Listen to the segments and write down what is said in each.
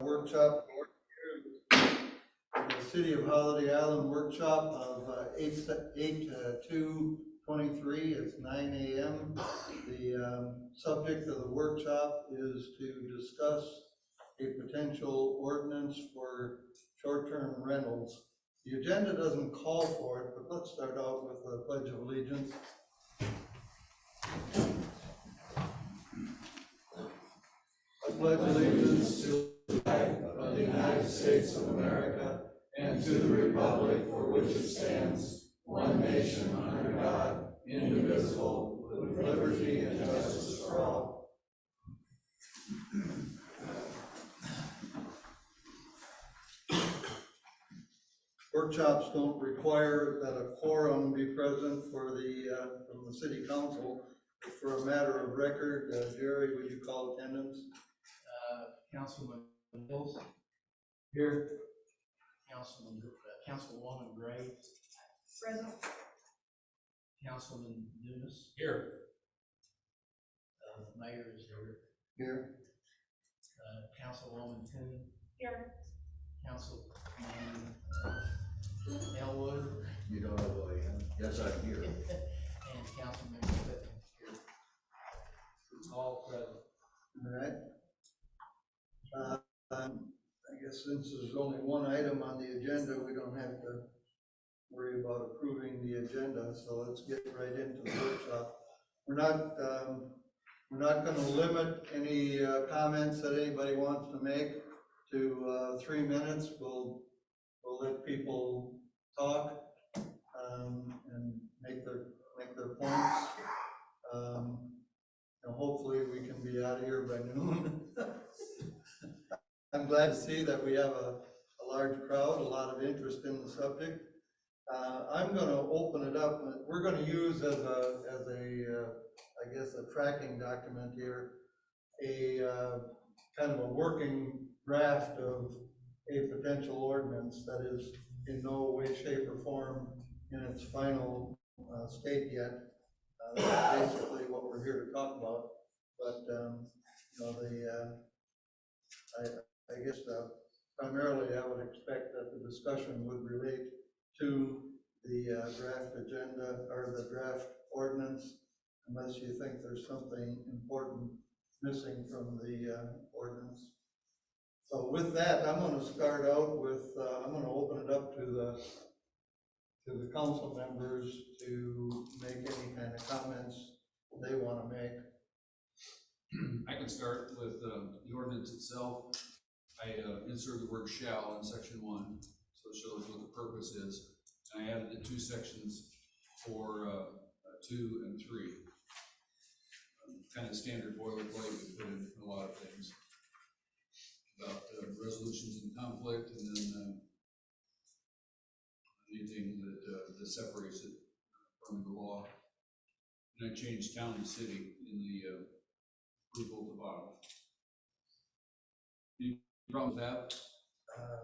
workshop for the City of Holiday Island workshop of 8/2/23. It's 9 a.m. The subject of the workshop is to discuss a potential ordinance for short-term rentals. The agenda doesn't call for it, but let's start out with the Pledge of Allegiance. I pledge allegiance to the flag of the United States of America and to the republic for which it stands, one nation under God, indivisible, with liberty and justice for all. Workshops don't require that a quorum be present for from the city council. For a matter of record, Jerry, would you call attendance? Councilman Mills. Here. Councilwoman Gray. Present. Councilman Dumas. Here. Mayor is Here. Councilwoman Coon. Here. Councilman Elwood. You don't know who I am? Yes, I'm here. And Councilman Whitman here. All present. All right. I guess since there's only one item on the agenda, we don't have to worry about approving the agenda, so let's get right into the workshop. We're not going to limit any comments that anybody wants to make to 3 minutes. We'll let people talk and make their points. And hopefully we can be out of here by noon. I'm glad to see that we have a large crowd, a lot of interest in the subject. I'm going to open it up. We're going to use as a I guess a tracking document here, a kind of a working draft of a potential ordinance that is in no way, shape, or form in its final state yet. That's basically what we're here to talk about. But I guess primarily I would expect that the discussion would relate to the draft agenda or the draft ordinance, unless you think there's something important missing from the ordinance. So with that, I'm going to start out with, I'm going to open it up to the council members to make any kind of comments they want to make. I can start with the ordinance itself. I inserted the word shall in section 1, so it shows what the purpose is. And I added the 2 sections for 2 and 3. Kind of standard boilerplate we put in a lot of things about resolutions in conflict, and then anything that separates it from the law. And I changed town and city in the approval at the bottom. Any problem with that?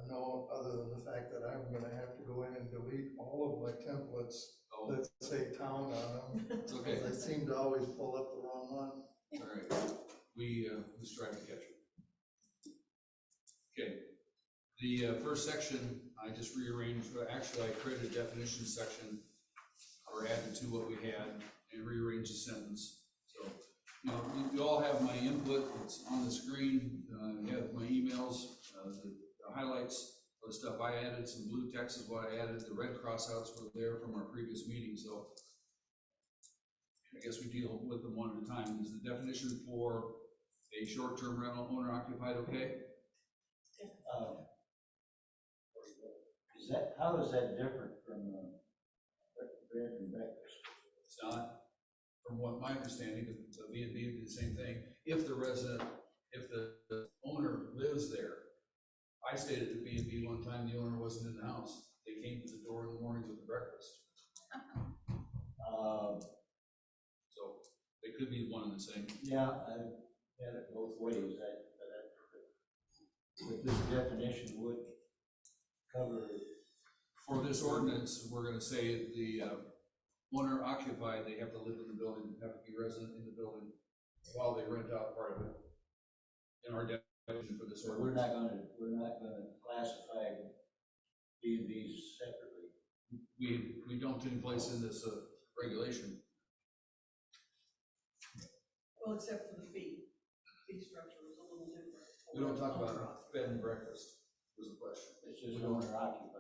No, other than the fact that I'm going to have to go in and delete all of my templates that say town on them. It's okay. They seem to always pull up the wrong one. All right. We strive to catch it. Okay. The first section, I just rearranged. Actually, I created a definition section, or added to what we had, and rearranged the sentence. So, you all have my input. It's on the screen. You have my emails, the highlights of the stuff I added. Some blue text is what I added. The red crossouts were there from our previous meeting. So, I guess we deal with them one at a time. Is the definition for a short-term rental owner occupied okay? How is that different from bed and breakfast? It's not. From what my understanding, the B&B did the same thing. If the owner lives there, I stayed at the B&B one time. The owner wasn't in the house. They came to the door in the morning with the breakfast. So they could be one and the same. Yeah, I've had it both ways. But this definition would cover. For this ordinance, we're going to say the owner occupied, they have to live in the building, have to be resident in the building while they rent out part of it. In our for this So ordinance. we're not gonna classify B and Bs separately. We don't take place in this, regulation. Well, except for the fee structure is a little different. We don't talk about bed and breakfast, was the question. It's just We don't- owner occupied.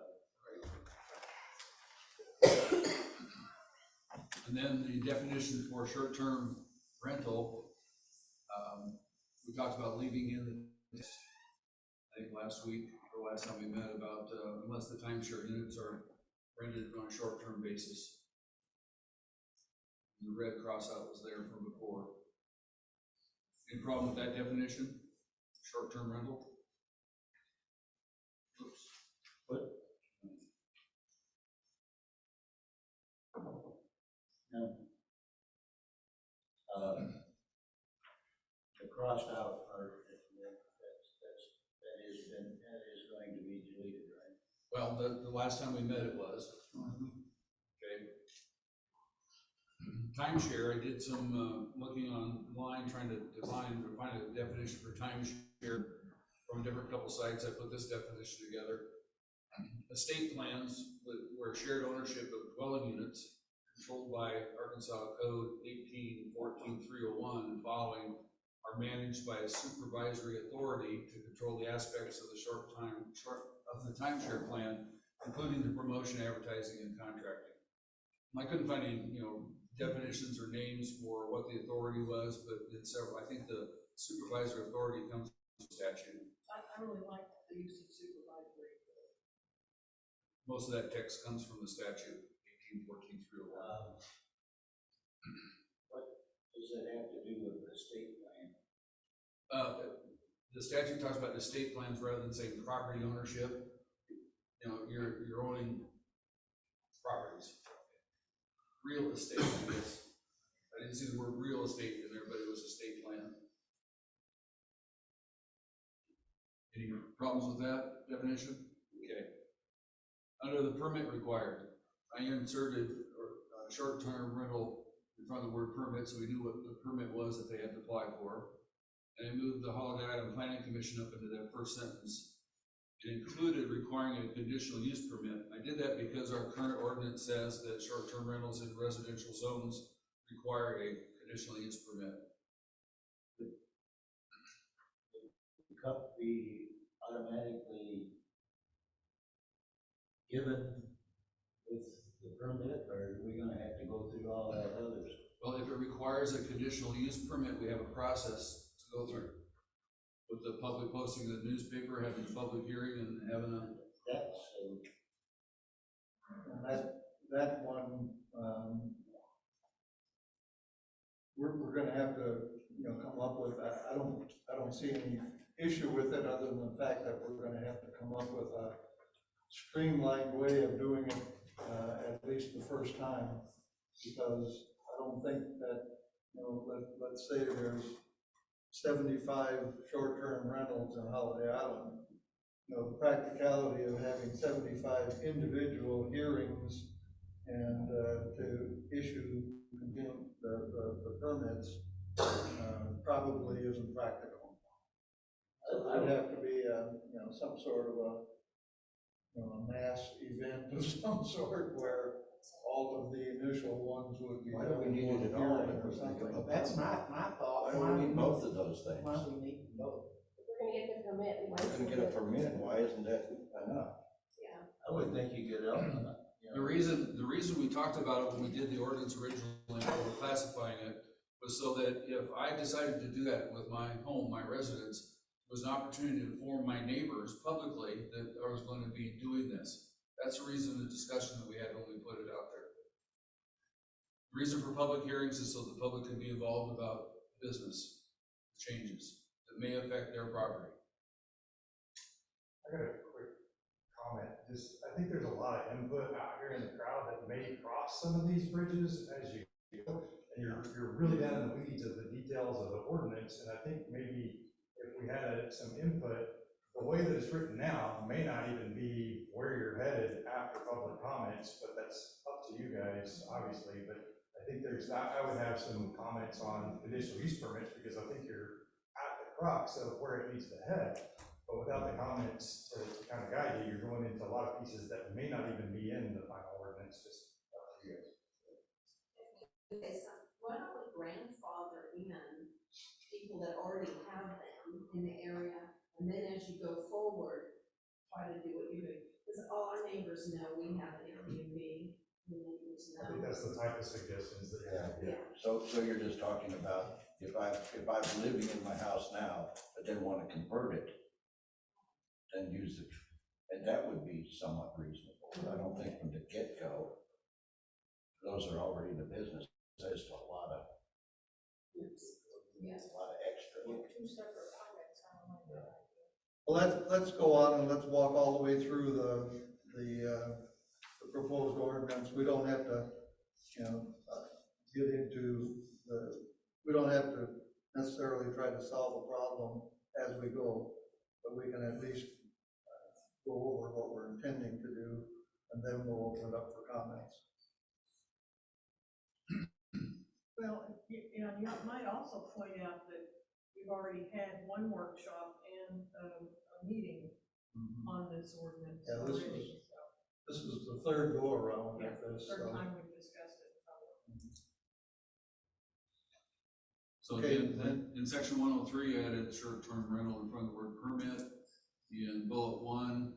And then the definition for short-term rental, we talked about leaving in, I think last week, or last time we met, about, unless the timeshare units are rented on a short-term basis. The red cross out was there from before. Any problem with that definition? Short-term rental? Oops. No. The crossed out part, that is going to be deleted, right? Well, the last time we met it was. Okay. Timeshare, I did some, looking online, trying to find a definition for timeshare from a different couple sites. I put this definition together. Estate plans where shared ownership of dwelling units controlled by Arkansas Code 18-14-301 and following are managed by a supervisory authority to control the aspects of the timeshare plan, including the promotion, advertising, and contracting. I couldn't find any, definitions or names for what the authority was, but in several, I think the supervisory authority comes from statute. I really like the use of supervisory. Most of that text comes from the statute, 18-14-301. What does that have to do with the estate plan? The statute talks about estate plans rather than saying property ownership. You're owning properties. Real estate, I guess. I didn't see the word real estate in there, but it was estate plan. Any problems with that definition? Okay. Under the permit required, I inserted short-term rental in front of the word permit, so we knew what the permit was that they had to apply for. And I moved the Holiday Island Planning Commission up into that first sentence. It included requiring a conditional use permit. I did that because our current ordinance says that short-term rentals in residential zones require a conditional use permit. The cup be automatically given with the permit, or are we gonna have to go through all that other stuff? Well, if it requires a conditional use permit, we have a process to go through. With the public posting in the newspaper, having a public hearing, and having a, That's, And that one, we're gonna have to, come up with, I don't see any issue with it other than the fact that we're gonna have to come up with a streamlined way of doing it, at least the first time. Because I don't think that, let's say there's 75 short-term rentals in Holiday Island. The practicality of having 75 individual hearings and to issue the permits probably isn't practical. So there'd have to be some sort of a mass event of some sort where all of the initial ones would be. Why do we need it at all? hearing or something. That's my thought. Why do we need both of those things? Why do we need both? If we're gonna get the permit, we might. We're gonna get a permit, why isn't that enough? Yeah. I would think you get out on that. the reason we talked about it when we did the ordinance originally, when we were classifying it, was so that if I decided to do that with my home, my residence, it was an opportunity to inform my neighbors publicly that I was going to be doing this. That's the reason, the discussion that we had when we put it out there. The reason for public hearings is so the public can be involved about business changes that may affect their property. I got a quick comment. I think there's a lot of input out here in the crowd that may cross some of these bridges as you go. And you're really down in the weeds of the details of the ordinance. And I think maybe if we had some input, the way that it's written now may not even be where you're headed after public comments, but that's up to you guys, obviously. But I think I would have some comments on conditional use permits, because I think you're at the crux of where it needs to head. But without the comments to kind of guide you, you're going into a lot of pieces that may not even be in the final ordinance, just up to you guys. Okay, so why don't we grandfather in people that already have them in the area, and then as you go forward, try to do what you do. Because all our neighbors know we have an Airbnb, the neighbors I think know. that's the type of suggestions that you're gonna get. Yeah, So you're just talking about if I'm living in my house now, but then want to convert it, then use it, and that would be somewhat reasonable. I don't think from the get-go, those are already in the business, there's a lot of, yes. a lot of extra. Two separate comments, I don't like that. Well, let's go on and let's walk all the way through the proposed ordinance. We don't have to, get into we don't have to necessarily try to solve a problem as we go, but we can at least go over what we're intending to do, and then we'll open it up for comments. Well, you might also point out that we've already had one workshop and a meeting on this ordinance Yeah, this already. This is the third go around Yeah, with this. third so- time we've discussed it. So Okay, then, in section 103, I added short-term rental in front of the word permit. In bullet 1,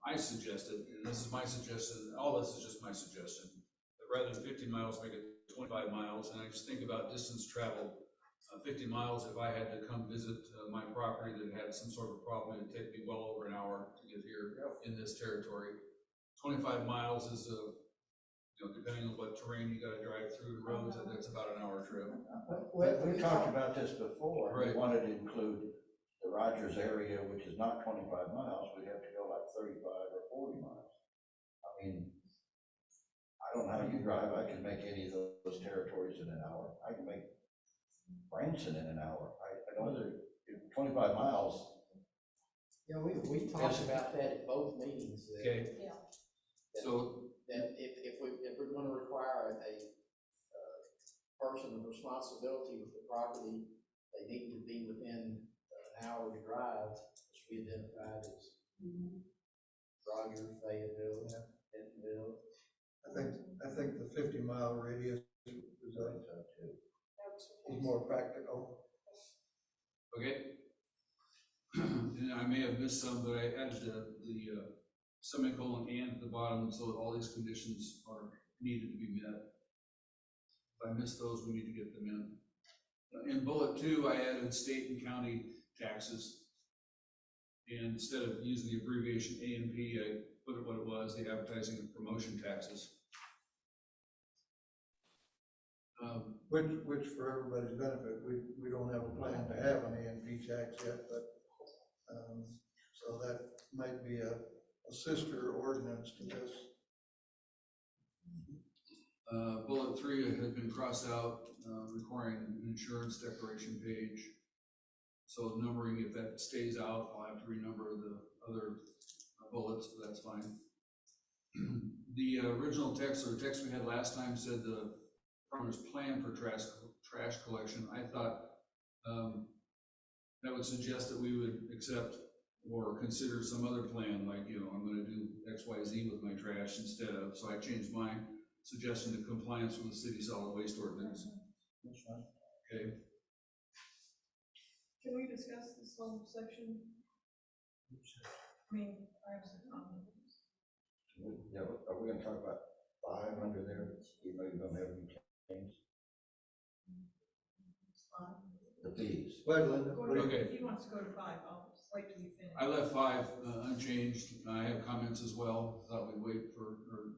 I suggested, and this is my suggestion, all this is just my suggestion, that rather than 50 miles, make it 25 miles, and I just think about distance traveled. 50 miles, if I had to come visit my property that had some sort of problem, it'd take me well over an hour to get here in this territory. 25 miles is depending on what terrain you gotta drive through, the roads, that's about an hour trip. We talked about this before, we Right. wanted to include the Rogers area, which is not 25 miles, we'd have to go like 35 or 40 miles. I mean, I don't know how you drive, I can make any of those territories in an hour, I can make Branson in an hour, I know that 25 miles, Yeah, we talked about that at both meetings. that- Okay. Yeah. So, That if we're gonna require a person of responsibility with the property, they need to be within an hour drive, which we identified as Rogers, Fayetteville, Bentonville. I think the 50-mile radius is more practical. okay. And I may have missed some, but I added the semicolon and at the bottom, so that all these conditions are needed to be met. If I missed those, we need to get them in. In bullet 2, I added state and county taxes. And instead of using the abbreviation A and P, I put it what it was, the advertising and promotion taxes. Which for everybody's benefit, we don't have a plan to have an A&P tax yet, but, so that might be a sister ordinance to this. Bullet 3 has been crossed out, requiring an insurance declaration page. So numbering, if that stays out, I'll have to renumber the other bullets, but that's fine. The original text, or the text we had last time, said the farmer's plan for trash collection. I thought that would suggest that we would accept or consider some other plan, like, I'm gonna do X, Y, Z with my trash instead of, so I changed my suggestion to compliance with the city solid waste ordinance. That's fine. Okay, Can we discuss this whole section? I mean, I have some comments. Yeah, are we gonna talk about 5 under there, even though you don't have any change? The fees. Go ahead, Linda. Go ahead. Okay. If he wants to go to 5, I'll wait till you finish. I left 5 unchanged. I have comments as well. Thought we'd wait for, or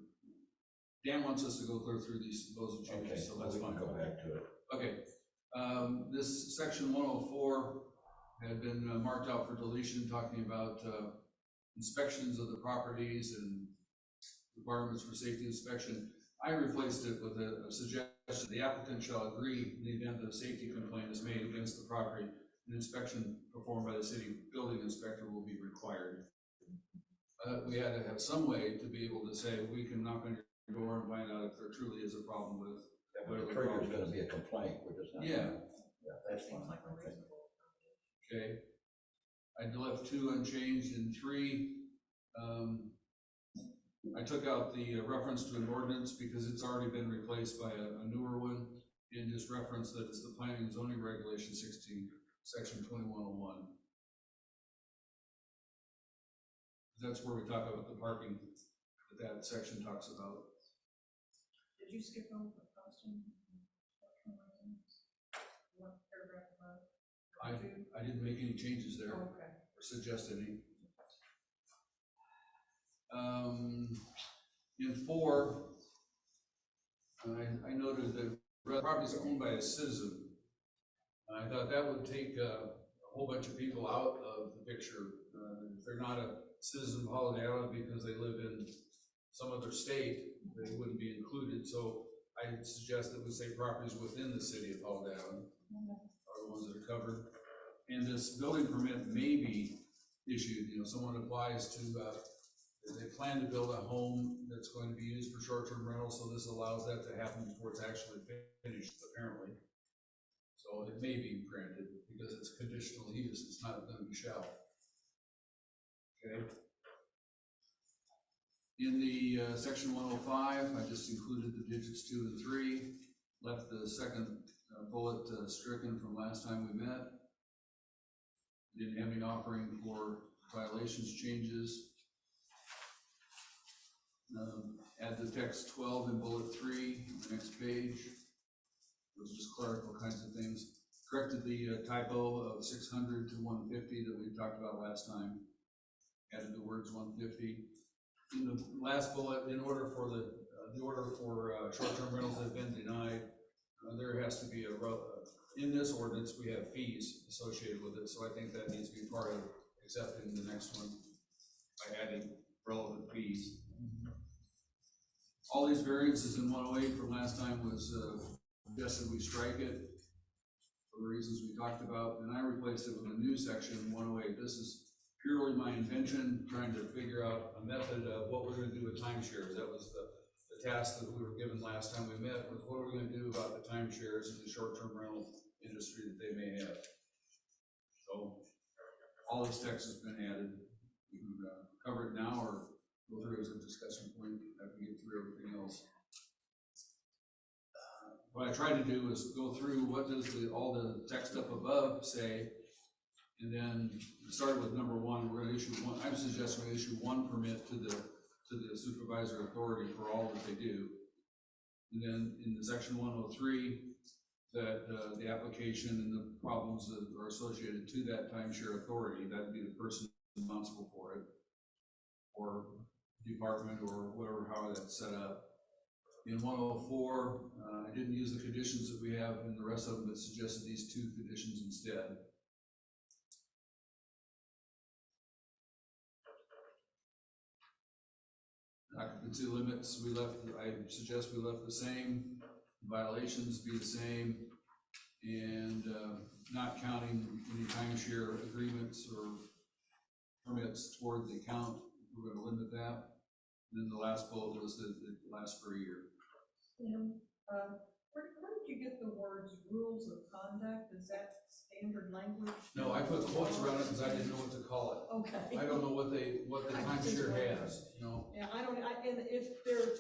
Dan wants us to go clear through those Okay, changes, so so that's we can fine. go back to it. Okay, this section 104 had been marked out for deletion, talking about inspections of the properties and requirements for safety inspection. I replaced it with a suggestion: the applicant shall agree in the event that a safety complaint is made against the property, an inspection performed by the city building inspector will be required. We had to have some way to be able to say, we can knock on your door and find out if there truly is a problem with But whatever the the trigger is problem gonna is. be a complaint, we're just not. Yeah. Yeah, that's Seems fine. like a Okay. reasonable. Okay. I left 2 unchanged, and 3, I took out the reference to an ordinance because it's already been replaced by a newer one, and just reference that it's the planning and zoning regulation 16, section 2101. That's where we talk about the parking, that section talks about. Did you skip over the question? What paragraph above? I didn't make any changes there, Oh, okay. or suggest any. In 4, I noted that properties owned by a citizen. I thought that would take a whole bunch of people out of the picture. If they're not a citizen of Holiday Island because they live in some other state, they wouldn't be included. So I suggest that we say properties within the city of Holiday Island are the ones that are covered. And this building permit may be issued, someone applies to, they plan to build a home that's going to be used for short-term rental, so this allows that to happen before it's actually finished, apparently. So it may be granted because it's conditional use, it's not going to be shall. Okay. In the section 105, I just included the digits 2 and 3, left the second bullet stricken from last time we met. Didn't have any offering for violations changes. Add the text 12 in bullet 3 on the next page. Those are just clerical kinds of things. Corrected the typo of 600 to 150 that we talked about last time. Added the words 150. In the last bullet, in order for the order for short-term rentals that have been denied, there has to be in this ordinance we have fees associated with it, so I think that needs to be part of accepting the next one by adding relevant fees. All these variances in 108 from last time was suggested we strike it for the reasons we talked about, and I replaced it with a new section 108. This is purely my invention, trying to figure out a method of what we're going to do with timeshares. That was the task that we were given last time we met, was what are we going to do about the timeshares in the short-term rental industry that they may have. So all this text has been added. We can cover it now or go through as a discussion point after we get through everything else. What I tried to do is go through what does all the text up above say, and then started with number 1. We're going to issue one. I'm suggesting we issue 1 permit to the supervisor authority for all that they do. And then in the section 103, that the application and the problems that are associated to that timeshare authority, that would be the person responsible for it, or department, or whatever, how that's set up. In 104, I didn't use the conditions that we have in the rest of them, but suggested these 2 conditions instead. Occupancy limits, I suggest we left the same, violations be the same, and not counting any timeshare agreements or permits toward the account. We're going to limit that. And then the last bullet was that it lasts for a year. Where did you get the words rules of conduct? Is that standard language? No, I put quotes around it because I didn't know what to call it. Okay. I don't know what the timeshare has, Yeah, and if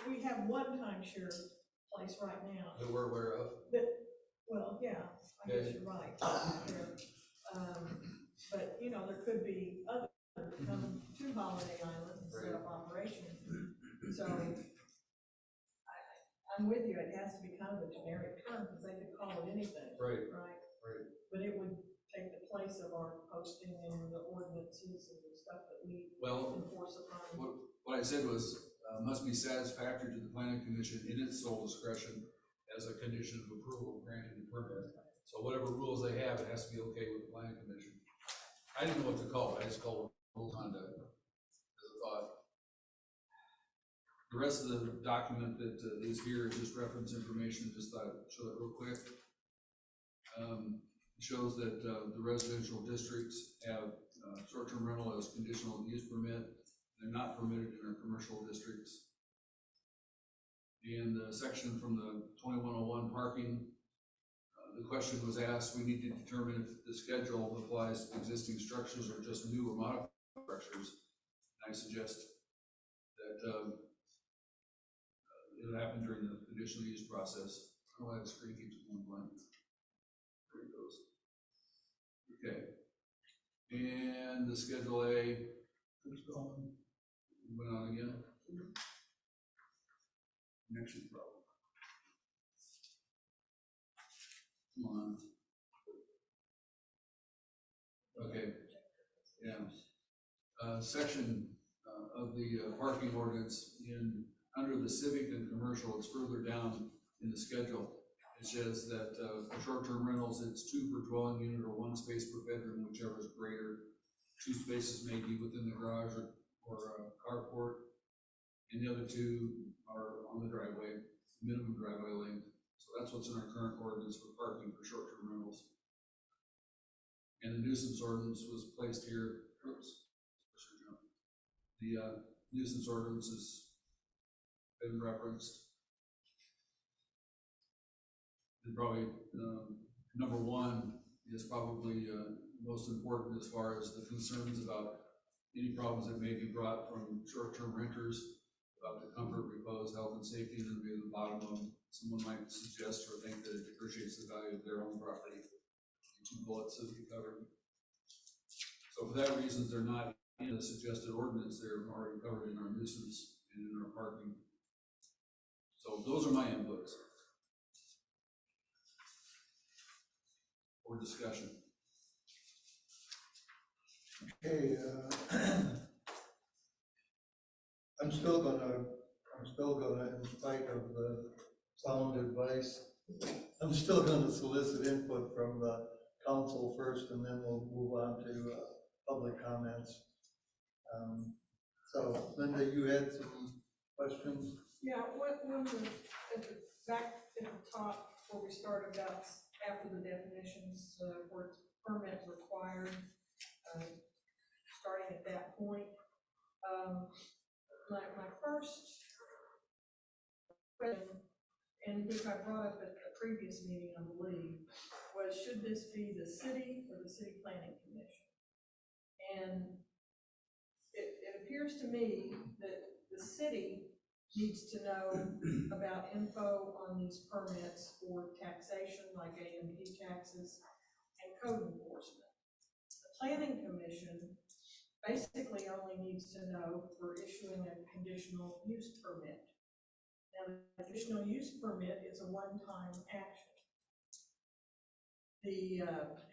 we have one timeshare place right now. that we're aware of. Well, yeah, I guess you're right. But, there could be others coming to Holiday Island and set up operation. So I'm with you, it has to be kind of a generic term, because they could call it anything. Right. But it would take the place of our posting and the ordinances and the stuff that we enforce upon. What I said was, must be satisfactory to the planning commission in its sole discretion as a condition of approval granting the permit. So whatever rules they have, it has to be okay with the planning commission. I didn't know what to call it, I just called it rule of conduct as a thought. The rest of the document that is here is just reference information, just thought I'd show it real quick. It shows that the residential districts have short-term rental as conditional use permit. They're not permitted in our commercial districts. And the section from the 2101 parking, the question was asked, we need to determine if the schedule applies to existing structures or just new or modified structures. And I suggest that, it'll happen during the conditional use process. I don't know why the screen keeps going blank. There it goes. Okay. And the Schedule A, who's going? Went on again. Connection problem. Come on. Okay, yeah. Section of the parking ordinance under the civic and commercial, it's further down in the schedule. It says that for short-term rentals, it's 2 per dwelling unit or 1 space per bedroom, whichever is greater. 2 spaces may be within the garage or carport, and the other 2 are on the driveway, minimum driveway length. So that's what's in our current ordinance for parking for short-term rentals. And the nuisance ordinance was placed here. Oops. The nuisance ordinance has been referenced. And probably number 1 is probably most important as far as the concerns about any problems that may be brought from short-term renters about the comfort, repose, health, and safety, and then maybe the bottom of someone might suggest or think that it depreciates the value of their own property. 2 bullets that we covered. So for that reason, they're not in the suggested ordinance. They're already covered in our nuisance and in our parking. So those are my inputs for discussion. Okay, I'm still gonna, in spite of the sound advice, I'm still gonna solicit input from the council first, and then we'll move on to public comments. So Linda, you had some questions? Yeah, back at the top where we started about after the definitions, where it's permit required, starting at that point. My first question, and which I brought up at the previous meeting, I believe, was should this be the city or the city planning commission? And it appears to me that the city needs to know about info on these permits for taxation, like AMP taxes, and code enforcement. The planning commission basically only needs to know for issuing a conditional use permit. Now, the conditional use permit is a one-time action.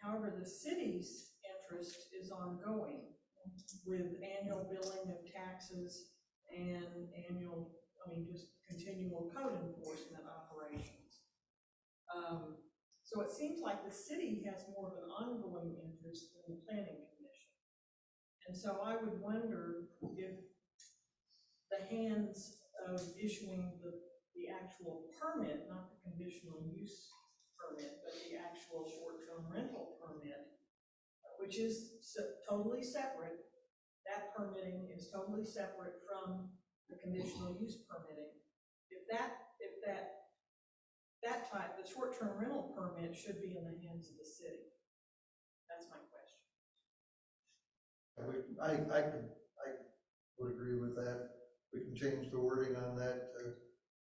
However, the city's interest is ongoing with annual billing of taxes and just continual code enforcement operations. So it seems like the city has more of an ongoing interest than the planning commission. And so I would wonder if the hands of issuing the actual permit, not the conditional use permit, but the actual short-term rental permit, which is totally separate. That permitting is totally separate from the conditional use permitting. That type, the short-term rental permit should be in the hands of the city. That's my question. I would agree with that. We can change the wording on that to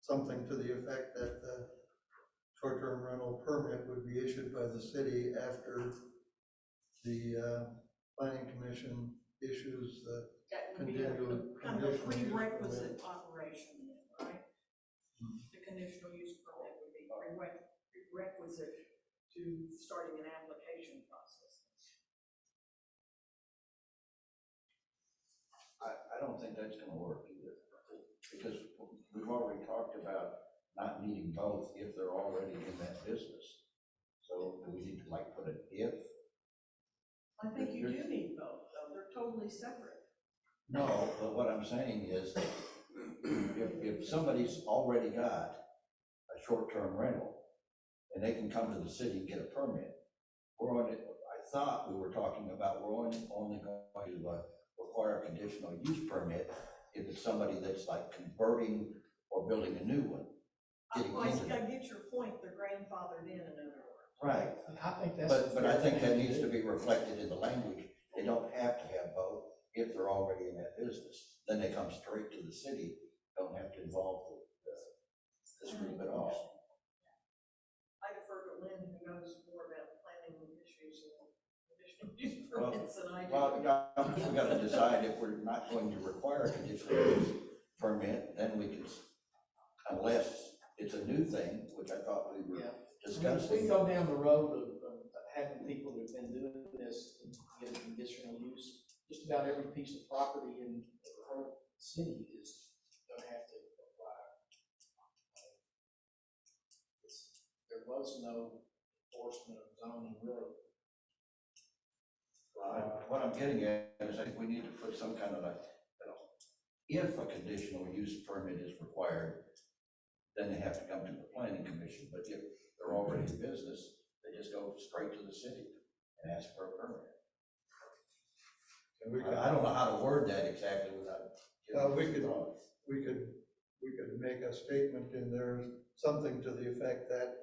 something to the effect that the short-term rental permit would be issued by the city after the planning commission issues the That would be kind of a prerequisite operation, right? The conditional use permit would be prerequisite to starting an application process. I don't think that's gonna work either, because we've already talked about not needing both if they're already in that business. So do we need to like put an if? I think you do need both, though. They're totally separate. No, but what I'm saying is, if somebody's already got a short-term rental, and they can come to the city and get a permit, I thought we were talking about we're only going to require a conditional use permit if it's somebody that's like converting or building a new one. I get your point. They're grandfathered in other words. Right, I think that's. but I think that needs to be reflected in the language. They don't have to have both if they're already in that business. Then they come straight to the city, don't have to involve this group at all. I defer to Lynn, who knows more about planning issues and conditional use Well, permits than I do. Well, we gotta decide if we're not going to require a conditional use permit, then we can, unless it's a new thing, which I thought we were Yeah. We discussing. go down the road of having people who've been doing this get a conditional use. Just about every piece of property in the whole city is gonna have to apply. There was no enforcement of zoning really. What I'm getting at is I think we need to put some kind of a, if a conditional use permit is required, then they have to come to the planning commission, but if they're already in business, they just go straight to the city and ask for a permit. And we could, I don't know how to word that exactly without. we could make a statement in there, something to the effect that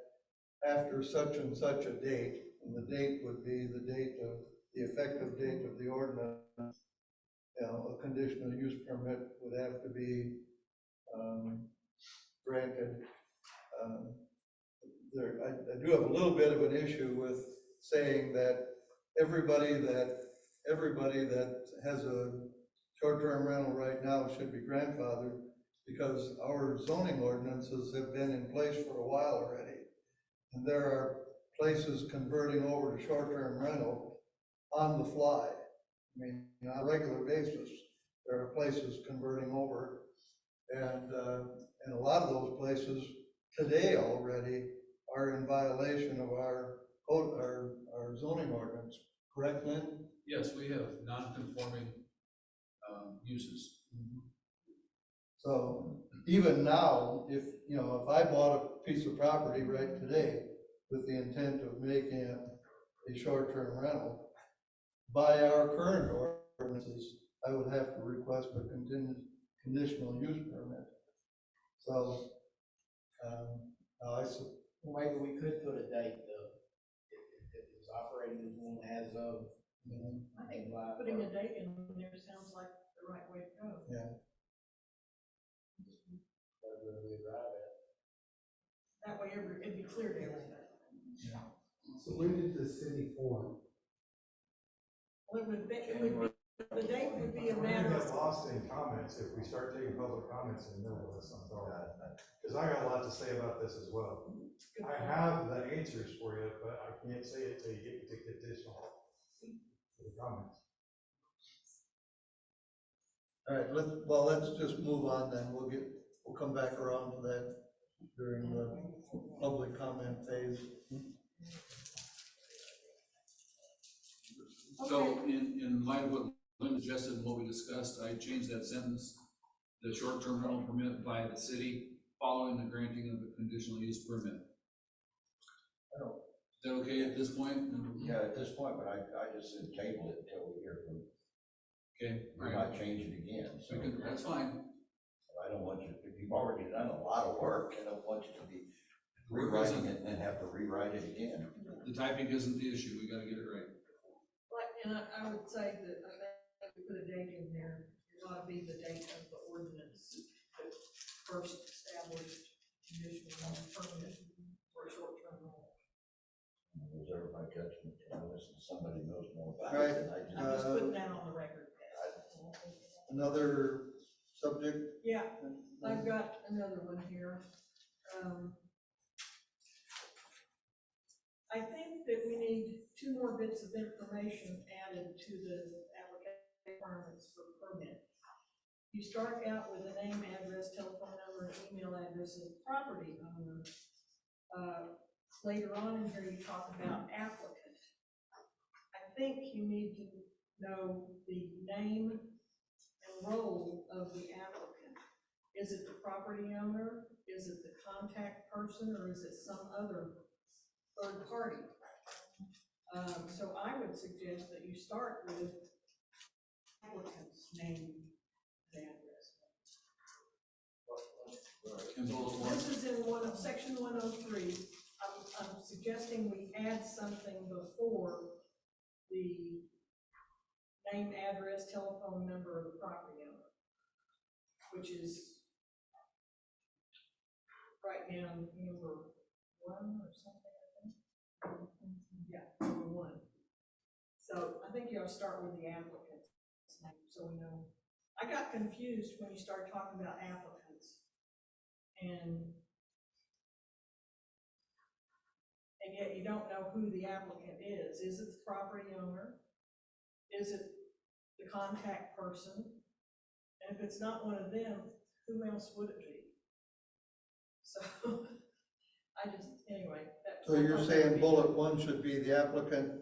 after such and such a date, and the date would be the date of, the effective date of the ordinance, a conditional use permit would have to be, granted. I do have a little bit of an issue with saying that everybody that has a short-term rental right now should be grandfathered, because our zoning ordinances have been in place for a while already. And there are places converting over to short-term rental on the fly. I mean, on a regular basis, there are places converting over. And a lot of those places today already are in violation of our code, our zoning ordinance, correct, Lynn? Yes, we have non-conforming, uses. So even now, if I bought a piece of property right today with the intent of making it a short-term rental, by our current ordinances, I would have to request a conditional use permit. So, Maybe we could put a date though, if it's operating as one as of. I think putting a date in there sounds like the right way to go. Where we arrive at. That way it'd be clear to everybody. So when did the city form? Well, the date would be a We're matter gonna get of, lost in comments if we start taking public comments in the middle of this, I'm sorry. Because I got a lot to say about this as well. I have the answers for you, but I can't say it till you get to conditional comments. all right, let's just move on then. We'll come back around to that during the public comment phase. So in light of what Lynn suggested and what we discussed, I changed that sentence. The short-term rental permit by the city following the granting of a conditional use permit. Is that okay at this point? Yeah, at this point, but I just said table it until we hear from, Okay, we might change it again, so. that's fine. I don't want you, if you've already done a lot of work, I don't want you to be rewriting it and then have to rewrite it again. The typing isn't the issue, we gotta get it right. and I would say that if we put a date in there, it ought to be the date of the ordinance that first established conditional use permit for a short-term rental. Reserve my judgment, unless somebody knows more about Right. it than I do. I'm just putting that on the record. Another subject? Yeah, I've got another one here. I think that we need 2 more bits of information added to the application requirements for permit. You start out with a name, address, telephone number, and email address of the property owner. Later on in here, you talk about applicant. I think you need to know the name and role of the applicant. Is it the property owner? Is it the contact person, or is it some other third party? So I would suggest that you start with applicant's name and address. In bullet points. This is in section 103. I'm suggesting we add something before the name, address, telephone number of the property owner, which is right now number 1 or something, I think. Yeah, number 1. So I think you ought to start with the applicant's name, so we know. I got confused when you started talking about applicants. And yet you don't know who the applicant is. Is it the property owner? Is it the contact person? And if it's not one of them, who else would it be? So, anyway. So you're saying bullet 1 should be the applicant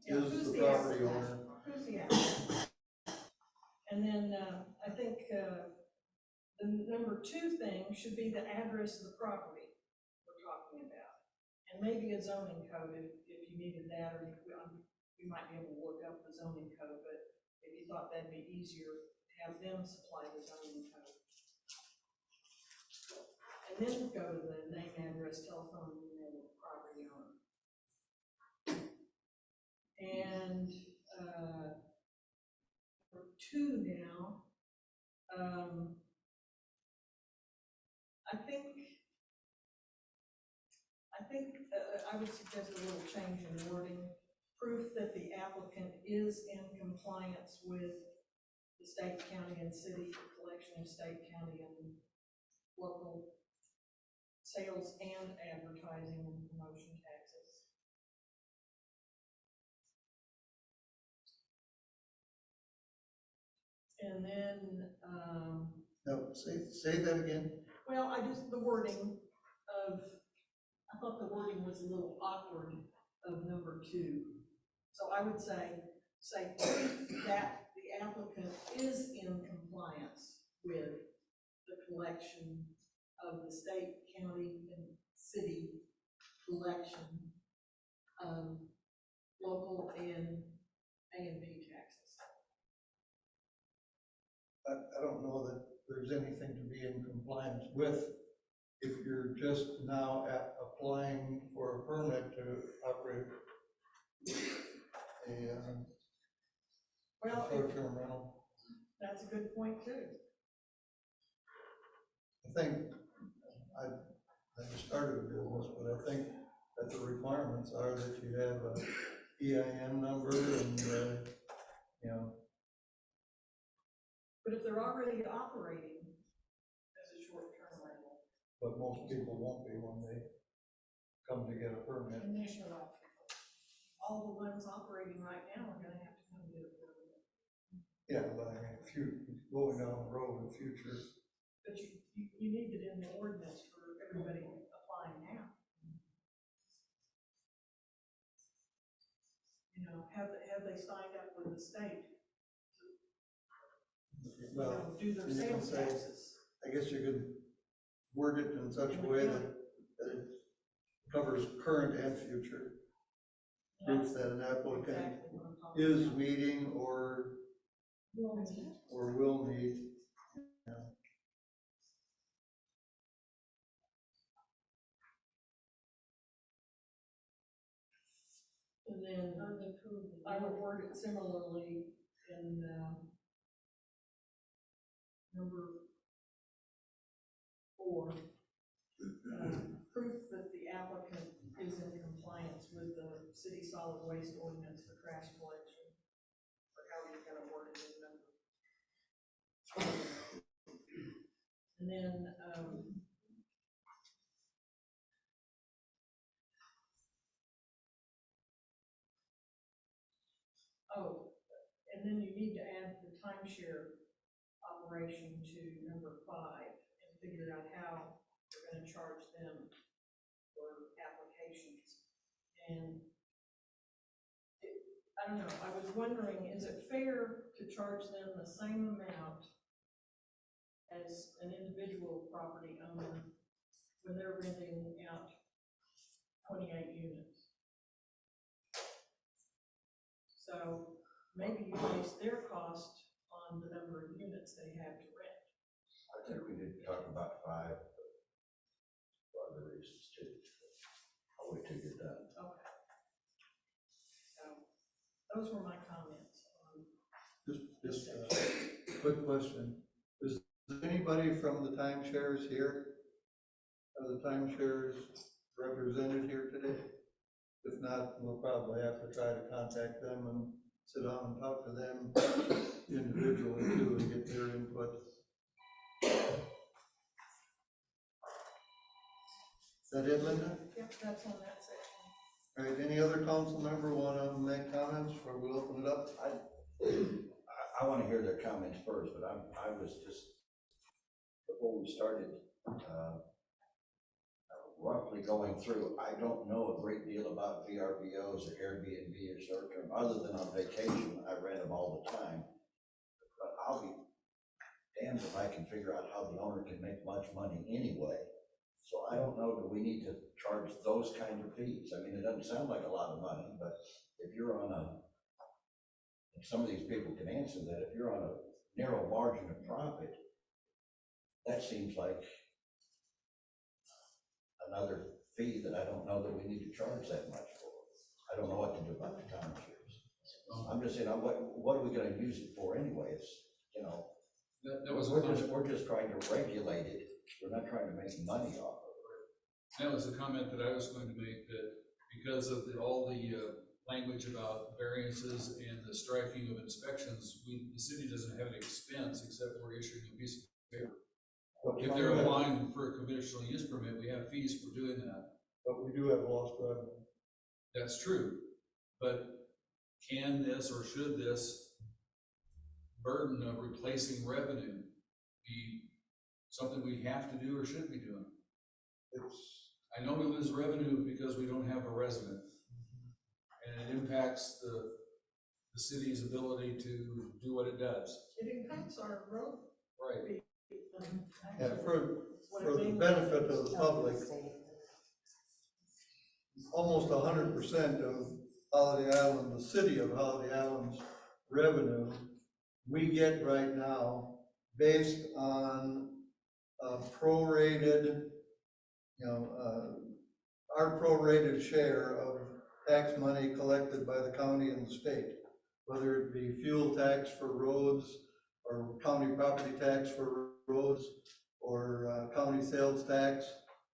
Yeah, is who's the property applicant? owner? Who's the applicant? And then, I think, the number 2 thing should be the address of the property we're talking about. And maybe a zoning code if you needed that, or you might be able to look up the zoning code, but if you thought that'd be easier, have them supply the zoning code. And then go to the name, address, telephone, email of the property owner. And, for 2 now, I would suggest a little change in wording. Proof that the applicant is in compliance with the state, county, and city collection of state, county, and local sales and advertising and promotion taxes. And then, No, say that again. well, the wording of, I thought the wording was a little awkward of number 2. So I would say that the applicant is in compliance with the collection of the state, county, and city collection of local and A and B taxes. I don't know that there's anything to be in compliance with if you're just now applying for a permit to operate a Well, short-term rental. that's a good point too. I think, I just started a business, but I think that the requirements are that you have a EIN number and, you know. But if they're already operating as a short-term rental, But most people won't be when they come to get a permit. initially, all the ones operating right now are gonna have to come get a permit. Yeah, but I mean, if you going down the road in future, But you need it in the ordinance for everybody applying now. You know, have they signed up with the state to, well, do their you can sales say- taxes? I guess you could word it in such a way that it covers current and future. Proof that an applicant Exactly what I'm talking is about. meeting or will meet. And then I would word it similarly in, number 4. Proof that the applicant is in compliance with the city solid waste ordinance for trash collection, or how you're gonna word it in number. And then, and then you need to add the timeshare operation to number 5 and figure out how we're gonna charge them for applications. And I don't know, I was wondering, is it fair to charge them the same amount as an individual property owner when they're renting out 28 units? So maybe you base their cost on the number of units they have to rent. I think we did talk about 5, but for other reasons too. I wait till you're done. Okay. So, those were my comments on. Just a quick question. Is anybody from the timeshares here? Are the timeshares represented here today? If not, we'll probably have to try to contact them and sit down and talk to them individually too and get their input. Is that it, Linda? Yep, that's on that section. All right, any other council member want to make comments, or we'll open it up? I want to hear their comments first, but I was just, before we started, roughly going through, I don't know a great deal about VRBOs or Airbnb or short term, other than on vacation. I rent them all the time. But I'll be damned if I can figure out how the owner can make much money anyway. So I don't know, do we need to charge those kind of fees? I mean, it doesn't sound like a lot of money, but if you're on a, if some of these people can answer that, if you're on a narrow margin of profit, that seems like another fee that I don't know that we need to charge that much for. I don't know what to do about the timeshares. I'm just saying, what are we gonna use it for anyway? It's, you know, That was a we're just trying to regulate it. We're not trying to make money off of it. That was a comment that I was going to make, that because of all the language about variances and the striking of inspections, the city doesn't have an expense except for issuing a piece of paper. If they're applying for a conditional use permit, we have fees for doing that. But we do have lost revenue. That's true. But can this or should this burden of replacing revenue be something we have to do or should be doing? I know we lose revenue because we don't have a resident, and it impacts the city's ability to do what it does. It impacts our road. Right. Yeah, for the benefit of the public, almost 100% of Holiday Island, the city of Holiday Island's revenue, we get right now based on prorated, our prorated share of tax money collected by the county and the state, whether it be fuel tax for roads, or county property tax for roads, or county sales tax,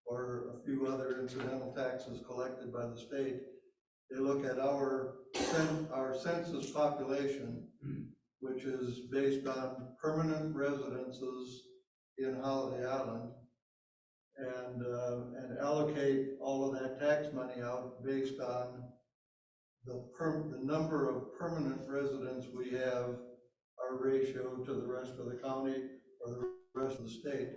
or a few other incidental taxes collected by the state. They look at our census population, which is based on permanent residences in Holiday Island, and allocate all of that tax money out based on the number of permanent residents we have, our ratio to the rest of the county or the rest of the state.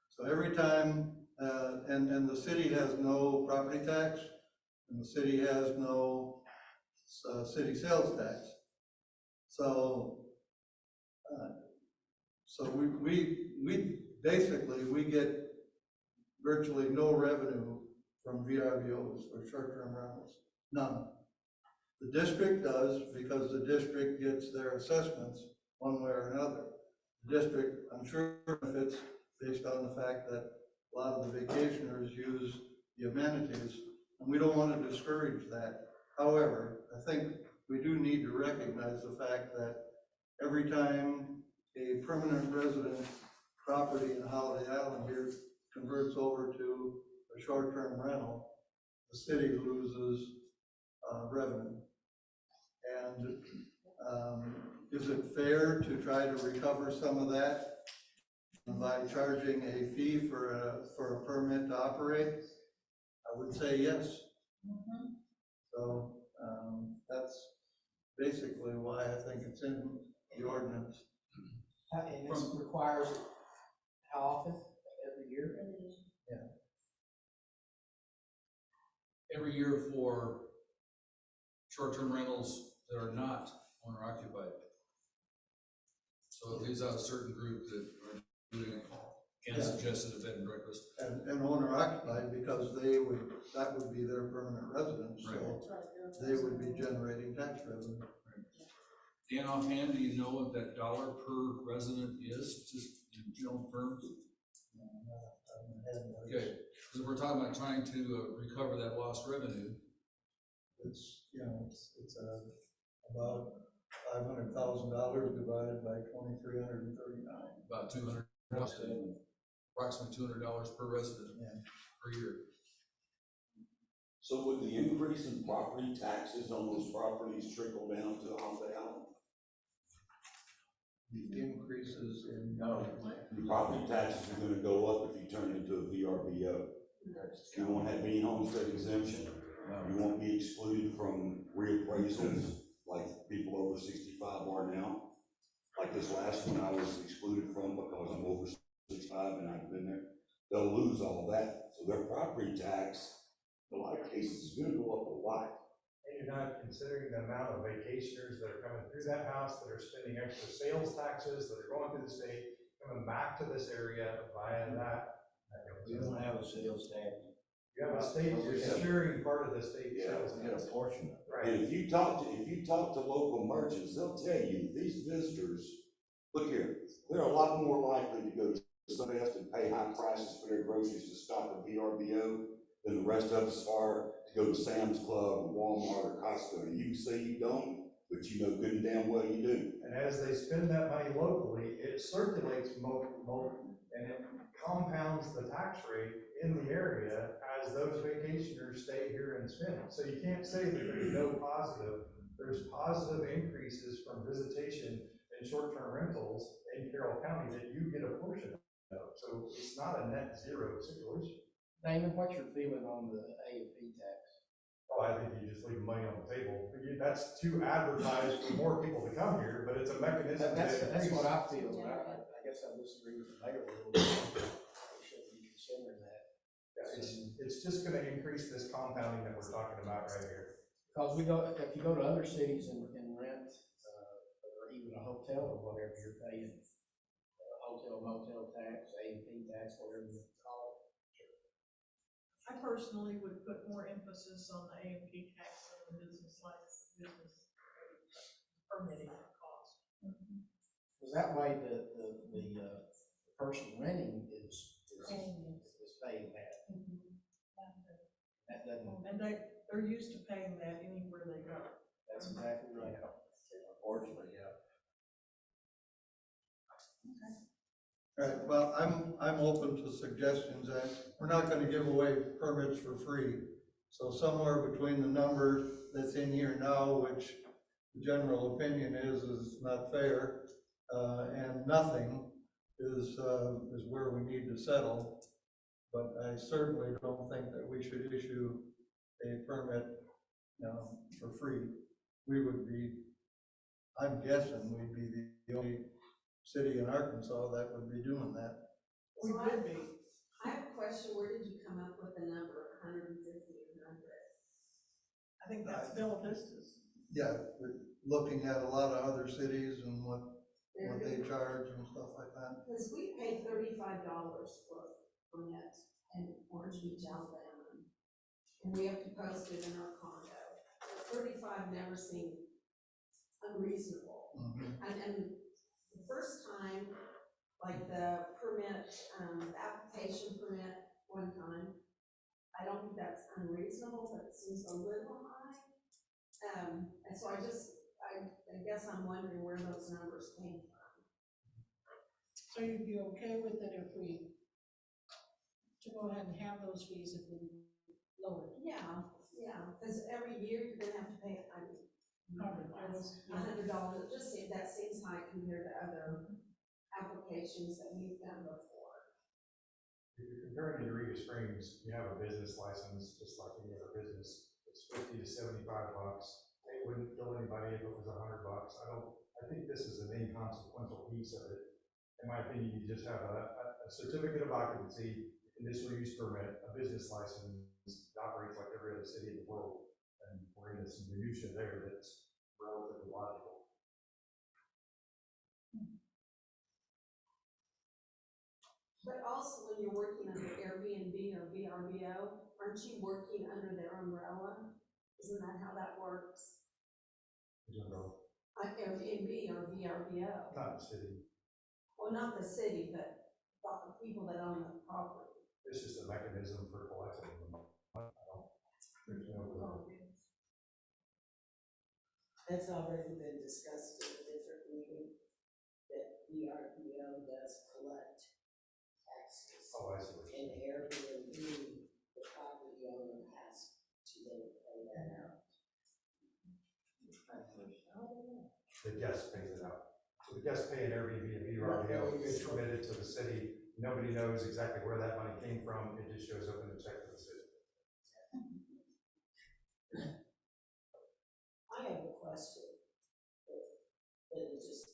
So every time, and the city has no property tax, and the city has no city sales tax. So we basically, we get virtually no revenue from VRBOs or short-term rentals, none. The district does, because the district gets their assessments one way or another. The district, I'm sure, benefits based on the fact that a lot of the vacationers use the amenities, and we don't want to discourage that. However, I think we do need to recognize the fact that every time a permanent resident property in Holiday Island here converts over to a short-term rental, the city loses revenue. And is it fair to try to recover some of that by charging a fee for a permit to operate? I would say yes. So that's basically why I think it's in the ordinance. And this requires, how often? Every year? Every year for short-term rentals that are not owner occupied. So it leaves out a certain group that are doing it. Ken suggested a bed and breakfast. And owner occupied, because that would be their permanent residence, so they would be generating tax revenue. Dan, offhand, do you know what that dollar per resident is, just in general terms? Okay, Because we're talking about trying to recover that lost revenue. It's, you know, it's about $500,000 divided by 2,339. About approximately $200 per resident Yeah. per year. So would the increase in property taxes on those properties trickle down to Holiday Island? The increases in. The property taxes are gonna go up if you turn it into a VRBO. You won't have any homestead exemption. You won't be excluded from reappraisals like people over 65 are now. Like this last one, I was excluded from because I'm over 65 and I've been there. They'll lose all that. So their property tax, in a lot of cases, is gonna go up a lot. And you're not considering the amount of vacationers that are coming through that house, that are spending extra sales taxes, that are going through the state, coming back to this area, buying that. We don't have a sales tax. You have a state, you're sharing part of the state Yeah, sales We get a tax. portion of it. Right. And if you talk to local merchants, they'll tell you, these visitors, look here, they're a lot more likely to go to Sunfest and pay high prices for their groceries to stop at VRBO than the rest of us are to go to Sam's Club or Walmart or Costco. And you can say you don't, but you know good and damn well you do. And as they spend that money locally, it circulates and it compounds the tax rate in the area as those vacationers stay here and spend. So you can't say that there's no positive. There's positive increases from visitation and short-term rentals in Carroll County that you get a portion of. So it's not a net zero situation. Damon, what's your feeling on the A&P tax? Oh, I think you just leave money on the table. That's to advertise for more people to come here, but it's a mechanism. That's what I feel, but I guess I disagree with the mayor a little bit. We should be considering that. It's just gonna increase this compounding that we're talking about right here. Because if you go to other cities and rent, or even a hotel or whatever, you're paying hotel, motel tax, A&P tax, whatever you call it. I personally would put more emphasis on the A&P tax than the business permitting cost. Because that way the person renting is paying that. That doesn't, And they're used to paying that anywhere they go. that's exactly right. Unfortunately, yeah. Right, well, I'm open to suggestions. We're not gonna give away permits for free. So somewhere between the number that's in here now, which the general opinion is not fair, and nothing is where we need to settle. But I certainly don't think that we should issue a permit, for free. We would be, I'm guessing we'd be the only city in Arkansas that would be doing that. We could be. I have a question, where did you come up with the number 150 and 100? I think that's Bella Vista's. Yeah, we're looking at a lot of other cities and what they charge and stuff like that. Because we pay $35 for a permit in Orange Beach, Alabama, and we have to post it in our condo. 35 never seemed unreasonable. And the first time, like the permit, the application permit one time, I don't think that's unreasonable, but it seems a little high. And so I guess I'm wondering where those numbers came from. So you'd be okay with it if we, to go ahead and have those fees if we lower it? Yeah, because every year you're gonna have to pay, $100. That seems high compared to other applications that we've done before. If you're comparing to Eureka Springs, you have a business license, just like any other business. It's $50 to $75. It wouldn't kill anybody if it was $100. I think this is an inconsequential piece of it. In my opinion, you just have a certificate of occupancy, conditional use permit, a business license that operates like every other city in the world. And we're into some minutia there that's relatively logical. But also when you're working under Airbnb or VRBO, aren't you working under their umbrella? Isn't that how that works? Like Airbnb or VRBO? Not the city. Well, not the city, but the people that own the property. It's just a mechanism for collecting the money. There's no. That's already been discussed in a different meeting, that VRBO does collect taxes. Oh, I see. And Airbnb, the property owner has to then pay that out. The guest pays it out. So the guest pay an Airbnb and VRBO is committed to the city. Nobody knows exactly where that money came from. It just shows up in the check to the city. I have a question. And just,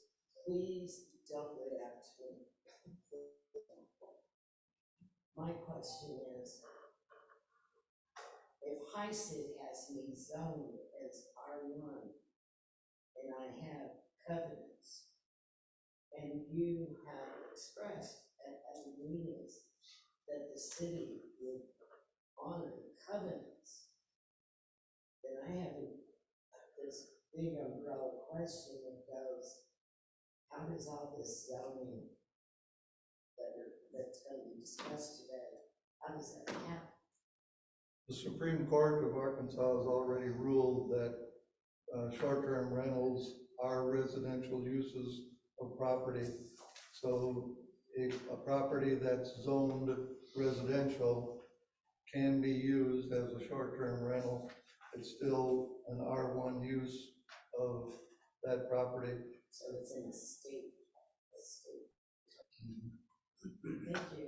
please don't react to it. My question is, if High City has me zoned as R1, and I have covenants, and you have expressed at the meetings that the city would honor covenants, then I have this big umbrella question that goes, how does all this zoning that's going to be discussed today, how does that happen? The Supreme Court of Arkansas has already ruled that short-term rentals are residential uses of property. So a property that's zoned residential can be used as a short-term rental. It's still an R1 use of that property. So it's in a state. Thank you.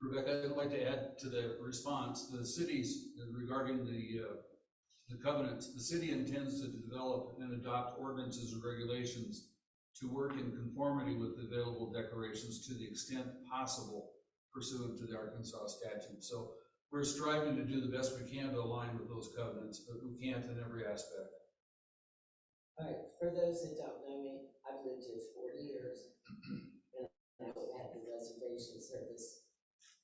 Rebecca, I'd like to add to the response, the cities regarding the covenants, the city intends to develop and adopt ordinances and regulations to work in conformity with the available declarations to the extent possible pursuant to the Arkansas statute. So we're striving to do the best we can to align with those covenants, but we can't in every aspect. All right, for those that don't know me, I've lived here 40 years, and I've had the reservation service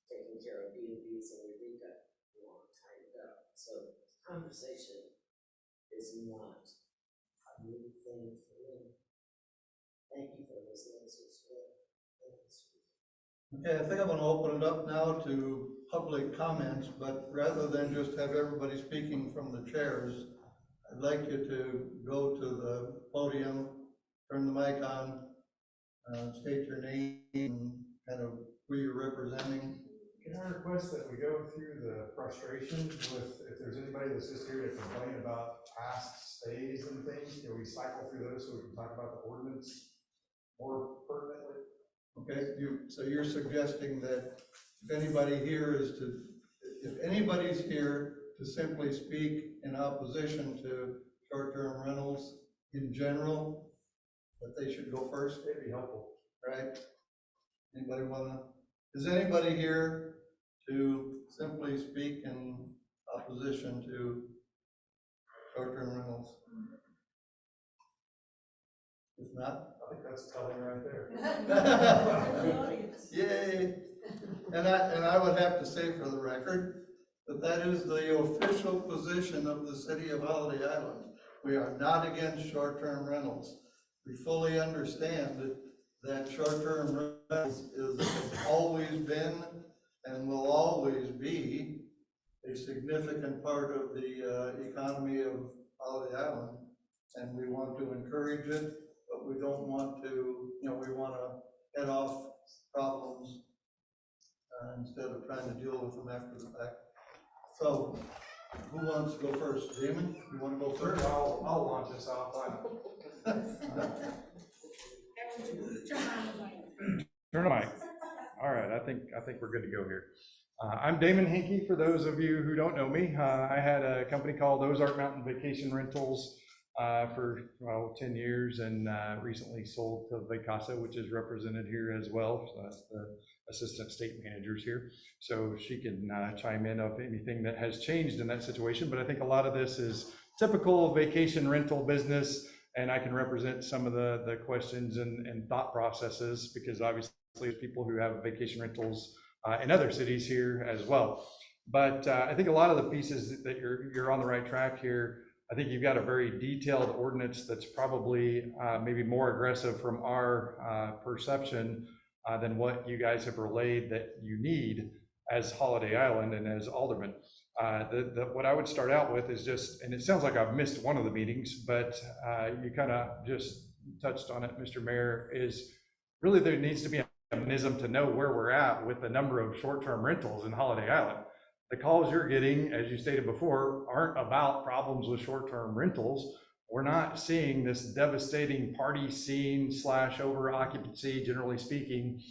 taking care of B&Bs in Eureka a long time ago. So conversation is not a new thing for me. Thank you for those answers. Okay, I think I'm gonna open it up now to public comments, but rather than just have everybody speaking from the chairs, I'd like you to go to the podium, turn the mic on, state your name and kind of who you're representing. Can I request that we go through the frustrations with, if there's anybody that's just here to complain about past stays and things, can we cycle through those so we can talk about the ordinance more pertinently? Okay, so you're suggesting that if anybody here if anybody's here to simply speak in opposition to short-term rentals in general, that they should go first? It'd be helpful. Right? Anybody is anybody here to simply speak in opposition to short-term rentals? If not, I think that's telling right there. Yay! And I would have to say for the record that is the official position of the city of Holiday Island. We are not against short-term rentals. We fully understand that short-term rentals has always been and will always be a significant part of the economy of Holiday Island. And we want to encourage it, but we don't want to, we want to head off problems instead of trying to deal with them after the fact. So, who wants to go first? Damon, you want to go first? I'll launch us off. Turn the mic. All right, I think we're good to go here. I'm Damon Hinkey, for those of you who don't know me. I had a company called Ozark Mountain Vacation Rentals for 10 years, and recently sold to Vacasa, which is represented here as well. So that's the assistant state managers here. So she can chime in of anything that has changed in that situation. But I think a lot of this is typical vacation rental business, and I can represent some of the questions and thought processes, because obviously there's people who have vacation rentals in other cities here as well. But I think a lot of the pieces that you're on the right track here. I think you've got a very detailed ordinance that's probably maybe more aggressive from our perception than what you guys have relayed that you need. as Holiday Island and as Alderman. What I would start out with is just, and it sounds like I've missed one of the meetings, but you kind of just touched on it, Mr. Mayor, is really there needs to be a mechanism to know where we're at with the number of short-term rentals in Holiday Island. The calls you're getting, as you stated before, aren't about problems with short-term rentals. We're not seeing this devastating party scene / over occupancy, generally speaking,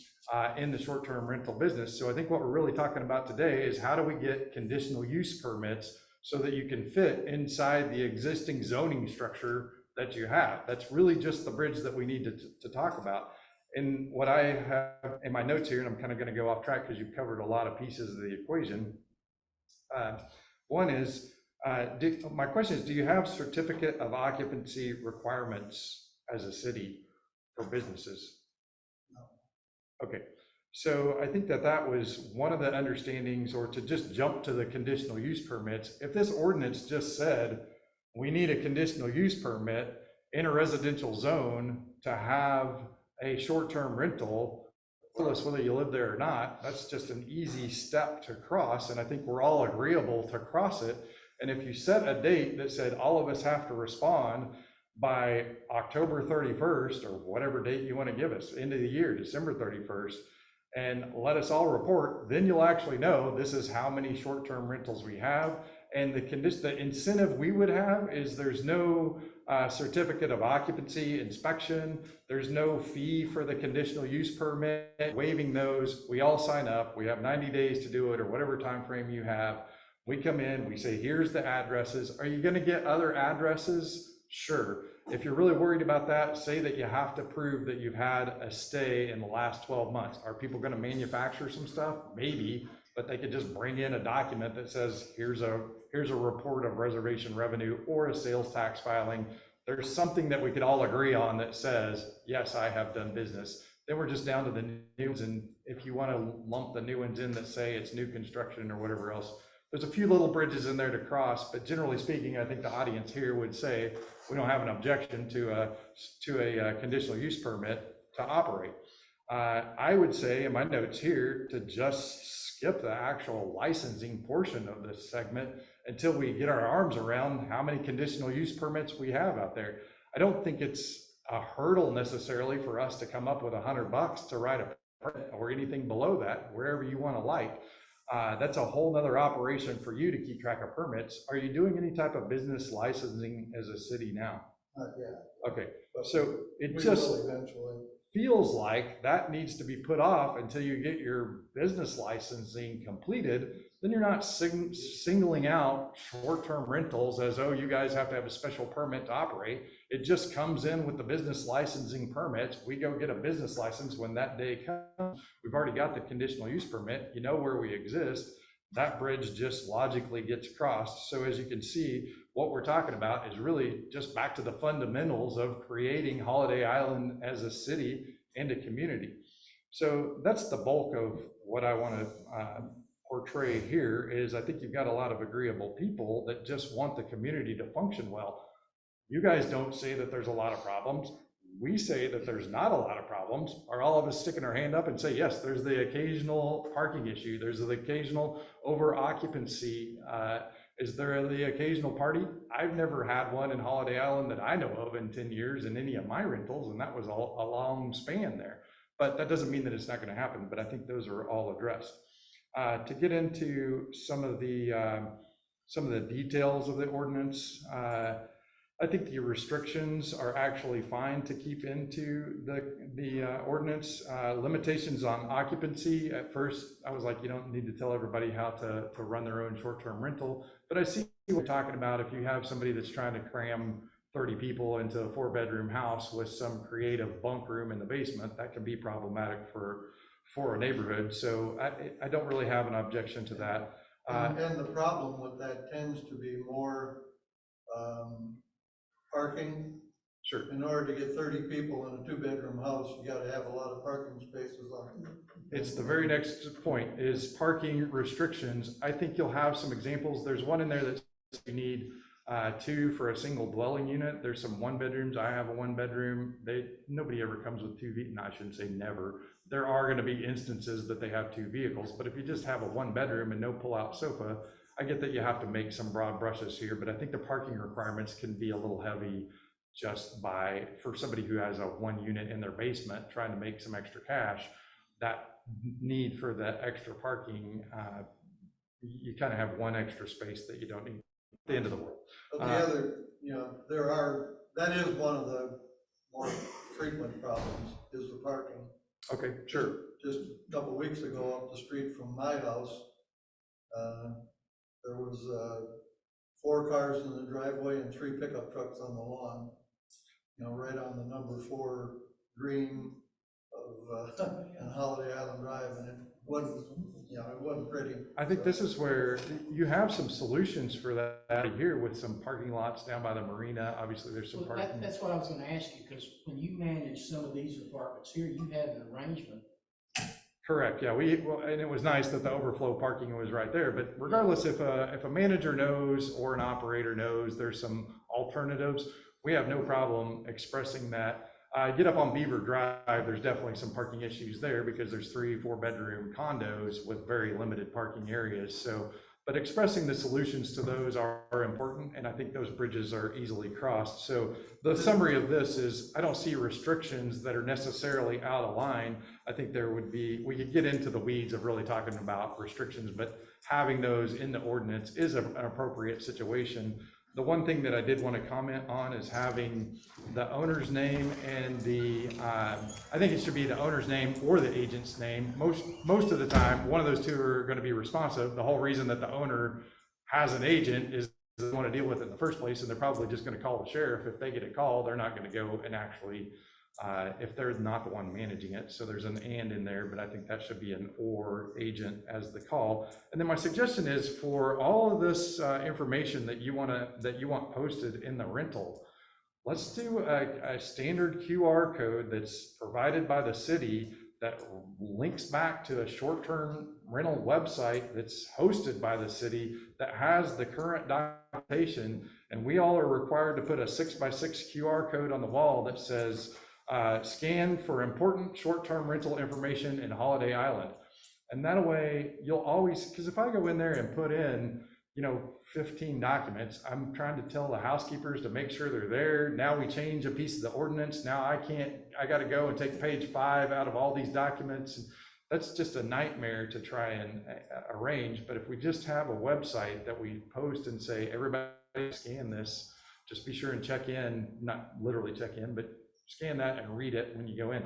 in the short-term rental business. So I think what we're really talking about today is how do we get conditional use permits so that you can fit inside the existing zoning structure that you have. That's really just the bridge that we need to talk about. And what I have in my notes here, and I'm kind of going to go off track because you've covered a lot of pieces of the equation. One is, my question is, do you have certificate of occupancy requirements as a city for businesses? No. Okay, so I think that was one of the understandings, or to just jump to the conditional use permits. If this ordinance just said, we need a conditional use permit in a residential zone to have a short-term rental, regardless whether you live there or not, that's just an easy step to cross, and I think we're all agreeable to cross it. And if you set a date that said all of us have to respond by October 31st, or whatever date you want to give us, end of the year, December 31st, and let us all report, then you'll actually know this is how many short-term rentals we have. And the incentive we would have is there's no certificate of occupancy inspection. There's no fee for the conditional use permit. Waiving those, we all sign up. We have 90 days to do it, or whatever time frame you have. We come in, we say, here's the addresses. Are you going to get other addresses? Sure. If you're really worried about that, say that you have to prove that you've had a stay in the last 12 months. Are people going to manufacture some stuff? Maybe, but they could just bring in a document that says, here's a report of reservation revenue or a sales tax filing. There's something that we could all agree on that says, yes, I have done business. Then we're just down to the new ones. And if you want to lump the new ones in that say it's new construction or whatever else, there's a few little bridges in there to cross, but generally speaking, I think the audience here would say we don't have an objection to a conditional use permit to operate. I would say in my notes here to just skip the actual licensing portion of this segment until we get our arms around how many conditional use permits we have out there. I don't think it's a hurdle necessarily for us to come up with $100 to write a permit or anything below that, wherever you want to light. That's a whole nother operation for you to keep track of permits. Are you doing any type of business licensing as a city now? Not yet. Okay, But so it we just will eventually. feels like that needs to be put off until you get your business licensing completed. Then you're not singling out short-term rentals as, oh, you guys have to have a special permit to operate. It just comes in with the business licensing permits. We go get a business license when that day comes. We've already got the conditional use permit. You know where we exist. That bridge just logically gets crossed. So as you can see, what we're talking about is really just back to the fundamentals of creating Holiday Island as a city and a community. So that's the bulk of what I want to portray here is I think you've got a lot of agreeable people that just want the community to function well. You guys don't say that there's a lot of problems. We say that there's not a lot of problems. Are all of us sticking our hand up and say, yes, there's the occasional parking issue. There's the occasional over occupancy. Is there the occasional party? I've never had one in Holiday Island that I know of in 10 years in any of my rentals, and that was a long span there. But that doesn't mean that it's not going to happen, but I think those are all addressed. To get into some of the details of the ordinance, I think the restrictions are actually fine to keep into the ordinance. Limitations on occupancy, at first, I was like, you don't need to tell everybody how to run their own short-term rental. But I see what we're talking about. If you have somebody that's trying to cram 30 people into a 4-bedroom house with some creative bunk room in the basement, that can be problematic for a neighborhood. So I don't really have an objection to that. And the problem with that tends to be more parking. Sure. In order to get 30 people in a 2-bedroom house, you got to have a lot of parking spaces on it. It's the very next point is parking restrictions. I think you'll have some examples. There's one in there that you need 2 for a single dwelling unit. There's some 1-bedrooms. I have a 1-bedroom. Nobody ever comes with 2 feet, and I shouldn't say never, there are gonna be instances that they have 2 vehicles, but if you just have a 1-bedroom and no pull-out sofa, I get that you have to make some broad brushes here, but I think the parking requirements can be a little heavy just for somebody who has a 1 unit in their basement trying to make some extra cash. That need for the extra parking, you kind of have 1 extra space that you don't need at the end of the world. But the other, that is one of the more frequent problems, is the parking. Okay, sure. Just a couple of weeks ago, up the street from my house, there was 4 cars in the driveway and 3 pickup trucks on the lawn, right on the number 4 green of on Holiday Island Drive, and it wasn't pretty. I think this is where you have some solutions for that here with some parking lots down by the marina. Obviously, there's some Well, parking. that's what I was gonna ask you, because when you manage some of these apartments here, you had an arrangement. Correct, yeah, and it was nice that the overflow parking was right there, but regardless, if a manager knows or an operator knows there's some alternatives, we have no problem expressing that. Get up on Beaver Drive, there's definitely some parking issues there because there's 3-4 bedroom condos with very limited parking areas. So, but expressing the solutions to those are important, and I think those bridges are easily crossed. So the summary of this is, I don't see restrictions that are necessarily out of line. I think we could get into the weeds of really talking about restrictions, but having those in the ordinance is an appropriate situation. The one thing that I did want to comment on is having the owner's name and I think it should be the owner's name or the agent's name. Most of the time, one of those 2 are going to be responsive. The whole reason that the owner has an agent is they want to deal with it in the first place, and they're probably just going to call the sheriff. If they get a call, they're not going to go and actually, if they're not the one managing it. So there's an and in there, but I think that should be an or agent as the call. And then my suggestion is for all of this information that you want posted in the rental, let's do a standard QR code that's provided by the city that links back to a short-term rental website that's hosted by the city that has the current documentation. And we all are required to put a 6x6 QR code on the wall that says, scan for important short-term rental information in Holiday Island. And that way you'll always, because if I go in there and put in, 15 documents, I'm trying to tell the housekeepers to make sure they're there. Now we change a piece of the ordinance. Now I got to go and take page 5 out of all these documents. And that's just a nightmare to try and arrange. But if we just have a website that we post and say, everybody scan this, just be sure and check in, not literally check in, but scan that and read it when you go in.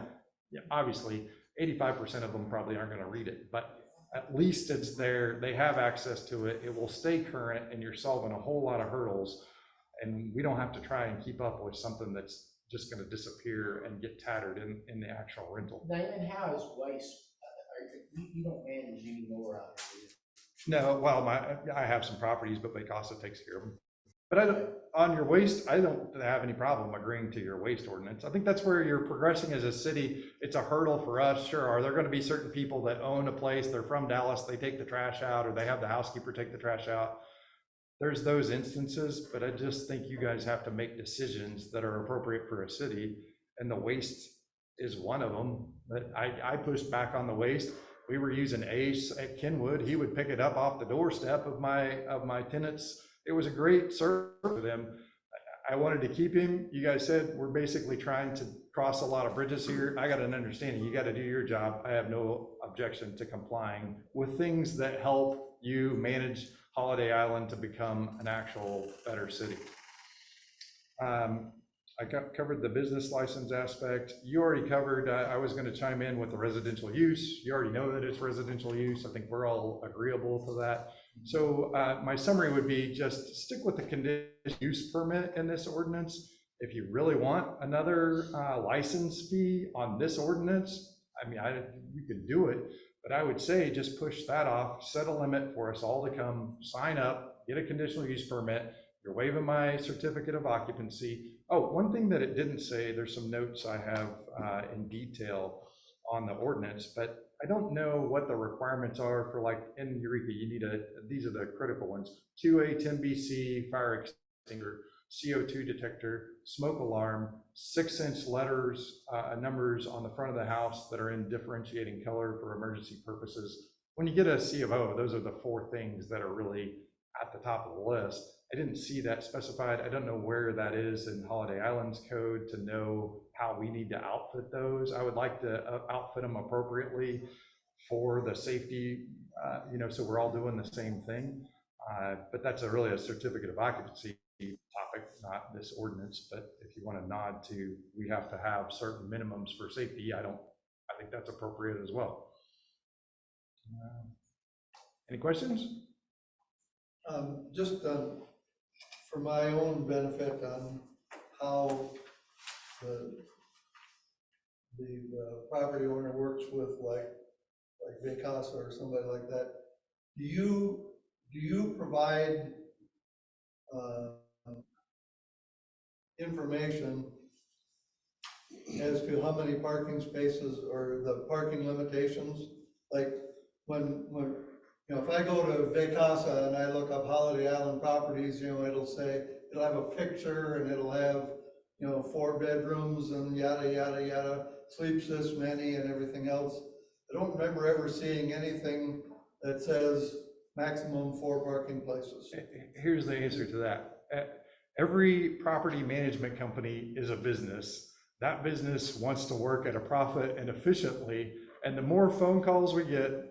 Yeah, obviously, 85% of them probably aren't going to read it, but at least it's there. They have access to it. It will stay current, and you're solving a whole lot of hurdles. And we don't have to try and keep up with something that's just going to disappear and get tattered in the actual rental. Damon, how is waste? You don't manage anymore out here, do you? No, well, I have some properties, but Baycossa takes care of them. But on your waste, I don't have any problem agreeing to your waste ordinance. I think that's where you're progressing as a city. It's a hurdle for us. Sure, are there going to be certain people that own a place, they're from Dallas, they take the trash out, or they have the housekeeper take the trash out? There's those instances, but I just think you guys have to make decisions that are appropriate for a city, and the waste is one of them. But I pushed back on the waste. We were using Ace at Kenwood. He would pick it up off the doorstep of my tenants. It was a great service for them. I wanted to keep him. You guys said we're basically trying to cross a lot of bridges here. I got an understanding. You got to do your job. I have no objection to complying with things that help you manage Holiday Island to become an actual better city. I covered the business license aspect. You already covered, I was going to chime in with the residential use. You already know that it's residential use. I think we're all agreeable to that. So my summary would be just stick with the conditional use permit in this ordinance. If you really want another license fee on this ordinance, I mean, you could do it, but I would say just push that off, set a limit for us all to come, sign up, get a conditional use permit. You're waiving my certificate of occupancy. Oh, one thing that it didn't say, there's some notes I have in detail on the ordinance, but I don't know what the requirements are for, like in Eureka, you need these are the critical ones, 2A, 10BC, fire extinguisher. CO2 detector, smoke alarm, 6-inch letters, numbers on the front of the house that are in differentiating color for emergency purposes. When you get a C of O, those are the 4 things that are really at the top of the list. I didn't see that specified. I don't know where that is in Holiday Island's code to know how we need to outfit those. I would like to outfit them appropriately for the safety, so we're all doing the same thing. But that's really a certificate of occupancy topic, not this ordinance. But if you want to nod to, we have to have certain minimums for safety, I think that's appropriate as well. Any questions? Just for my own benefit on how the property owner works with like Vacasa or somebody like that, do you provide information as to how many parking spaces or the parking limitations? Like when if I go to Vacasa and I look up Holiday Island properties, it'll have a picture and it'll have 4 bedrooms and yada yada yada, sleeps this many and everything else. I don't remember ever seeing anything that says maximum 4 parking places. Here's the answer to that. Every property management company is a business. That business wants to work at a profit and efficiently, and the more phone calls we get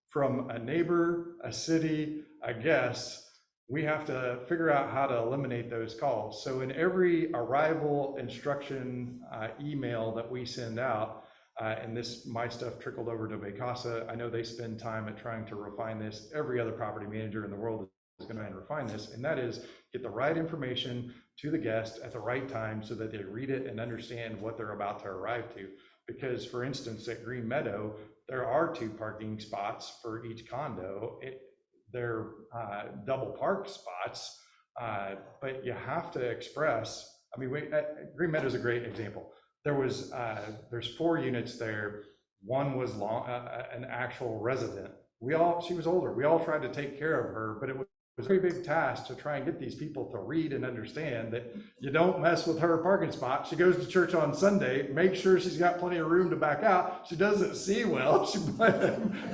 from a neighbor, a city, a guest, we have to figure out how to eliminate those calls. So in every arrival instruction email that we send out, and my stuff trickled over to Vacasa, I know they spend time at trying to refine this. Every other property manager in the world is going to refine this, and that is get the right information to the guest at the right time so that they read it and understand what they're about to arrive to. Because for instance, at Green Meadow, there are 2 parking spots for each condo. They're double parked spots, but you have to express, Green Meadow is a great example. There's 4 units there. One was an actual resident. She was older. We all tried to take care of her, but it was a very big task to try and get these people to read and understand that you don't mess with her parking spot. She goes to church on Sunday, make sure she's got plenty of room to back out. She doesn't see well. She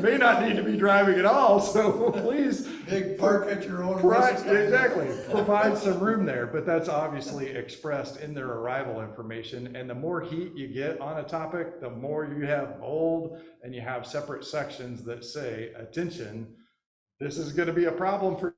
may not need to be driving at all. So please big park at your own risk. Right, exactly. Provide some room there, but that's obviously expressed in their arrival information. And the more heat you get on a topic, the more you have bold and you have separate sections that say, attention, this is going to be a problem for you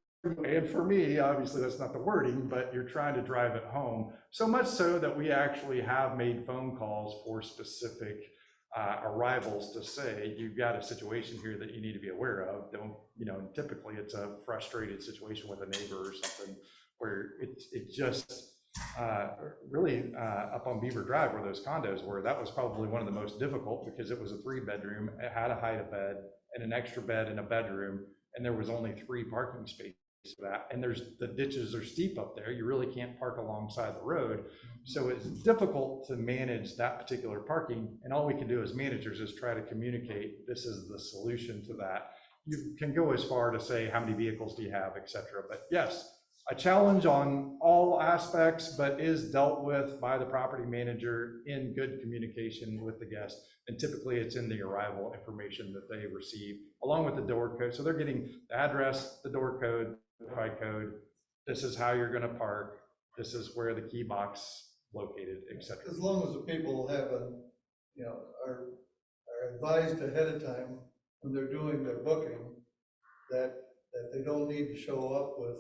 and for me. Obviously that's not the wording, but you're trying to drive it home. So much so that we actually have made phone calls for specific arrivals to say, you've got a situation here that you need to be aware of. Typically it's a frustrated situation with a neighbor or something where it just really up on Beaver Drive where those condos were, that was probably one of the most difficult because it was a 3-bedroom, it had a hide-a bed and an extra bed in a bedroom, and there was only 3 parking spaces for that. And the ditches are steep up there. You really can't park alongside the road. So it's difficult to manage that particular parking. And all we can do as managers is try to communicate, this is the solution to that. You can go as far to say, how many vehicles do you have, et cetera. But yes, a challenge on all aspects, but is dealt with by the property manager in good communication with the guest. And typically it's in the arrival information that they receive along with the door code. So they're getting the address, the door code, the Wi-Fi code. This is how you're going to park. This is where the key box located, etc. As long as the people have are advised ahead of time when they're doing their booking that they don't need to show up with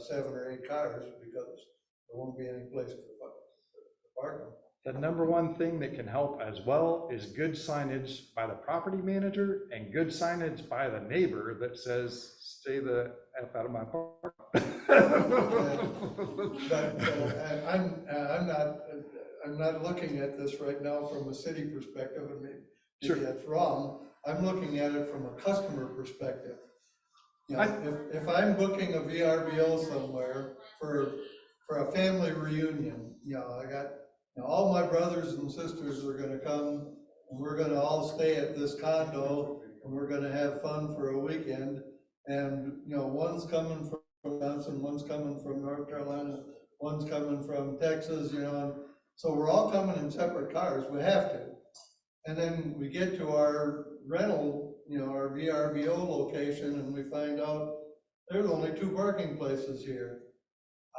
7 or 8 cars because there won't be any place to park them. The number one thing that can help as well is good signage by the property manager and good signage by the neighbor that says, stay the F out of my park. I'm not looking at this right now from a city perspective, and maybe Sure. that's wrong. I'm looking at it from a customer perspective. If I'm booking a VRBO somewhere for a family reunion, I got all my brothers and sisters are going to come, and we're going to all stay at this condo, and we're going to have fun for a weekend. And one's coming from Wisconsin, one's coming from North Carolina, one's coming from Texas, you know, and so we're all coming in separate cars, we have to. And then we get to our rental, you know, our VRBO location, and we find out there's only 2 parking places here.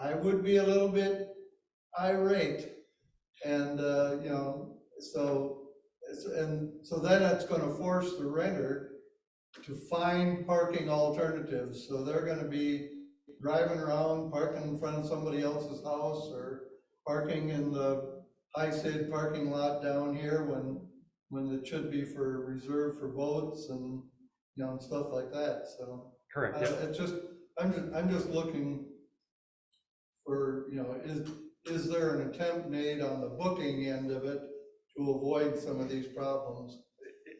I would be a little bit irate, and, you know, so then it's gonna force the renter to find parking alternatives, so they're gonna be driving around, parking in front of somebody else's house, or parking in the High Sid parking lot down here when it should be reserved for boats and, you know, and stuff like that, so. Correct, yeah. It's just, I'm just looking for, you know, is there an attempt made on the booking end of it to avoid some of these problems?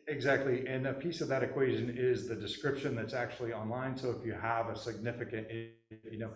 Exactly, and a piece of that equation is the description that's actually online. So if you have a significant, you know,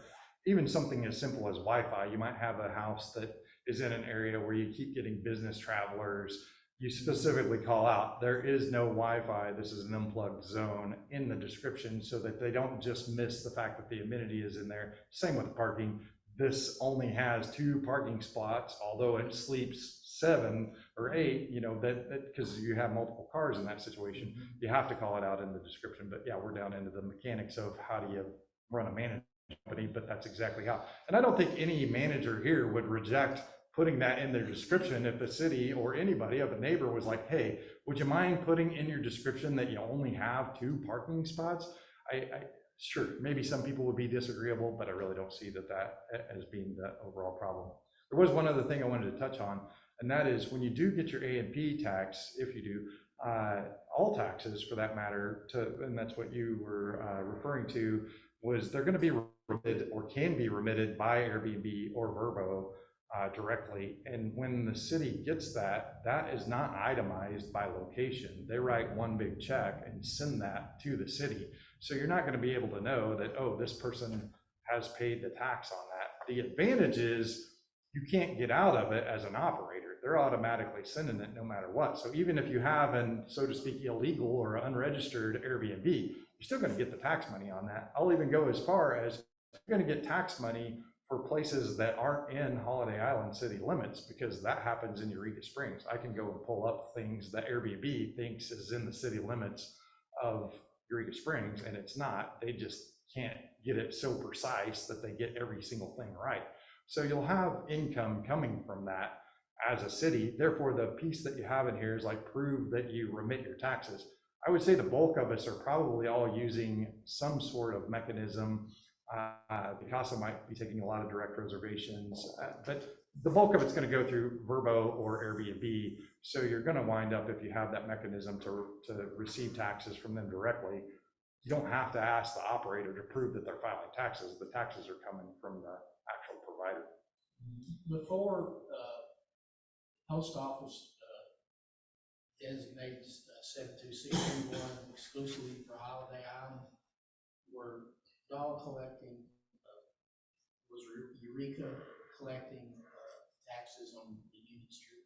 even something as simple as Wi-Fi, you might have a house that is in an area where you keep getting business travelers. You specifically call out, there is no Wi-Fi, this is an unplugged zone in the description, so that they don't just miss the fact that the amenity is in there. Same with parking. This only has 2 parking spots, although it sleeps 7 or 8, you know, that because you have multiple cars in that situation, you have to call it out in the description. But yeah, we're down into the mechanics of how do you run a management company, but that's exactly how. And I don't think any manager here would reject putting that in their description if the city or anybody, if a neighbor was like, hey, would you mind putting in your description that you only have 2 parking spots? Sure, maybe some people would be disagreeable, but I really don't see that as being the overall problem. There was one other thing I wanted to touch on, and that is when you do get your A&P tax, if you do, all taxes for that matter, and that's what you were referring to, was they're going to be remitted or can be remitted by Airbnb or Vrbo directly. And when the city gets that, that is not itemized by location. They write one big check and send that to the city. So you're not going to be able to know that, oh, this person has paid the tax on that. The advantage is you can't get out of it as an operator. They're automatically sending it no matter what. So even if you have an, so to speak, illegal or unregistered Airbnb, you're still going to get the tax money on that. I'll even go as far as you're going to get tax money for places that aren't in Holiday Island city limits, because that happens in Eureka Springs. I can go and pull up things that Airbnb thinks is in the city limits of Eureka Springs, and it's not. They just can't get it so precise that they get every single thing right. So you'll have income coming from that as a city. Therefore, the piece that you have in here is like prove that you remit your taxes. I would say the bulk of us are probably all using some sort of mechanism. Picasa might be taking a lot of direct reservations, but the bulk of it's going to go through Vrbo or Airbnb. So you're going to wind up, if you have that mechanism to receive taxes from them directly, you don't have to ask the operator to prove that they're filing taxes. The taxes are coming from the actual provider. Before post office designates 7261 exclusively for Holiday Island, were y'all collecting, was Eureka collecting taxes on the Union Street?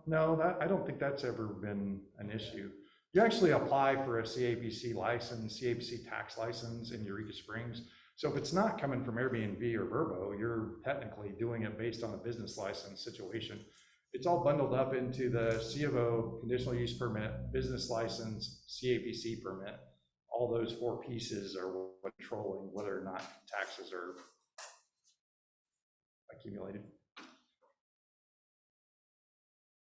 No, I don't think that's ever been an issue. You actually apply for a CAPC license, CAPC tax license in Eureka Springs. So if it's not coming from Airbnb or Vrbo, you're technically doing it based on a business license situation. It's all bundled up into the C of O, conditional use permit, business license, CAPC permit. All those 4 pieces are controlling whether or not taxes are accumulated.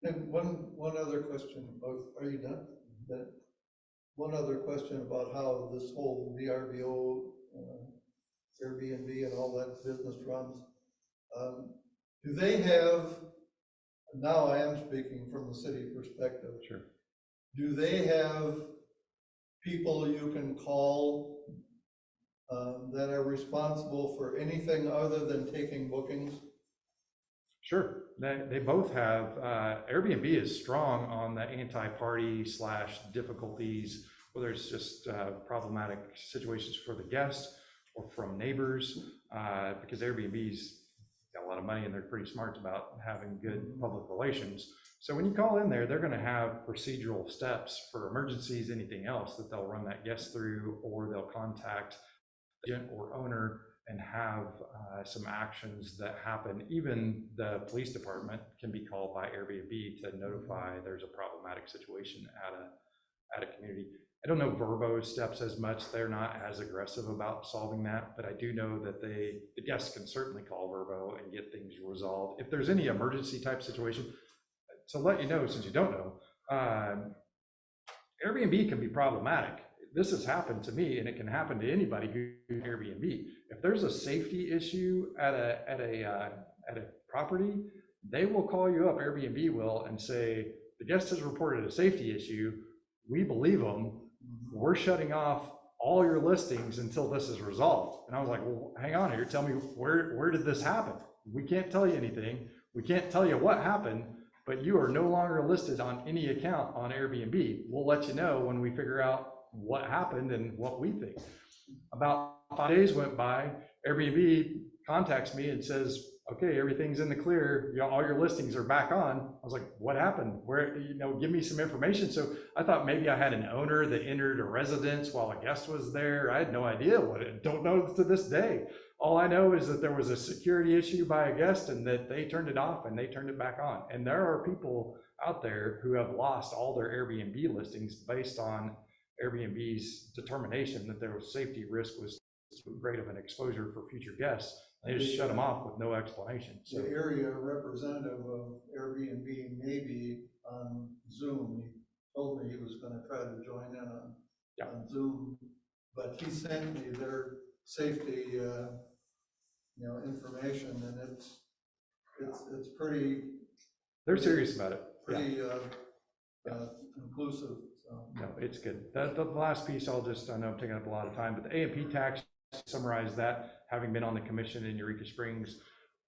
And one other question, are you done? One other question about how this whole VRBO, Airbnb and all that business runs. Do they have, now I am speaking from the city perspective. Sure. Do they have people you can call that are responsible for anything other than taking bookings? Sure, they both have, Airbnb is strong on the anti-party / difficulties, whether it's just problematic situations for the guests or from neighbors, because Airbnb's got a lot of money and they're pretty smart about having good public relations. So when you call in there, they're going to have procedural steps for emergencies, anything else that they'll run that guest through, or they'll contact the agent or owner and have some actions that happen. Even the police department can be called by Airbnb to notify there's a problematic situation at a community. I don't know Vrbo steps as much. They're not as aggressive about solving that, but I do know that the guests can certainly call Vrbo and get things resolved. If there's any emergency type situation, to let you know, since you don't know, Airbnb can be problematic. This has happened to me, and it can happen to anybody who's Airbnb. If there's a safety issue at a property, they will call you up, Airbnb will, and say, the guest has reported a safety issue. We believe them. We're shutting off all your listings until this is resolved. And I was like, well, hang on here. Tell me, where did this happen? We can't tell you anything. We can't tell you what happened, but you are no longer listed on any account on Airbnb. We'll let you know when we figure out what happened and what we think. About 5 days went by, Airbnb contacts me and says, okay, everything's in the clear. All your listings are back on. I was like, what happened? Where, give me some information. So I thought maybe I had an owner that entered a residence while a guest was there. I had no idea don't know to this day. All I know is that there was a security issue by a guest and that they turned it off and they turned it back on. And there are people out there who have lost all their Airbnb listings based on Airbnb's determination that their safety risk was too great of an exposure for future guests. They just shut them off with no explanation. So the area representative of Airbnb may be on Zoom. He told me he was going to try to join in on Zoom, but he sent me their safety, information, and it's pretty. They're serious about it. Pretty inclusive. So. No, it's good. The last piece, I know I'm taking up a lot of time, but the A&P tax, summarize that, having been on the commission in Eureka Springs.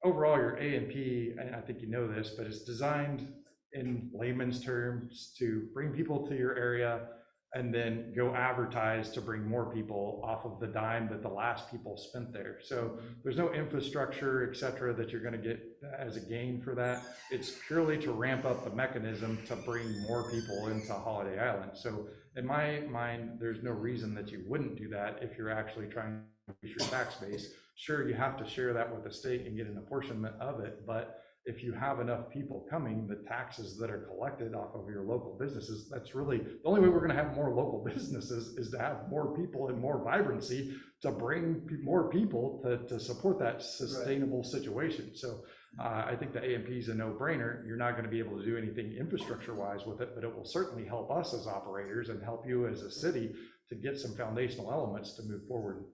Overall, your A&P, and I think you know this, but it's designed in layman's terms to bring people to your area and then go advertise to bring more people off of the dime that the last people spent there. So there's no infrastructure, et cetera, that you're going to get as a gain for that. It's purely to ramp up the mechanism to bring more people into Holiday Island. So in my mind, there's no reason that you wouldn't do that if you're actually trying to increase your tax base. Sure, you have to share that with the state and get an apportionment of it, but if you have enough people coming, the taxes that are collected off of your local businesses, that's really the only way we're going to have more local businesses is to have more people and more vibrancy to bring more people to support that sustainable situation. So I think the A&P is a no-brainer. You're not going to be able to do anything infrastructure-wise with it, but it will certainly help us as operators and help you as a city to get some foundational elements to move forward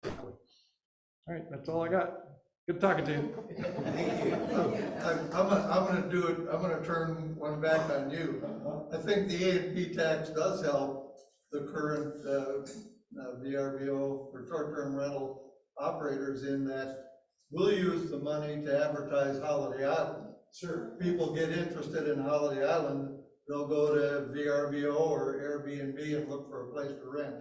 quickly. All right, that's all I got. Good talking to you. Thank you. I'm gonna turn one back on you. I think the A&P tax does help the current VRBO for short-term rental operators in that we'll use the money to advertise Holiday Island. Sure. People get interested in Holiday Island, they'll go to VRBO or Airbnb and look for a place to rent.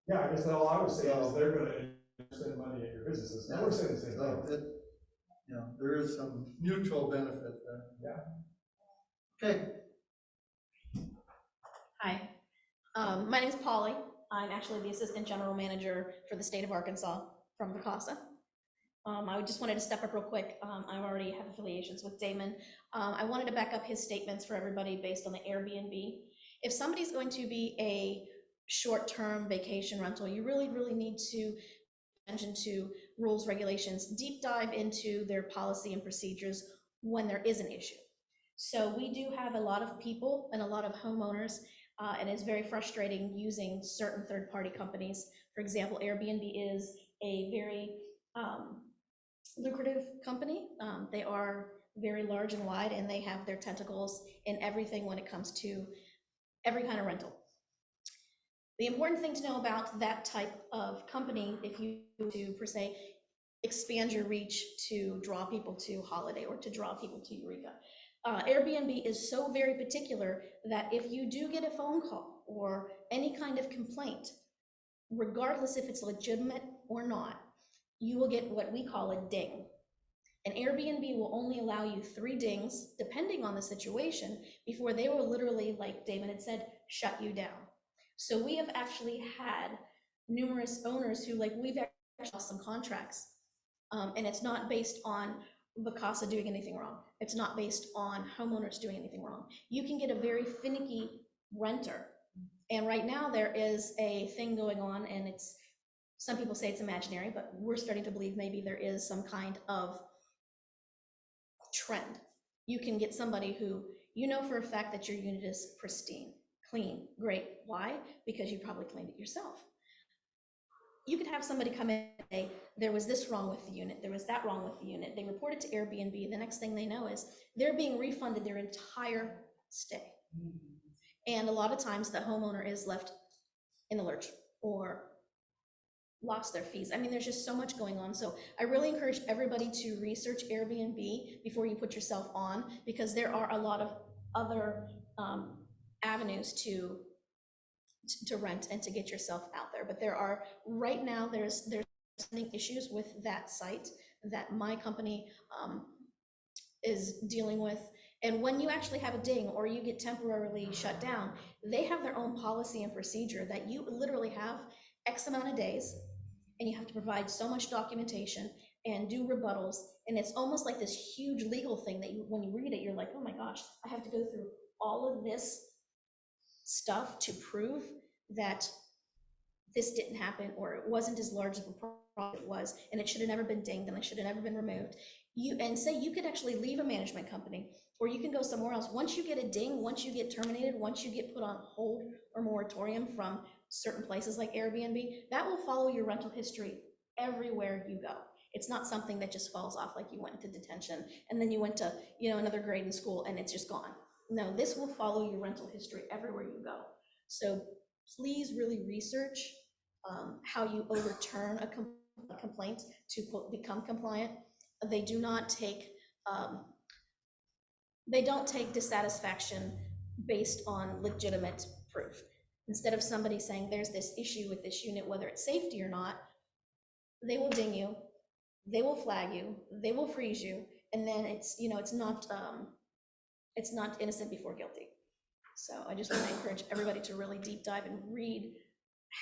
Yeah, I guess all I was saying is they're going to spend money at your businesses. Yeah. We're saying the same thing. There is some mutual benefit there. Yeah. Okay. Hi, my name is Polly. I'm actually the Assistant General Manager for the state of Arkansas from Vacasa. I just wanted to step up real quick. I already have affiliations with Damon. I wanted to back up his statements for everybody based on the Airbnb. If somebody's going to be a short-term vacation rental, you really, really need to pay attention to rules, regulations, deep dive into their policy and procedures when there is an issue. So we do have a lot of people and a lot of homeowners, and it's very frustrating using certain third-party companies. For example, Airbnb is a very lucrative company. They are very large and wide, and they have their tentacles in everything when it comes to every kind of rental. The important thing to know about that type of company, if you do per se expand your reach to draw people to Holiday or to draw people to Eureka, Airbnb is so very particular that if you do get a phone call or any kind of complaint, regardless if it's legitimate or not, you will get what we call a ding. And Airbnb will only allow you 3 dings, depending on the situation, before they will literally, like Damon had said, shut you down. So we have actually had numerous owners who, we've actually lost some contracts And it's not based on Vacasa doing anything wrong. It's not based on homeowners doing anything wrong. You can get a very finicky renter. And right now there is a thing going on, and some people say it's imaginary, but we're starting to believe maybe there is some kind of trend. You can get somebody who, you know for a fact that your unit is pristine, clean, great. Why? Because you probably cleaned it yourself. You could have somebody come in and say, there was this wrong with the unit, there was that wrong with the unit. They report it to Airbnb. The next thing they know is they're being refunded their entire stay. And a lot of times the homeowner is left in the lurch or lost their fees. I mean, there's just so much going on. So I really encourage everybody to research Airbnb before you put yourself on, because there are a lot of other avenues to rent and to get yourself out there. But there are, right now, there's issues with that site that my company is dealing with. And when you actually have a ding or you get temporarily shut down, they have their own policy and procedure that you literally have X amount of days, and you have to provide so much documentation and do rebuttals. And it's almost like this huge legal thing that when you read it, you're like, oh my gosh, I have to go through all of this stuff to prove that this didn't happen, or it wasn't as large of a problem it was, and it should have never been dinged, and it should have never been removed. And say you could actually leave a management company, or you can go somewhere else. Once you get a ding, once you get terminated, once you get put on hold or moratorium from certain places like Airbnb, that will follow your rental history everywhere you go. It's not something that just falls off like you went into detention and then you went to, another grade in school and it's just gone. No, this will follow your rental history everywhere you go. So please really research how you overturn a complaint to become compliant. They do not take, they don't take dissatisfaction based on legitimate proof. Instead of somebody saying there's this issue with this unit, whether it's safety or not, they will ding you, they will flag you, they will freeze you, and then it's not innocent before guilty. So I just want to encourage everybody to really deep dive and read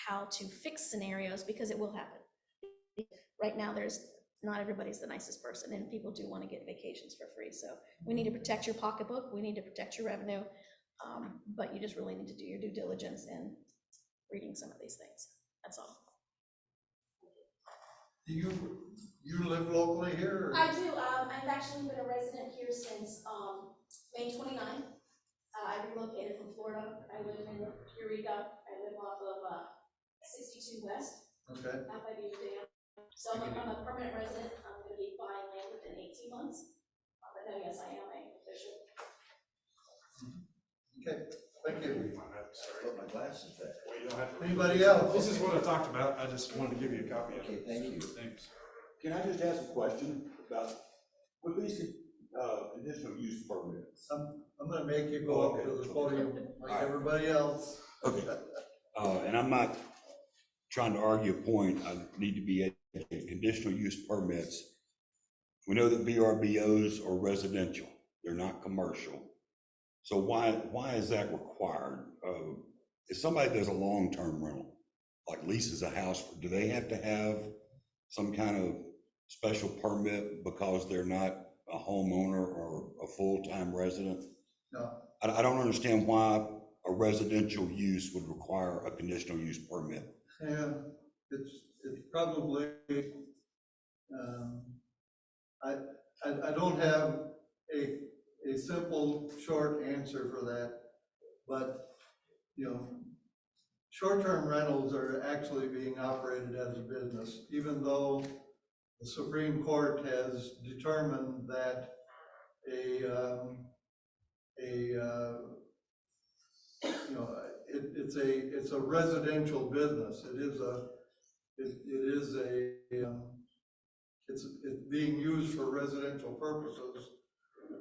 how to fix scenarios, because it will happen. Right now, not everybody's the nicest person, and people do want to get vacations for free. So we need to protect your pocketbook, we need to protect your revenue, but you just really need to do your due diligence in reading some of these things. That's all. Do you live locally here? Or? I do. I've actually been a resident here since May 29th. I relocated from Florida. I live in Eureka. I live off of 62 West. Okay. Out by Beaver Dam. So I'm a permanent resident. I'm going to be buying land within 18 months. But no, yes, I am a official. Okay, thank you. Put my glasses back. Well, you don't have to. Anybody else? This is what I talked about. I just wanted to give you a copy of it. Okay, thank you. Thanks. Can I just ask a question about, with these conditional use permits? I'm gonna make you go up to the podium like everybody else. Okay. And I'm not trying to argue a point. I need to be educated. Conditional use permits. We know that VRBOs are residential. They're not commercial. So why is that required? If somebody does a long-term rental, like leases a house, do they have to have some kind of special permit because they're not a homeowner or a full-time resident? No. I don't understand why a residential use would require a conditional use permit. And it's probably, I don't have a simple, short answer for that, but, short-term rentals are actually being operated as a business, even though the Supreme Court has determined that it's a residential business. It's being used for residential purposes.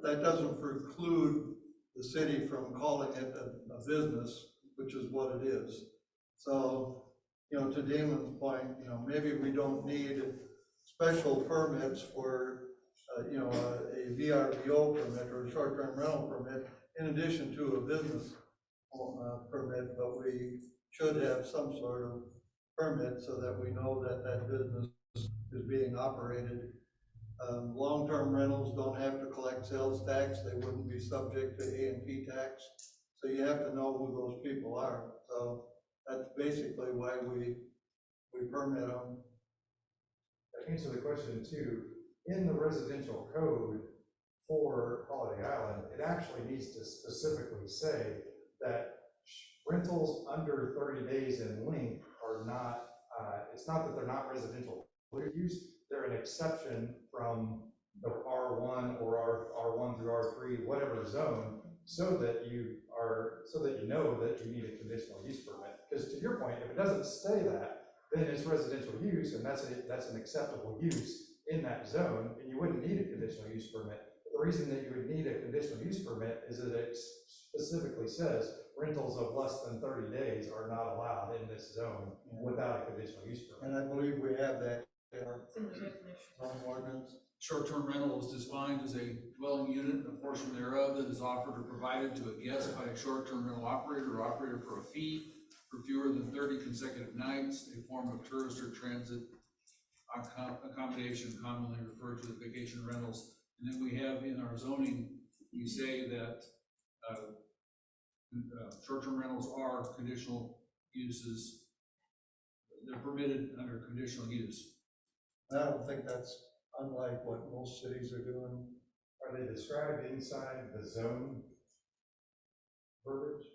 That doesn't preclude the city from calling it a business, which is what it is. So, to Damon's point, maybe we don't need special permits for, a VRBO permit or a short-term rental permit in addition to a business permit, but we should have some sort of permit so that we know that that business is being operated. Long-term rentals don't have to collect sales tax, they wouldn't be subject to A&P tax. So you have to know who those people are, so that's basically why we permit them. To answer the question too, in the residential code for Holiday Island, it actually needs to specifically say that rentals under 30 days in length are not, it's not that they're not residential use, they're an exception from the R1 or R1 through R3, whatever zone, so that you know that you need a conditional use permit. Because to your point, if it doesn't say that, then it's residential use, and that's an acceptable use in that zone, and you wouldn't need a conditional use permit. The reason that you would need a conditional use permit is that it specifically says rentals of less than 30 days are not allowed in this zone without a conditional use permit. And I believe we have that in our It's in the definition. own ordinance. Short-term rental is defined as a dwelling unit, and a portion thereof that is offered or provided to a guest by a short-term rental operator or operator for a fee for fewer than 30 consecutive nights, a form of tourist or transit accommodation commonly referred to as vacation rentals. And then we have in our zoning, we say that short-term rentals are conditional uses. They're permitted under conditional use. I don't think that's unlike what most cities are doing. Are they described inside the zone verbiage?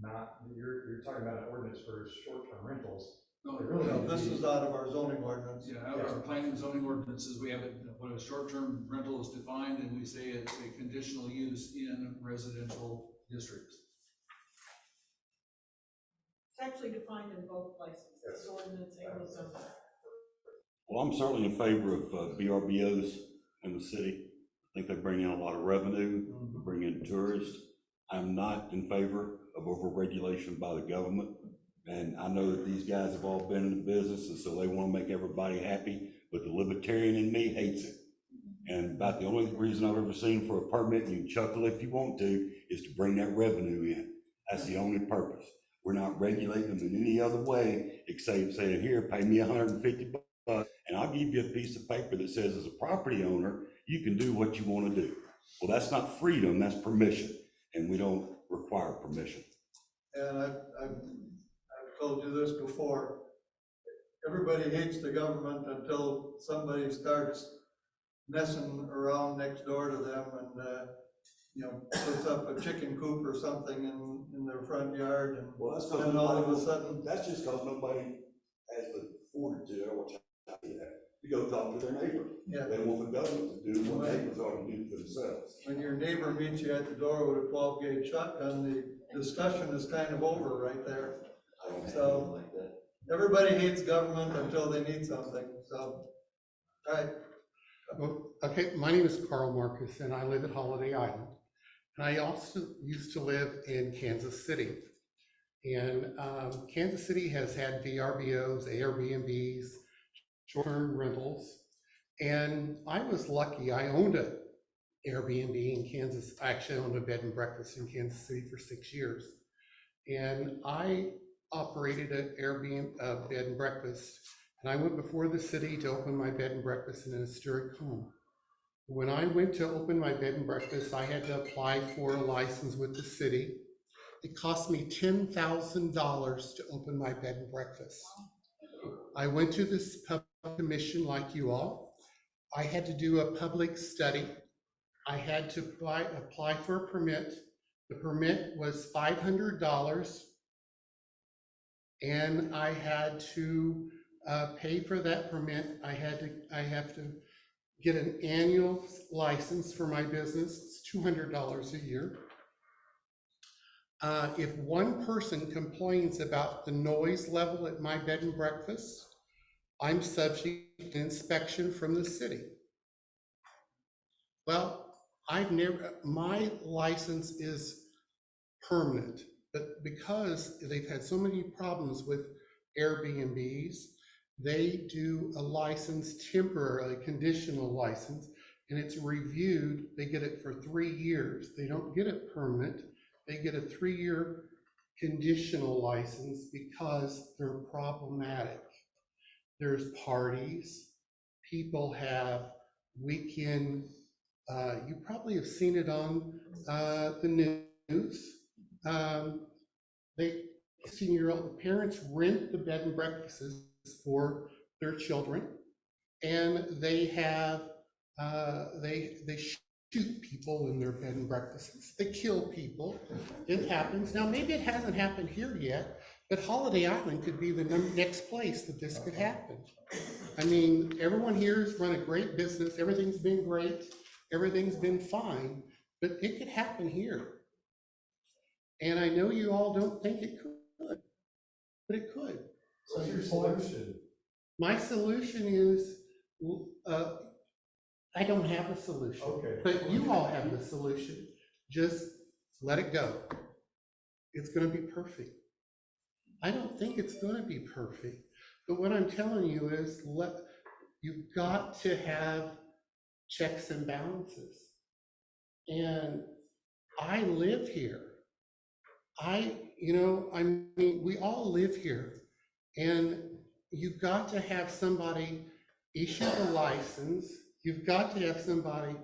Not, you're talking about an ordinance for short-term rentals. No, They really No, need to this be- is out of our zoning ordinance. yeah, out of our planning and zoning ordinances, we have it, when a short-term rental is defined, and we say it's a conditional use in residential districts. It's actually defined in both places, Yes. the ordinance and the zone. Well, I'm certainly in favor of VRBOs in the city. I think they bring in a lot of revenue, bring in tourists. I'm not in favor of overregulation by the government. And I know that these guys have all been in the business, and so they want to make everybody happy, but the libertarian in me hates it. And about the only reason I've ever seen for a permit, and you can chuckle if you want to, is to bring that revenue in. That's the only purpose. We're not regulating them in any other way, except saying, here, pay me $150, and I'll give you a piece of paper that says, as a property owner, you can do what you want to do. Well, that's not freedom, that's permission, and we don't require permission. And I've told you this before. Everybody hates the government until somebody starts messing around next door to them and, puts up a chicken coop or something in their front yard, and Well, that's then all of a sudden, that's just because nobody has the fortitude, I don't want you to say that, to go talk to their neighbor. yeah, They want the government to do what neighbors ought to do for themselves. when your neighbor meets you at the door with a 12-gauge shotgun, the discussion is kind of over right there. I don't have So- anything like that. Everybody hates government until they need something, so, all right. Well, okay, my name is Carl Marcus, and I live at Holiday Island. And I also used to live in Kansas City. And Kansas City has had VRBOs, Airbnbs, short-term rentals. And I was lucky, I owned an Airbnb in Kansas. I actually owned a bed and breakfast in Kansas City for 6 years. And I operated an Airbnb bed and breakfast. And I went before the city to open my bed and breakfast in an historic home. When I went to open my bed and breakfast, I had to apply for a license with the city. It cost me $10,000 to open my bed and breakfast. I went to this public commission like you all. I had to do a public study. I had to apply for a permit. The permit was $500. And I had to pay for that permit. I have to get an annual license for my business. It's $200 a year. If one person complains about the noise level at my bed and breakfast, I'm subject to inspection from the city. Well, my license is permanent, but because they've had so many problems with Airbnbs, they do a license temporarily, conditional license, and it's reviewed. They get it for 3 years. They don't get it permanent. They get a 3-year conditional license because they're problematic. there's parties, people have weekend, you probably have seen it on the news. They, 16-year-old parents rent the bed and breakfasts for their children, and they have, they shoot people in their bed and breakfasts. They kill people. It happens. Now, maybe it hasn't happened here yet, but Holiday Island could be the next place that this could happen. I mean, everyone here has run a great business. Everything's been great. Everything's been fine, but it could happen here. And I know you all don't think it could, but it could. What's your solution? My solution is, I don't have a solution. Okay. But you all have the solution. Just let it go. It's gonna be perfect. I don't think it's gonna be perfect, but what I'm telling you is you've got to have checks and balances. And I live here. I mean, we all live here, and you've got to have somebody issue the license. You've got to have somebody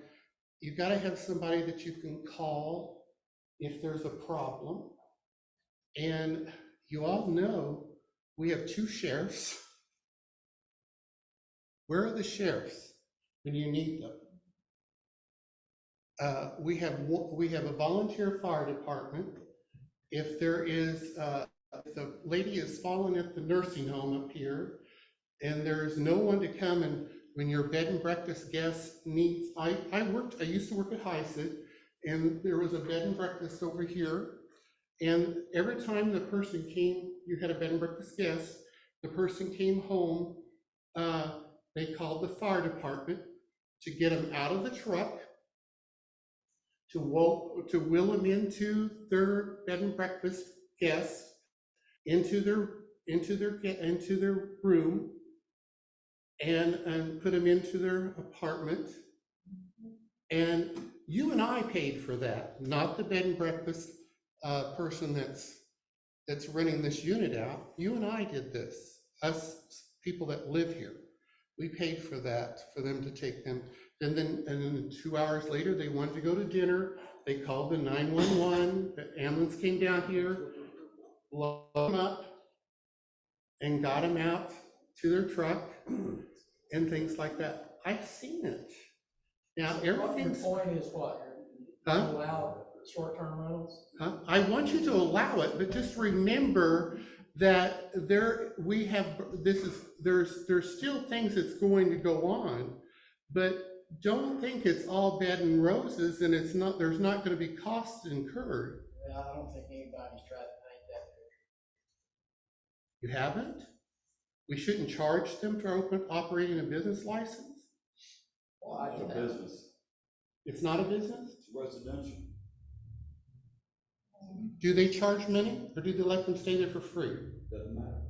that you can call if there's a problem. And you all know we have 2 sheriffs. Where are the sheriffs when you need them? We have a volunteer fire department. If there is, if the lady has fallen at the nursing home up here, and there's no one to come, and when your bed and breakfast guest needs, I used to work at HISID, and there was a bed and breakfast over here, and every time the person came, you had a bed and breakfast guest, the person came home, they called the fire department to get them out of the truck, to wheel them into their bed and breakfast guests, into their room, and put them into their apartment. And you and I paid for that, not the bed and breakfast person that's renting this unit out. You and I did this, us people that live here. We paid for that, for them to take them. And then 2 hours later, they wanted to go to dinner. They called the 911. The ambulance came down here, locked them up, and got them out to their truck and things like that. I've seen it. Now, everything's. Your point is what? Huh? Allow short-term rentals? Huh? I want you to allow it, but just remember that there's still things that's going to go on, but don't think it's all bed and roses, and there's not going to be costs incurred. Yeah, I don't think anybody's tried to paint that picture. You haven't? We shouldn't charge them for operating a business license? Well, It's a business, It's not a business? it's residential. Do they charge money, or do they let them stay there for free? Doesn't matter.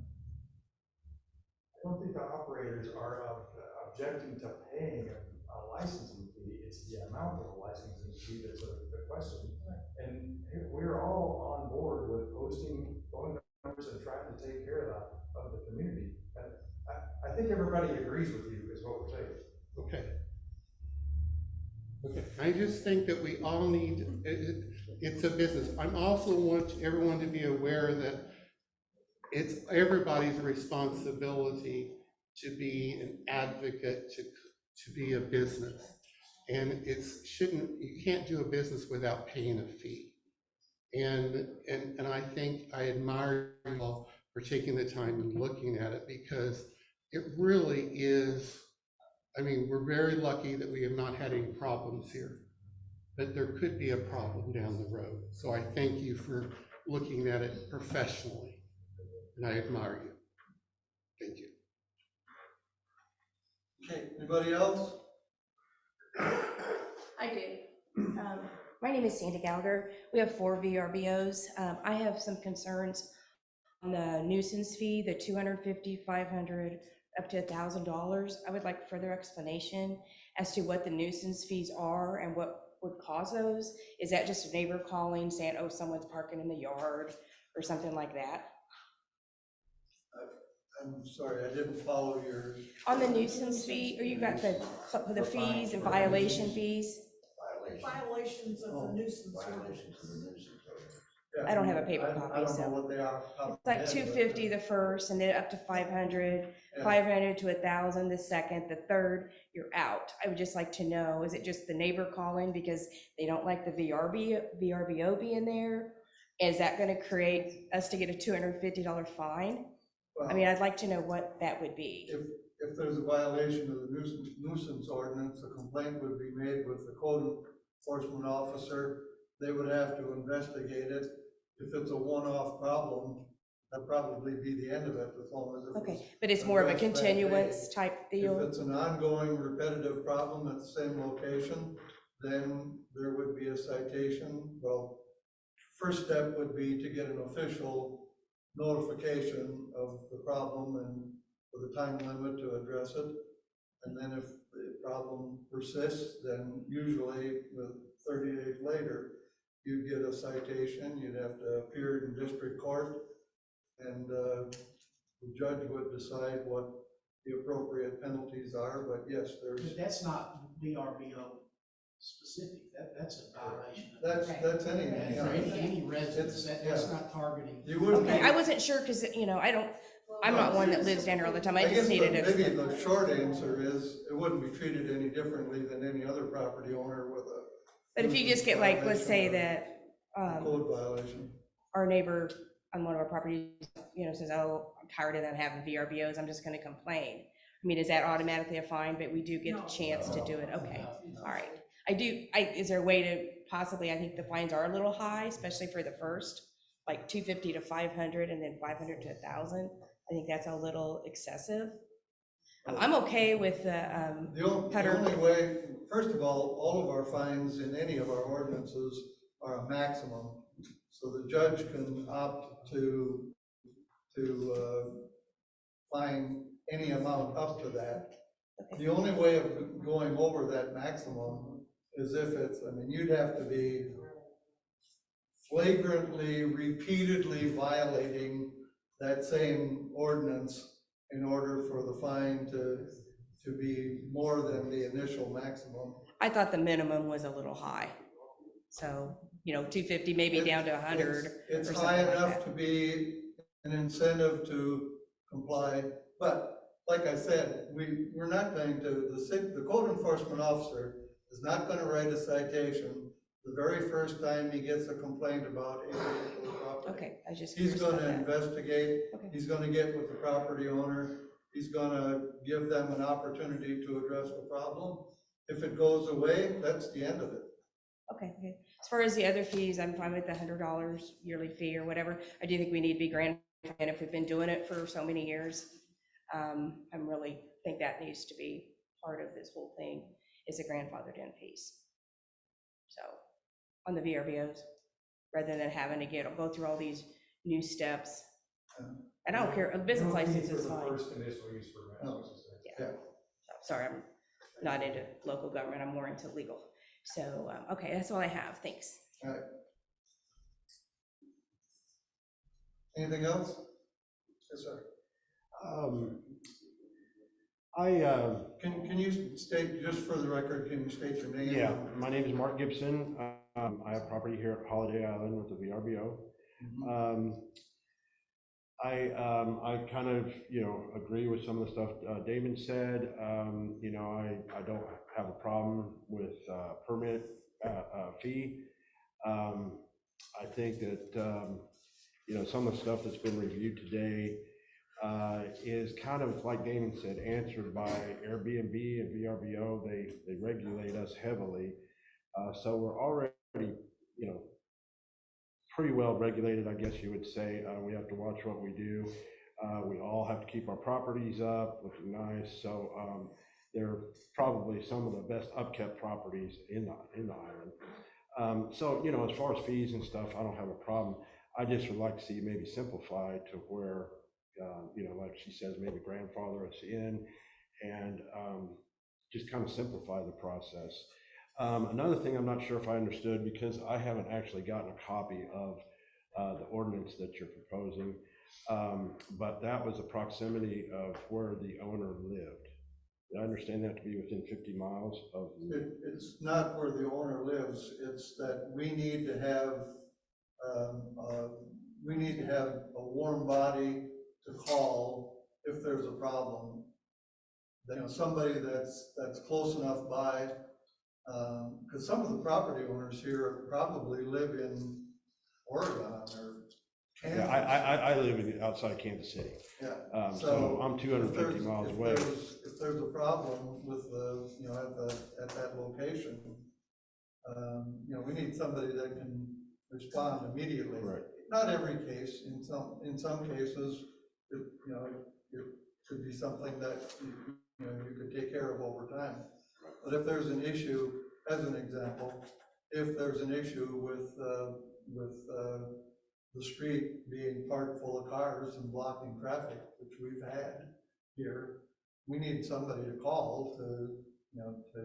I don't think the operators are objecting to paying a licensing fee. It's the amount of the licensing fee that's the question. And we're all on board with posting phone numbers and trying to take care of the community. And I think everybody agrees with you, is what we're saying. Okay. Okay, I just think that we all need, it's a business. I also want everyone to be aware that it's everybody's responsibility to be an advocate, to be a business. And you can't do a business without paying a fee. And I think I admire you all for taking the time and looking at it, because it really is, I mean, we're very lucky that we have not had any problems here, but there could be a problem down the road. So I thank you for looking at it professionally, and I admire you. Thank you. Okay, anybody else? I do. My name is Sandy Gallagher. We have 4 VRBOs. I have some concerns on the nuisance fee, the $250, $500, up to $1,000. I would like further explanation as to what the nuisance fees are and what would cause those. Is that just a neighbor calling saying, oh, someone's parking in the yard or something like that? I'm sorry, I didn't follow your. On the nuisance fee, or you got the fees and violation fees? Violations of the nuisance ordinance. Violations of the nuisance ordinance. Yeah, I don't have a paper I copy, don't know so. what they are. off the top It's like of my head, but, 250 the first, and then up to 500, yeah. 500 to 1,000 the second, the third, you're out. I would just like to know, is it just the neighbor calling because they don't like the VRBO being there? Is that gonna create us to get a $250 fine? I mean, Well, I'd like to know what that would be. if there's a violation of the nuisance ordinance, a complaint would be made with the code enforcement officer. They would have to investigate it. If it's a one-off problem, that'd probably be the end of it, as long as it was. Okay, but it's more of a addressed that continuance day. type If deal? it's an ongoing repetitive problem at the same location, then there would be a citation. Well, first step would be to get an official notification of the problem and with a time limit to address it. And then if the problem persists, then usually with 30 days later, you'd get a citation, you'd have to appear in district court, and the judge would decide what the appropriate penalties are, but yes, there's, But that's not VRBO specific, that's a violation. of- that's anything. For any residence, that's yeah. not targeting. You wouldn't. Okay, I wasn't sure, because, I'm not one that lives down there all the time, I guess just needed Maybe to. the short answer is, it wouldn't be treated any differently than any other property owner with a. But if you just get like, let's say violation that, or Code violation. our neighbor on one of our properties, says, oh, I'm tired of them having VRBOs, I'm just gonna complain. I mean, is that automatically a fine, but we do get the chance to do it? Okay, all right. Is there a way to possibly, I think the fines are a little high, especially for the first, like 250 to 500 and then 500 to 1,000. I think that's a little excessive. I'm okay with the, The only way, first of all of our fines in any of our ordinances are a maximum. So the judge can opt to fine any amount up to that. Okay. The only way of going over that maximum is if you'd have to be flagrantly, repeatedly violating that same ordinance in order for the fine to be more than the initial maximum. I thought the minimum was a little high. So, 250, maybe down to 100. It's or high something like enough that. to be an incentive to comply, but like I said, we're not going to, the code enforcement officer is not gonna write a citation the very first time he gets a complaint about a particular property. Okay, I just. He's curious about gonna that. investigate, Okay. he's gonna get with the property owner, he's gonna give them an opportunity to address the problem. If it goes away, that's the end of it. Okay. As far as the other fees, I'm fine with the $100 yearly fee or whatever. I do think we need to be grandfathered in if we've been doing it for so many years. I really think that needs to be part of this whole thing, is a grandfathered in piece. So, on the VRBOs, rather than having to go through all these new steps. And I don't care, a business No fee license for is the fine. First initial use permit. No. I should say. Yeah. Sorry, I'm not into local government, I'm more into legal. So, okay, that's all I have, thanks. All right. Anything else? Yes, sir. Can you state, just for the record, can you state your name? Yeah, my name is Mark Gibson. I have property here at Holiday Island with the VRBO. I kind of, agree with some of the stuff Damon said. I don't have a problem with permit fee. I think that, some of the stuff that's been reviewed today is kind of, like Damon said, answered by Airbnb and VRBO. They regulate us heavily. So we're already, pretty well regulated, I guess you would say. We have to watch what we do. We all have to keep our properties up, looking nice. So they're probably some of the best upkept properties in the island. So, as far as fees and stuff, I don't have a problem. I just would like to see maybe simplify to where, like she says, maybe grandfather us in and just kind of simplify the process. Another thing I'm not sure if I understood, because I haven't actually gotten a copy of the ordinance that you're proposing. But that was a proximity of where the owner lived. Did I understand that to be within 50 miles of? It's not where the owner lives, it's that we need to have a warm body to call if there's a problem. You know, somebody that's close enough by, because some of the property owners here probably live in Oregon or Kansas. Yeah, I live outside Kansas City. Yeah. So I'm 250 miles away. If there's a problem with you know, at that location, you know, we need somebody that can respond immediately. Right. Not every case, in some cases, it could be something that, you know, you could take care of over time. But if there's an issue, as an example, if there's an issue with the street being parked full of cars and blocking traffic, which we've had here, we need somebody to call to, you know, to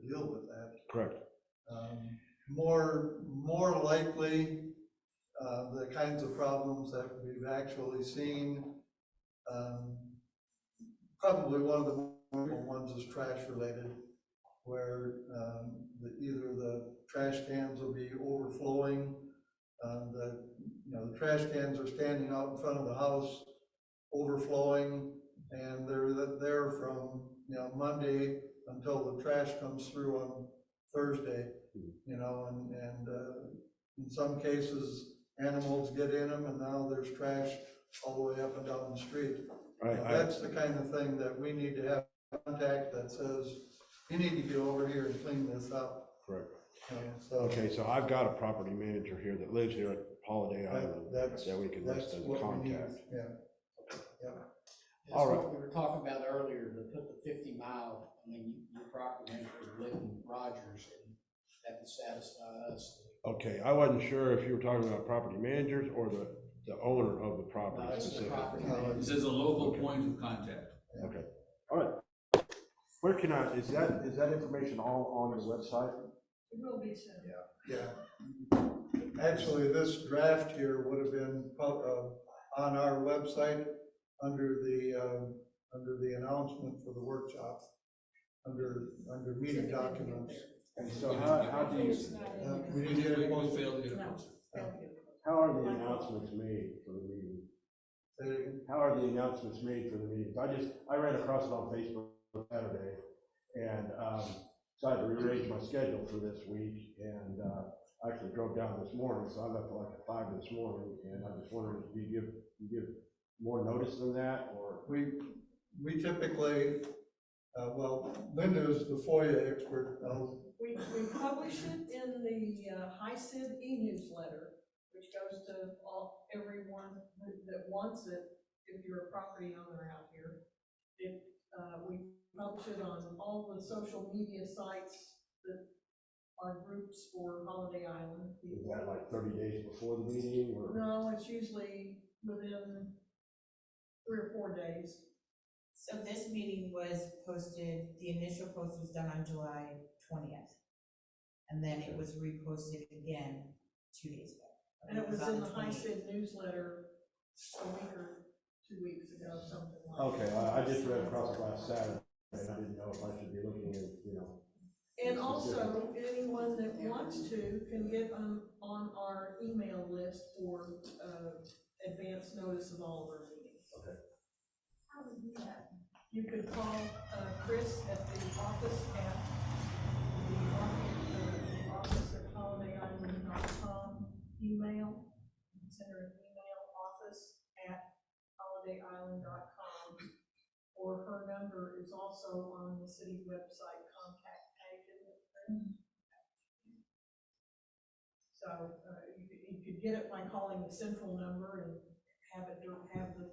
deal with that. Correct. More likely, the kinds of problems that we've actually seen, probably one of the more ones is trash related, where either the trash cans will be overflowing, the trash cans are standing out in front of the house, overflowing, and they're there from, you know, Monday until the trash comes through on Thursday, you know, and in some cases, animals get in them, and now there's trash all the way up and down the street. That's the kind of thing that we need to have contact that says, you need to get over here and clean this up. Correct. So Okay, so I've got a property manager here that lives here at Holiday Island that we can list as a contact. That's All right. what we were talking about earlier, to put the 50 mile, I mean, your property manager would live in Rogers, and that would satisfy us. Okay, I wasn't sure if you were talking about property managers or the owner of the property No, it's the specifically. property manager. It says a local point of contact. Okay, all right. Where can is that information all on the website? It will be soon. Yeah. Actually, this draft here would have been on our website under the announcement for the workshop, under meeting documents. And so how do you, We need to get it posted. Failed to get it posted. how are the announcements made for the meeting? Say it again. How are the announcements made for the meetings? I ran across it on Facebook Saturday, and so I had to rearrange my schedule for this week, and I actually drove down this morning, so I left like at 5 this morning, and I just wondered, do you give more notice than that, or? We typically, well, Linda is the FOIA expert. We publish it in the HICID e-newsletter, which goes to everyone that wants it, if you're a property owner out here. We publish it on all the social media sites that are groups for Holiday Island. Is that like 30 days before the meeting, or? No, it's usually within 3 or 4 days. So this meeting was posted, the initial post was done on July 20th. And then it was reposted again 2 days ago. And it was on in the the 28th. HICID newsletter a week or 2 weeks ago, something like that. Okay, I just read across it last Saturday, and I didn't know if I should be looking at, you know. And also, anyone that wants to can get on our email list for advance notice of all of our meetings. Okay. How to do that? You could call Chris at the office at holidayisland.com, email, send her an email, office@holidayisland.com, or her number is also on the city website contact page, isn't it? So you could get it by calling the central number and have the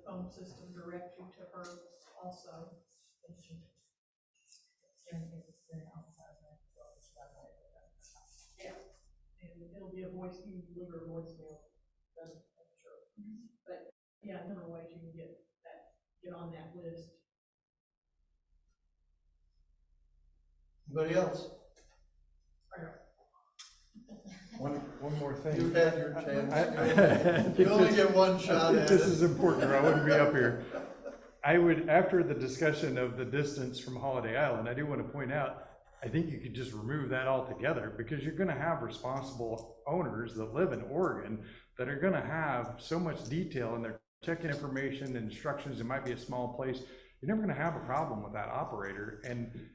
phone system direct you to her also. Yeah, and it'll be a voice, you can leave her a voicemail, I'm sure. But yeah, a number of ways you can get on that list. Anybody else? One one more thing. You've had your chance. I- You only get one shot at it. This is important, or I wouldn't be up here. I would, after the discussion of the distance from Holiday Island, I do want to point out, I think you could just remove that altogether, because you're gonna have responsible owners that live in Oregon that are gonna have so much detail in their check-in information and instructions. It might be a small place. You're never gonna have a problem with that operator. And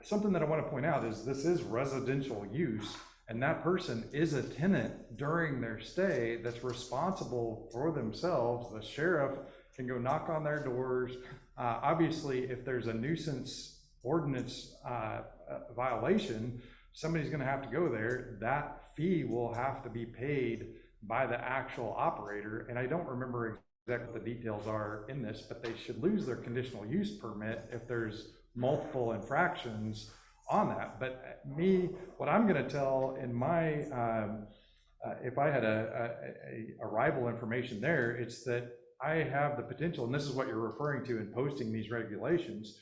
something that I want to point out is this is residential use, and that person is a tenant during their stay that's responsible for themselves. The sheriff can go knock on their doors. Obviously, if there's a nuisance ordinance violation, somebody's going to have to go there. That fee will have to be paid by the actual operator. And I don't remember exactly what the details are in this, but they should lose their conditional use permit if there's multiple infractions on that. But what I'm going to tell in my, if I had a arrival information there, it's that I have the potential, and this is what you're referring to in posting these regulations,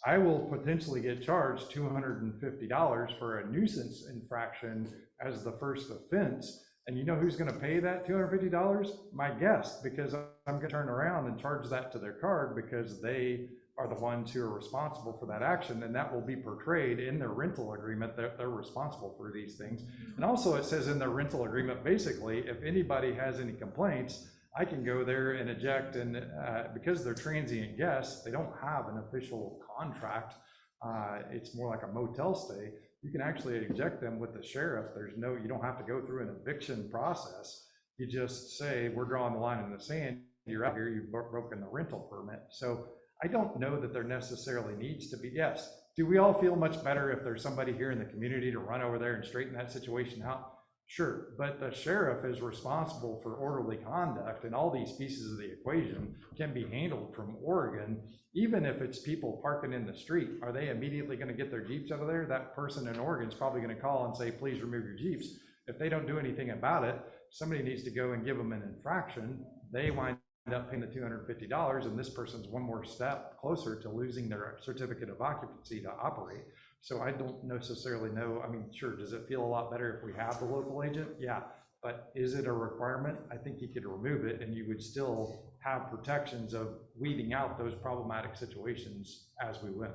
I will potentially get charged $250 for a nuisance infraction as the first offense. And you know who's going to pay that $250? My guest, because I'm going to turn around and charge that to their card because they are the ones who are responsible for that action, and that will be portrayed in their rental agreement that they're responsible for these things. And also it says in their rental agreement, basically, if anybody has any complaints, I can go there and eject, and because they're transient guests, they don't have an official contract. It's more like a motel stay. You can actually eject them with the sheriff. You don't have to go through an eviction process. You just say, we're drawing the line in the sand. You're out here, you've broken the rental permit. So I don't know that there necessarily needs to be, yes. Do we all feel much better if there's somebody here in the community to run over there and straighten that situation out? Sure, but the sheriff is responsible for orderly conduct, and all these pieces of the equation can be handled from Oregon. Even if it's people parking in the street, are they immediately going to get their Jeeps out of there? That person in Oregon is probably going to call and say, please remove your Jeeps. If they don't do anything about it, somebody needs to go and give them an infraction. They wind up paying the $250, and this person's one more step closer to losing their certificate of occupancy to operate. So I don't necessarily know. I mean, sure, does it feel a lot better if we have the local agent? Yeah, but is it a requirement? I think you could remove it and you would still have protections of weeding out those problematic situations as we went.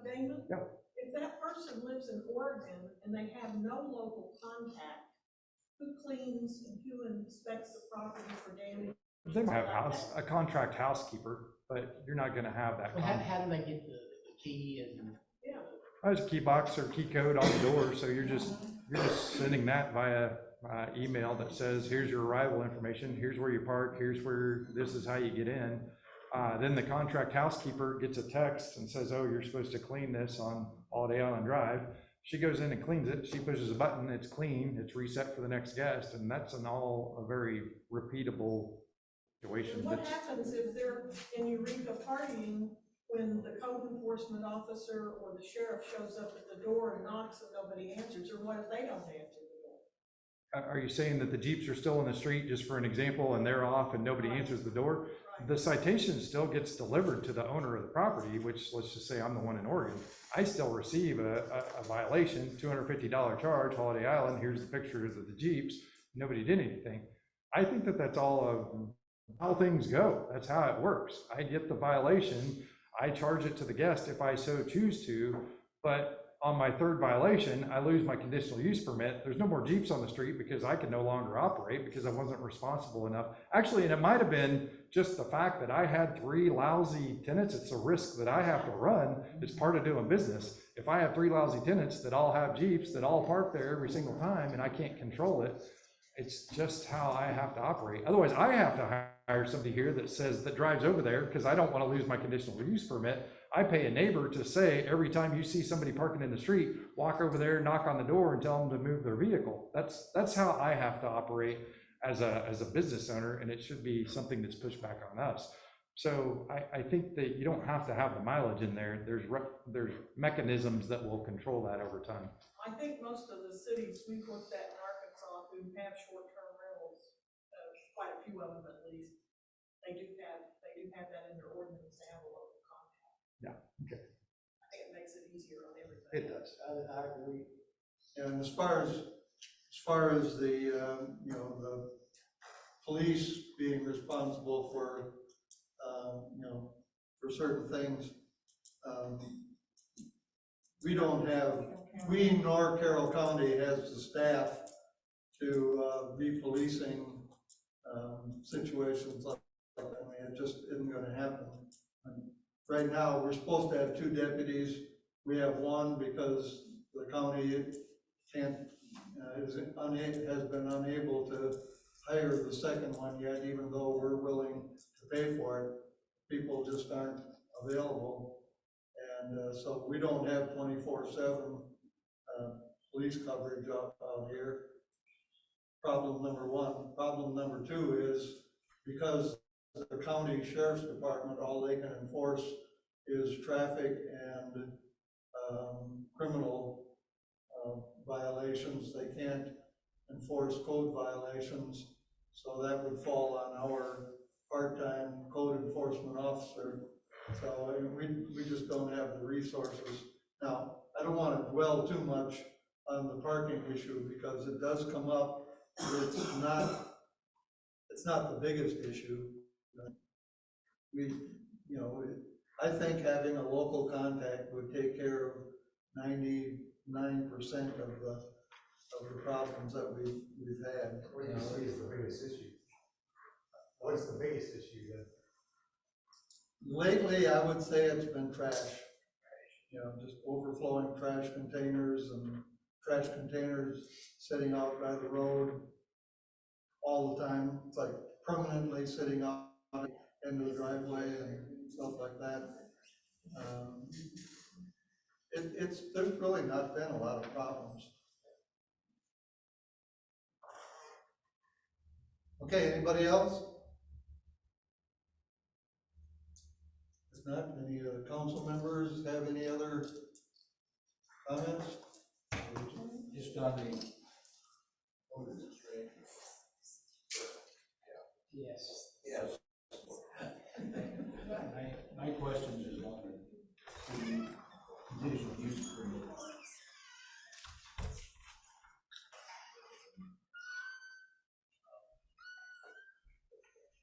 David? Yeah. If that person lives in Oregon and they have no local contact, who cleans and who inspects the property for damage? They might have a contract housekeeper, but you're not going to have that. Well, how do they get the key and? There's a key box or key code on the door, so you're just sending that via email that says, here's your arrival information, here's where you park, this is how you get in. Then the contract housekeeper gets a text and says, oh, you're supposed to clean this on Holiday Island Drive. She goes in and cleans it. She pushes a button, it's clean, it's reset for the next guest, and that's a very repeatable situation. What happens if they're in Eureka partying when the code enforcement officer or the sheriff shows up at the door and knocks and nobody answers, or what if they don't answer the door? Are you saying that the Jeeps are still in the street, just for an example, and they're off and nobody answers the door? Right. The citation still gets delivered to the owner of the property, which, let's just say I'm the one in Oregon. I still receive a violation, $250 charge, Holiday Island, here's the pictures of the Jeeps, nobody did anything. I think that that's all of how things go. That's how it works. I get the violation, I charge it to the guest if I so choose to, but on my third violation, I lose my conditional use permit. There's no more Jeeps on the street because I can no longer operate because I wasn't responsible enough. Actually, and it might have been just the fact that I had 3 lousy tenants. It's a risk that I have to run. It's part of doing business. If I have 3 lousy tenants that all have Jeeps that all park there every single time and I can't control it, it's just how I have to operate. Otherwise, I have to hire somebody here that drives over there because I don't want to lose my conditional use permit. I pay a neighbor to say, every time you see somebody parking in the street, walk over there, knock on the door and tell them to move their vehicle. That's how I have to operate as a business owner, and it should be something that's pushed back on us. So I think that you don't have to have the mileage in there. There's mechanisms that will control that over time. I think most of the cities we've looked at in Arkansas who have short-term rentals, quite a few of them at least, they do have that in their ordinance to have a local contact. Yeah, okay. I think it makes it easier on everybody. It does. I agree. And as far as far as the, you know, the police being responsible for, you know, for certain things, we don't have, we nor Carroll County has the staff to be policing situations like that. I mean, it just isn't gonna happen. And right now, we're supposed to have 2 deputies. We have 1 because the county can't, has been unable to hire the second one yet, even though we're willing to pay for it. People just aren't available. And so we don't have 24/7 police coverage out here. Problem number 1. Problem number 2 is because the county sheriff's department, all they can enforce is traffic and criminal violations. They can't enforce code violations. So that would fall on our part-time code enforcement officer. So we just don't have the resources. Now, I don't want to dwell too much on the parking issue because it does come up. It's not the biggest issue. We, you know, I think having a local contact would take care of 99% of the problems that we've had. What do you see is the biggest issue? What's the biggest issue then? Lately, I would say it's been trash. You know, just overflowing trash containers and trash containers sitting out by the road all the time. It's like permanently sitting out into the driveway and stuff like that. There's really not been a lot of problems. Okay, anybody else? If not, any council members have any other comments? Just on the. Yes. Yes. My question is on the conditional use permit.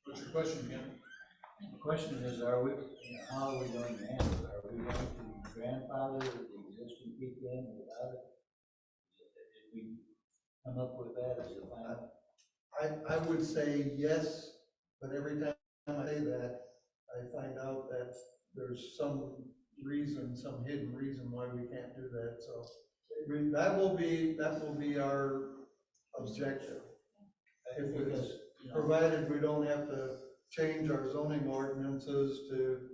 What's your question, Ken? The question is, how are we going to handle it? Are we going to grandfather the existing people in without it? Did we come up with that as a final? I would say yes, but every time I say that, I find out that there's some reason, some hidden reason why we can't do that, so. That will be our objective. If it's, provided we don't have to change our zoning ordinances to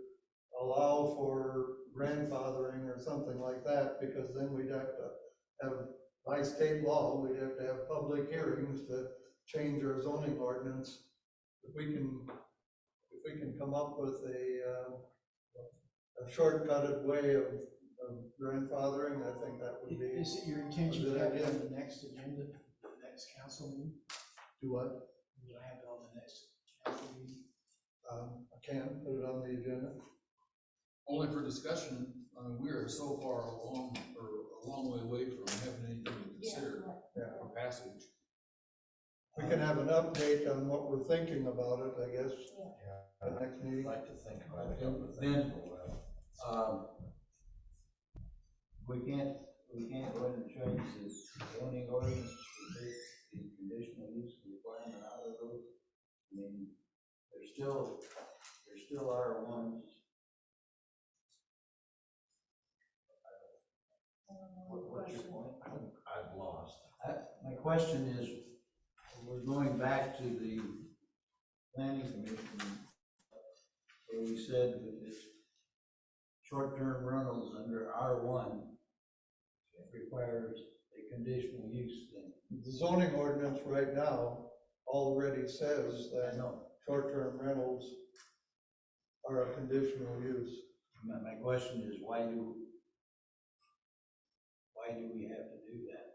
allow for grandfathering or something like that, because then we'd have to have, by state law, we'd have to have public hearings to change our zoning ordinance. If we can come up with a shortcutted way of grandfathering, I think that would be. Is it your intention to have it on the next agenda, the next council meeting? Do what? Will I have it on the next council meeting? I can put it on the agenda. Only for discussion. We are so far along, or a long way away from having anything to consider for passage. We can have an update on what we're thinking about it, I guess, at the next meeting. I'd like to think about it. Then, we can't go ahead and change the zoning ordinance to take the conditional use requirement out of those. I mean, there still are ones. What's your point? I've lost. My question is, we're going back to the planning commission, where we said that it's short-term rentals under R1 requires a conditional use thing. The zoning ordinance right now already says that short-term rentals are a conditional use. My question is, why do we have to do that?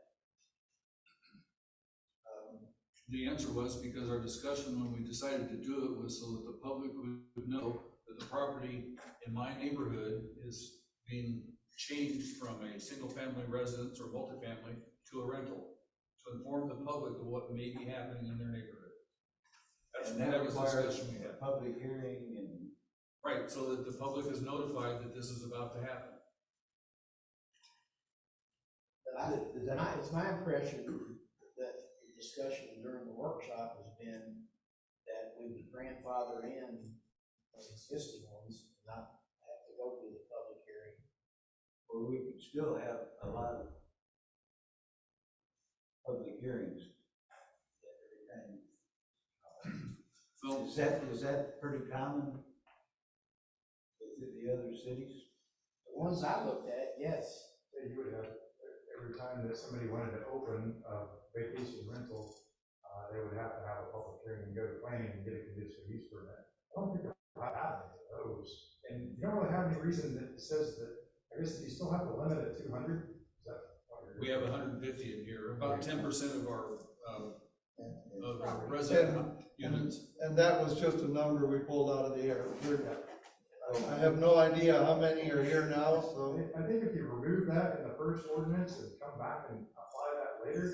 The answer was because our discussion when we decided to do it was so that the public would know that the property in my neighborhood is being changed from a single-family residence or multifamily to a rental. to inform the public of what may be happening in their neighborhood. And that That was the requires discussion we a had. public hearing and. Right, so that the public is notified that this is about to happen. It's my impression that the discussion during the workshop has been that we would grandfather in those existing ones, not have to go through the public hearing. Or we could still have a lot of public hearings. So, Is that pretty common with the other cities? The ones I looked at, yes. Yeah, you would have, every time that somebody wanted to open a vacation rental, they would have to have a public hearing and go to planning and get a conditional use permit. I don't think I've had any of those. And you don't really have any reason that says that, I guess you still have to limit at 200? Is that what you're? we have 150 in here, about 10% of our resident units. And that was just a number we pulled out of the air. I have no idea how many are here now, so. I think if you remove that in the first ordinance and come back and apply that later,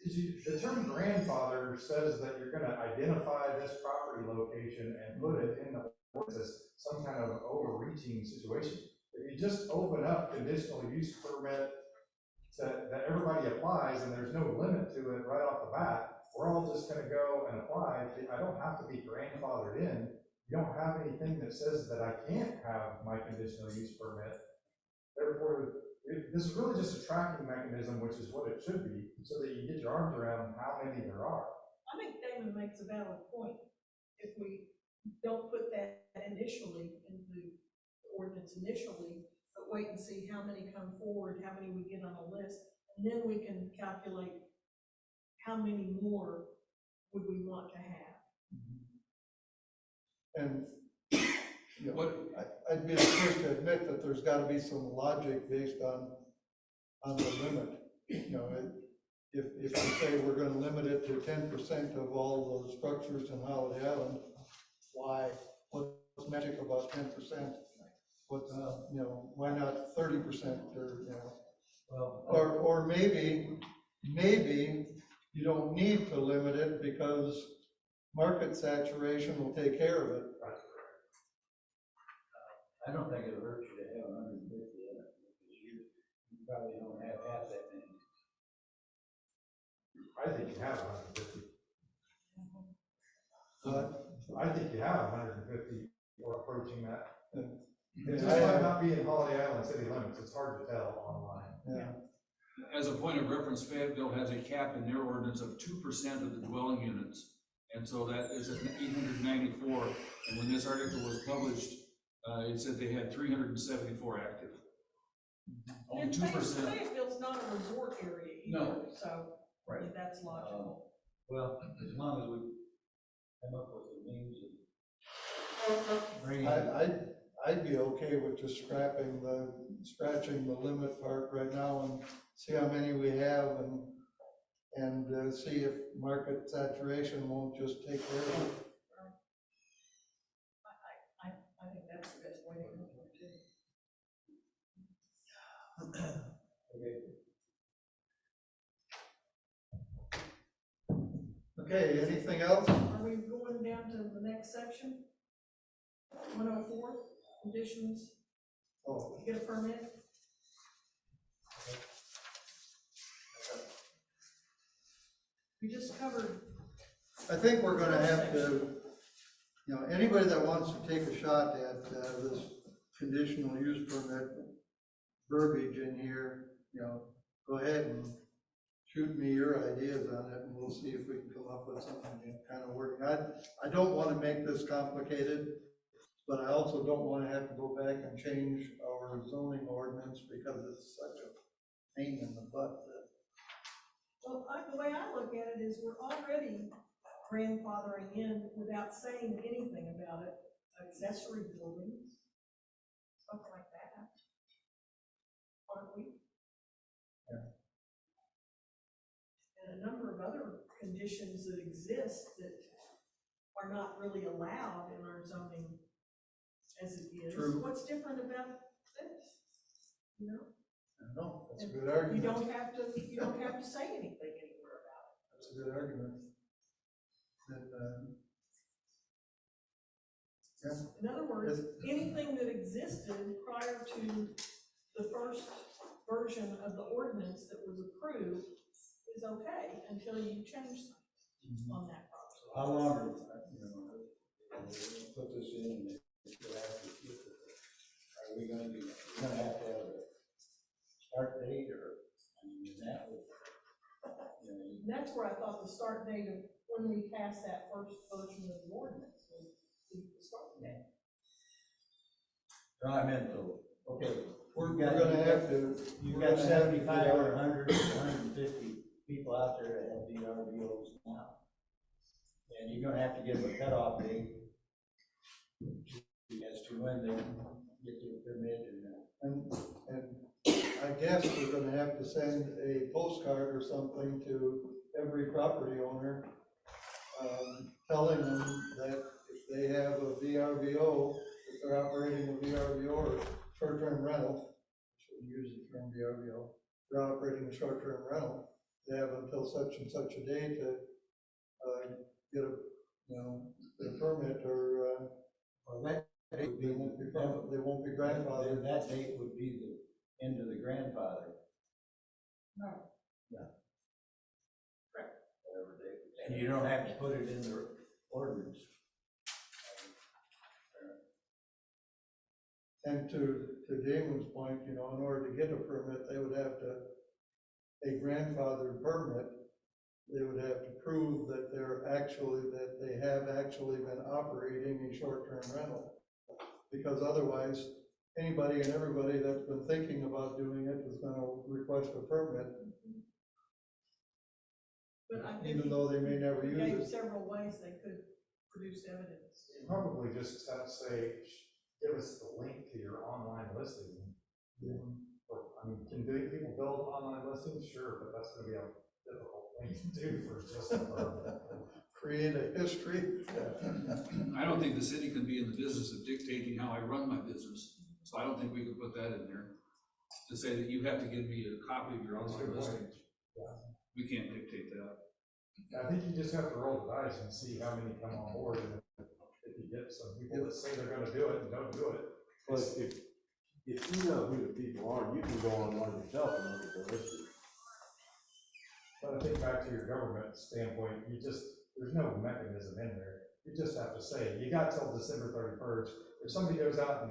because the term grandfather says that you're gonna identify this property location and put it in the ordinance as some kind of overreaching situation. If you just open up conditional use permit that everybody applies and there's no limit to it right off the bat, we're all just gonna go and apply. I don't have to be grandfathered in. You don't have anything that says that I can't have my conditional use permit. Therefore, this is really just a tracking mechanism, which is what it should be, so that you get your arms around how many there are. I think Damon makes a valid point. If we don't put that initially in the ordinance initially, but wait and see how many come forward, how many we get on a list, and then we can calculate how many more would we want to have. And, you know, I'd be the first to admit that there's gotta be some logic based on the limit. You know, if you say we're gonna limit it to 10% of all those structures in Holiday Island, why, what's magic about 10%? What, you know, why not 30% or, you know? Well, Or maybe you don't need to limit it because market saturation will take care of it. I don't think it'll hurt you to have 150 in it, because you probably don't have half that many. I think you have 150. But I think you have 150 or approaching that. Yeah. It just might not be in Holiday Island city limits. It's hard to tell online. yeah. As a point of reference, Fayetteville has a cap in their ordinance of 2% of the dwelling units. And so that is at 894. And when this article was published, it said they had 374 active. Only 2%. Fayetteville's not a resort area either, No. so I think that's logical. Well, as long as we come up with the means of bringing. I'd be okay with just scratching the limit part right now and see how many we have and see if market saturation won't just take care of it. I think that's the best way to go too. Okay, anything else? Are we going down to the next section? 104, conditions, Oh, get a permit? We just covered. I think we're gonna have to, you know, anybody that wants to take a shot at this conditional use permit verbiage in here, you know, go ahead and shoot me your ideas on it, and we'll see if we can come up with something kind of wording. I don't want to make this complicated, but I also don't want to have to go back and change our zoning ordinance because it's such a pain in the butt. Well, the way I look at it is we're already grandfathering in without saying anything about it, accessory buildings, stuff like that. Aren't we? Yeah. And a number of other conditions that exist that are not really allowed in our zoning as it is. True. What's different about this? You know? No, that's a good You argument. don't have to say anything anywhere about That's a good argument. And, yeah. In other words, anything that existed prior to the first version of the ordinance that was approved is okay until you change something on that property. How long, put this in and you'll have to get it. Are we gonna have to have a start date or, I mean, that would, And that's where I thought the start date of when we passed that first version of the ordinance was the start date. no, I meant though, okay. We're you've got- gonna have to. You've we're got gonna have to 75 figure or out- 100, 150 people out there that have VRBOs now. And you're gonna have to give a cutoff date as to when they get their permit and that. And I guess we're gonna have to send a postcard or something to every property owner, telling them that if they have a VRBO, if they're operating a VRBO or short-term rental, shouldn't use the term VRBO, they're operating a short-term rental, they have until such and such a day to, get a, a permit or, Well, that date would be, they won't be grandfathered. then that date would be the end of the grandfather. No. Yeah. Correct. Whatever date. And you don't have to put it in the ordinance. And to Damon's point, in order to get a permit, they would have to, a grandfathered permit, they would have to prove that they have actually been operating a short-term rental. Because otherwise, anybody and everybody that's been thinking about doing it is gonna request a permit, But I think even though they may never he use gave it. several ways they could produce evidence. Probably just say, give us the link to your online listing. Or, I mean, can people build online listings? Sure, but that's gonna be a difficult thing to do for just a Create a history. I don't think the city can be in the business of dictating how I run my business, so I don't think we can put that in there. To say that you have to give me a copy of your online listing. We can't dictate that. I think you just have to roll the dice and see how many come on board, and if you get some people that say they're gonna do it and don't do it. But if you know who the people are, you can go online yourself and look at their listing. But I think back to your government standpoint, there's no mechanism in there. You just have to say, you got till December 31st. If somebody goes out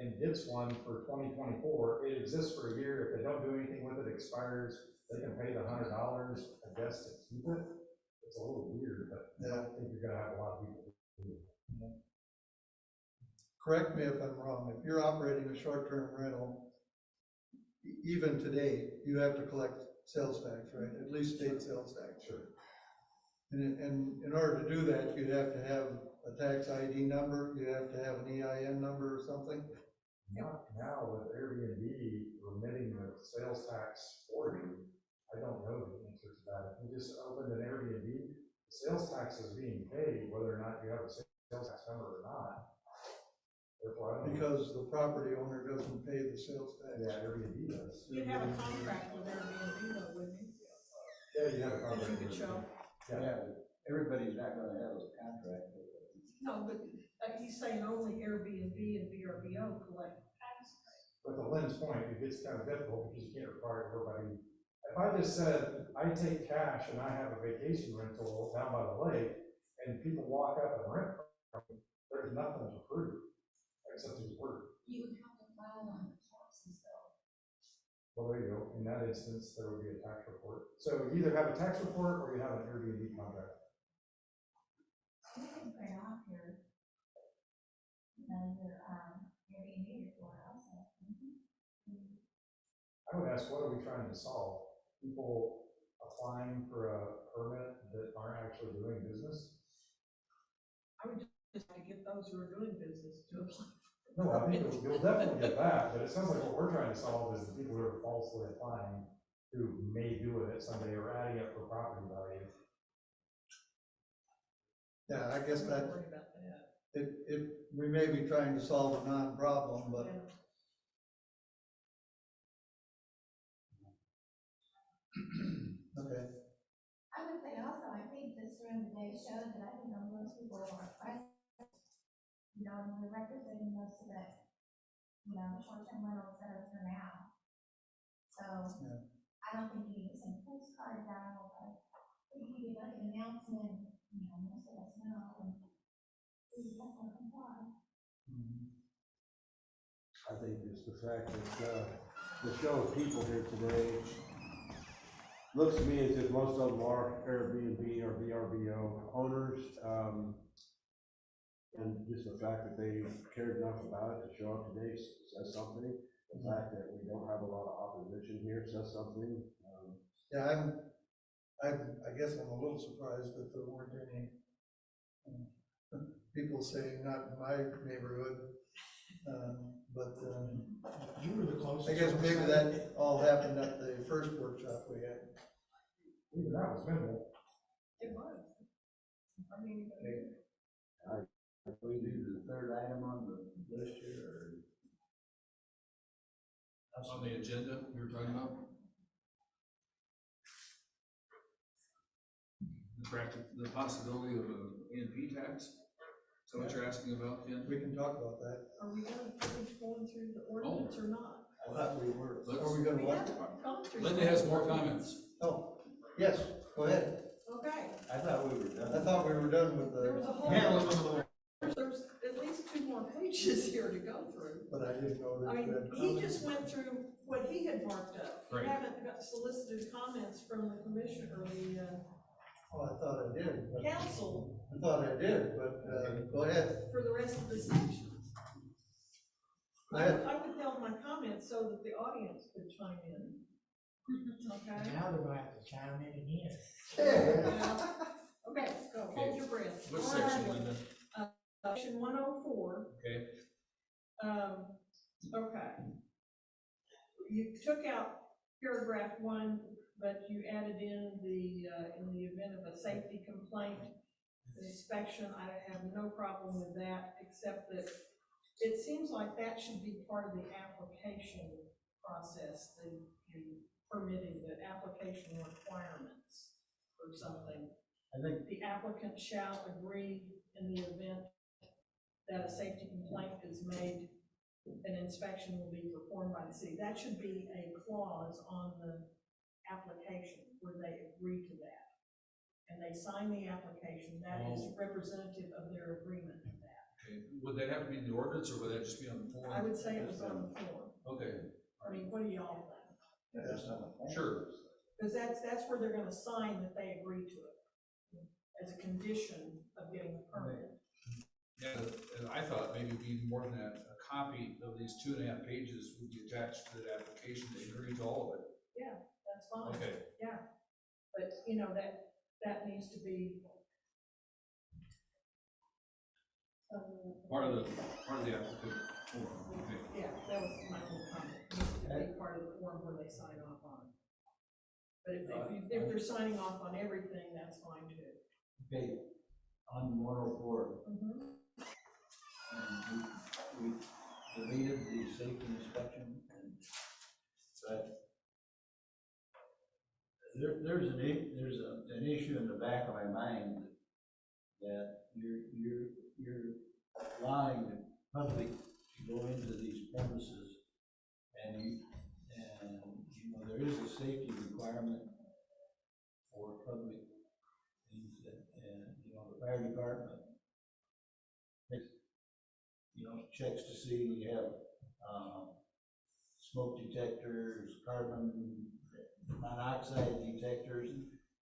and gets one for 2024, it exists for a year. If they don't do anything with it, expires, they can pay the $100, I guess, to keep it. It's a little weird, but I don't think you're gonna have a lot of people do it. Correct me if I'm wrong, if you're operating a short-term rental, even today, you have to collect sales tax, right? At least state sales tax. Sure. And in order to do that, you'd have to have a tax ID number, you have to have an EIN number or something. Now with Airbnb remitting the sales tax for you, I don't know the answer to that. If you just opened an Airbnb, the sales tax is being paid whether or not you have a sales tax number or not. Therefore, I don't know. Because the property owner doesn't pay the sales tax. Yeah, Airbnb does. You'd have a contract with Airbnb though, wouldn't you? Yeah, you have a That contract. you could show. Yeah, but everybody's not gonna have a contract with it. No, but he's saying only Airbnb and VRBO collect tax. But to Lynn's point, it gets kind of difficult because you can't require everybody. If I just said, I take cash and I have a vacation rental down by the lake, and people walk up and rent from me, there's nothing to prove, except his word. You would have to file on the taxes though. Well, there you go. In that instance, there would be a tax report. So you either have a tax report or you have an Airbnb contract. You can print off your, Airbnb report also. I would ask, what are we trying to solve? People applying for a permit that aren't actually doing business? I would just like to get those who are doing business to apply. No, I think you'll definitely get that, but it sounds like what we're trying to solve is the people who are falsely applying, who may do it someday or adding up for property value. Yeah, I guess I'm that, not worried about that. we may be trying to solve a non-problem, but Yeah. okay. I would would say also, I think this room today showed that I think most people are present. You know, and we're representing most of the, you know, short-term rentals that are here now. So, Yeah. I don't think you need to send postcards out, but if you do like an announcement, you know, most of us know, and we definitely comply. I think it's the fact that, the show of people here today looks to me as if most of them are Airbnb or VRBO owners. And just the fact that they cared enough about it to show up today says something. The fact that we don't have a lot of opposition here says something. Yeah, I guess I'm a little surprised that there weren't any people saying, not in my neighborhood. But You were the closest. I guess maybe that all happened at the first workshop we had. Even that was minimal. It was. I mean, If we do the third item on the list here, On the agenda we were talking about? The possibility of a A&P tax? Is that what you're asking about, Ken? We can talk about that. are we gonna finish going through the ordinance or not? I thought we were. Let's- Are we gonna We what? haven't gone through. Linda has more comments. Oh, yes, go ahead. Okay, I thought we were done. I thought we were done with there was a the, whole, there's at least 2 more pages here to go through. but I didn't know that. I mean, you had he comments. just went through what he had marked up. You Right. haven't got solicited comments from the commission or the Oh, I thought I did, but council I thought I did, but, go ahead. for the rest of the sections. Go ahead. I withheld my comments so that the audience could chime in. Okay? Now they're gonna have to chime in again. Okay, go, hold your breath. Which section, Linda? Section 104. Okay. Okay. You took out paragraph 1, but you added in the event of a safety complaint, inspection. I have no problem with that, except that it seems like that should be part of the application process, the permitting, the application requirements or something. I think The applicant shall agree in the event that a safety complaint is made, an inspection will be performed by the city. That should be a clause on the application where they agree to that. And they sign the application, that is representative of their agreement to that. Okay. Would that have to be in the ordinance, or would that just be on the form? I would say it was on the form. Okay, I mean, what do y'all think? That's not a form. sure. Because that's where they're gonna sign that they agree to it as a condition of getting the permit. Yeah, and I thought maybe it'd be more than that, a copy of these 2.5 pages would be attached to that application, they agree to all of it. Yeah, that's fine. Okay, Yeah, but, you know, that needs to be. part of the applicant form, okay. Yeah, that was my whole comment, it needs to be part of the form where they sign off on it. But if they're signing off on everything, that's fine too. Okay, on 104, Mhm. and we deleted the safety inspection, and, but there's an issue in the back of my mind that you're allowing the public to go into these premises, and you know, there is a safety requirement for public things that, you know, the fire department checks to see you have, smoke detectors, carbon monoxide detectors,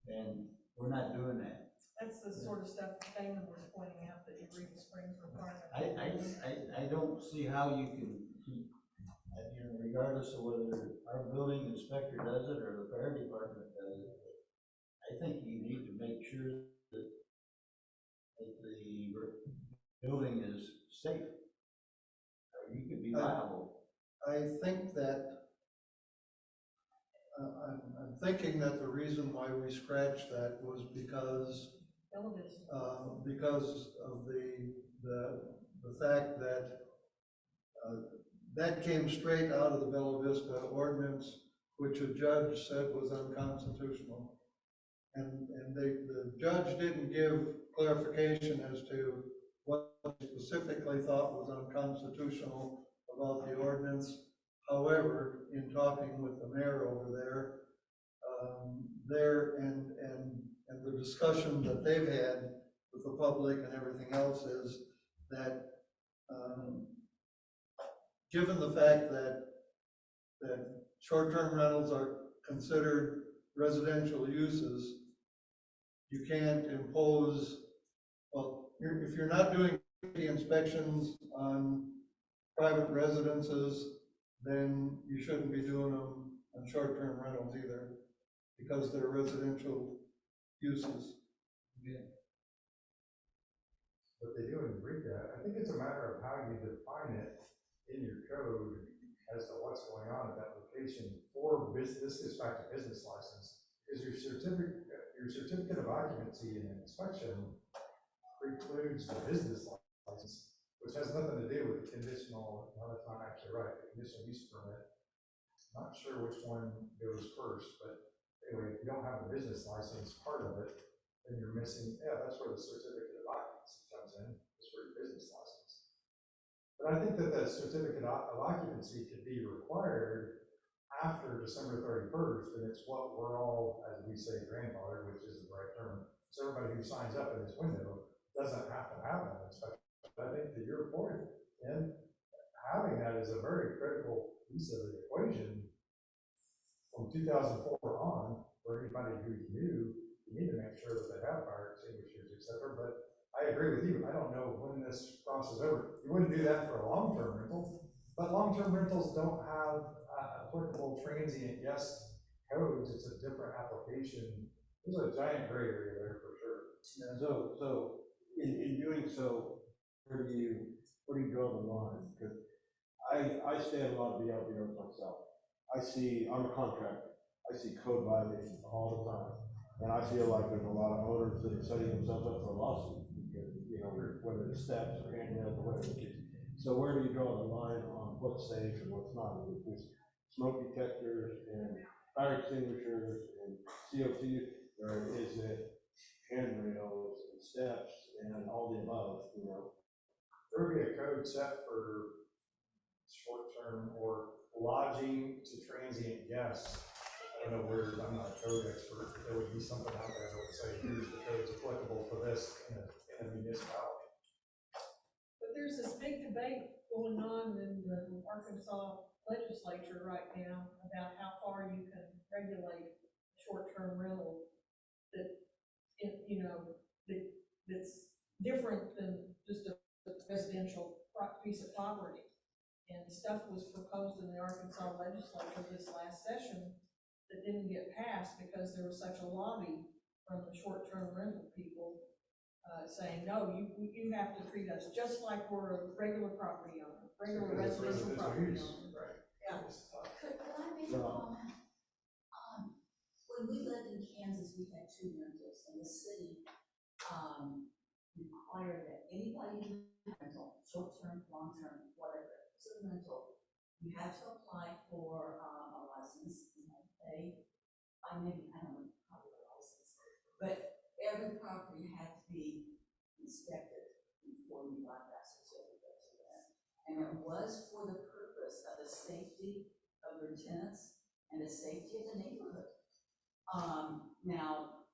and we're not doing that. That's the sort of stuff Damon was pointing out that Eureka Springs requires. I don't see how you can keep, you know, regardless of whether our building inspector does it or the fire department does it, I think you need to make sure that the building is safe, or you could be liable. I think that, I'm thinking that the reason why we scratched that was because of the fact that that came straight out of the Bella Vista ordinance, which a judge said was unconstitutional. And the judge didn't give clarification as to what he specifically thought was unconstitutional about the ordinance. However, in talking with the mayor over there, and the discussion that they've had with the public and everything else is that, given the fact that short-term rentals are considered residential uses, you can't impose, well, if you're not doing the inspections on private residences, then you shouldn't be doing them on short-term rentals either, because they're residential uses. But they do agree that. I think it's a matter of how you define it in your code as to what's going on at that location for business. This gets back to business license, because your certificate of occupancy and inspection precludes the business license, which has nothing to do with the conditional, no, that's not actually right, the conditional use permit. Not sure which one goes first, but anyway, if you don't have a business license part of it, then you're missing, yeah, that's where the certificate of occupancy comes in, is for your business license. But I think that the certificate of occupancy could be required after December 31st, and it's what we're all, as we say, grandfather, which is the right term. So everybody who signs up in this window doesn't have to have that inspection. I think to your point, and having that is a very critical piece of the equation. From 2004 on, for anybody who's new, you need to make sure that they have fire extinguishers, et cetera. But I agree with you. I don't know when this crosses over. You wouldn't do that for a long-term rental, but long-term rentals don't have applicable transient guest codes. It's a different application. There's a giant gray area there for sure. So in doing so, where do you draw the line? Because I stay at a lot of VRBOs myself. I'm a contractor. I see code violations all the time. And I feel like there's a lot of owners that are setting themselves up for a lawsuit, because, whether it's steps or handrails or whatever it is. So where do you draw the line on what's safe and what's not? Is it smoke detectors and fire extinguishers and CO2, or is it handrails and steps and all the above, There would be a code set for short-term or lodging to transient guests. I don't know where, I'm not a code expert, but there would be something out there that would say, here's the codes applicable for this in a municipality. But there's this big debate going on in the Arkansas legislature right now about how far you can regulate short-term rental that's different than just a residential piece of property. And stuff was proposed in the Arkansas legislature this last session that didn't get passed because there was such a lobby from the short-term rental people saying, no, you have to treat us just like we're a regular property owner, regular residential property owner. Right. Yeah. Could I make a comment? When we lived in Kansas, we had 2 rentals, and the city required that anybody who rental, short-term, long-term, whatever, it's a rental, you had to apply for a license, you had to pay, I don't know, probably a license, but every property had to be inspected before you got that certificate to that. And it was for the purpose of the safety of your tenants and the safety of the neighborhood. Now,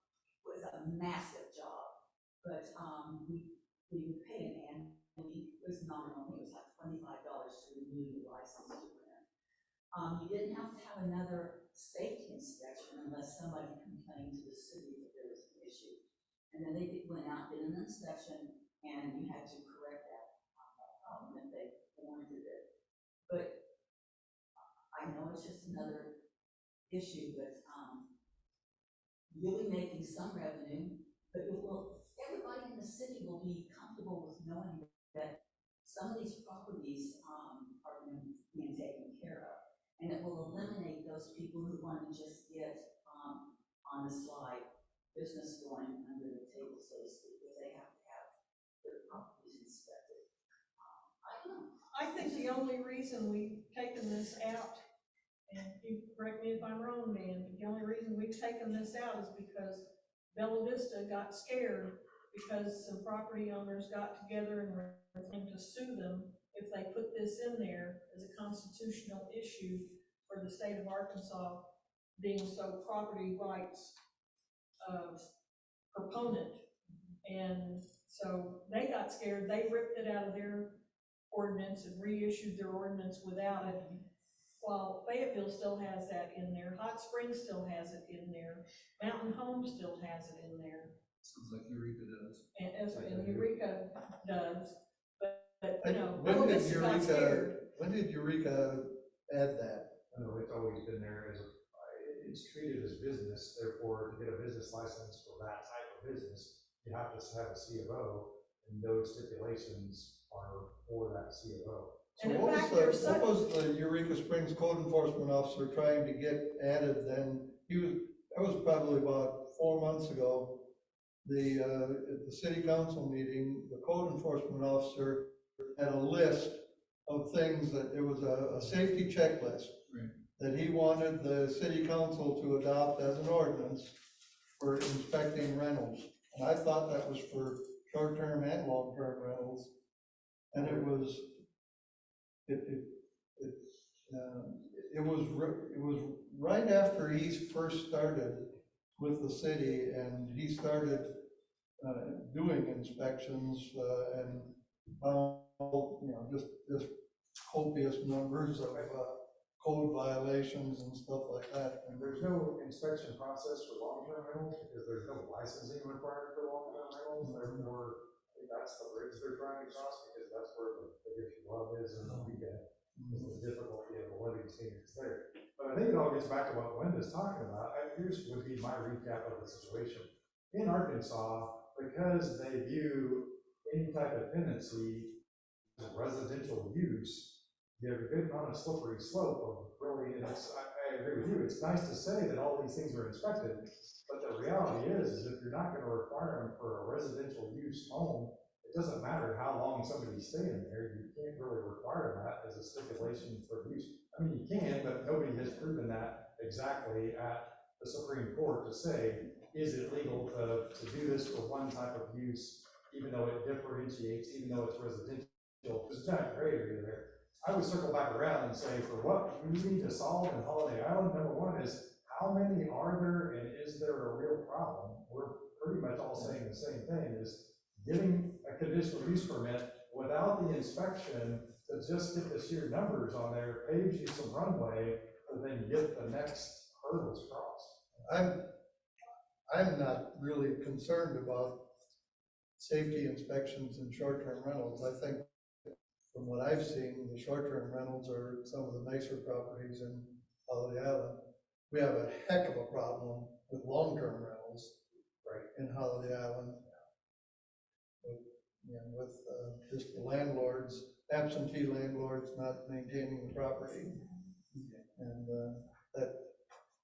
it was a massive job, but we would pay an annual, it was nominal, it was like $25 to renew the license to rent. You didn't have to have another safety inspection unless somebody complained to the city that there was an issue. And then they went out, did an inspection, and you had to correct that problem if they warranted it. But I know it's just another issue, but really making some revenue, but everybody in the city will be comfortable with knowing that some of these properties are being taken care of. And it will eliminate those people who want to just get on the slide business going under the table, so to speak, if they have to have their properties inspected. I don't know. I think the only reason we've taken this out, and you correct me if I'm wrong, Dan, but the only reason we've taken this out is because Bella Vista got scared because some property owners got together and were going to sue them if they put this in there as a constitutional issue for the state of Arkansas being so property rights proponent. And so they got scared, they ripped it out of their ordinance and reissued their ordinance without it. While Fayetteville still has that in there, Hot Springs still has it in there, Mountain Home still has it in there, Sounds like Eureka does. and Eureka does, but you know, Bella When did Vista got scared. Eureka add that? I know it's always been there as, it's treated as business, therefore to get a business license for that type of business, you have to have a C of O, and those stipulations are for that C of O. So And in what fact, was what was the Eureka Springs code enforcement officer trying to get added then? That was probably about 4 months ago. At the city council meeting, the code enforcement officer had a list of things that, it was a safety checklist Right. that he wanted the city council to adopt as an ordinance for inspecting rentals. And I thought that was for short-term and long-term rentals. And it was, it was right after he first started with the city, and he started doing inspections and found, just copious numbers of code violations and stuff like that. And there's no inspection process for long-term rentals because there's no licensing required for long-term rentals. Therefore, I think that's the bridge they're trying to cross because that's where the biggest rub is in the weekend. The difficulty of the living standards there. But I think it all gets back to what Wenda's talking about. Here's would be my recap of the situation. In Arkansas, because they view any type of tenancy as residential use, you have a good on a slippery slope of really, and I agree with you, it's nice to say that all these things are inspected, but the reality is if you're not gonna require them for a residential use home, it doesn't matter how long somebody's staying there, you can't really require that as a stipulation for use. I mean, you can, but nobody has proven that exactly at the Supreme Court to say, is it legal to do this for one type of use, even though it differentiates, even though it's residential, there's a giant gray area there. I would circle back around and say, for what we need to solve in Holiday Island, number one is, how many are there and is there a real problem? We're pretty much all saying the same thing, is getting a conditional use permit without the inspection to just get the sheer numbers on there paves you some runway to then get the next hurdles crossed. I'm not really concerned about safety inspections in short-term rentals. I think from what I've seen, the short-term rentals are some of the nicer properties in Holiday Island. We have a heck of a problem with long-term rentals in Holiday Island. With just the landlords, absentee landlords not maintaining the property. And that,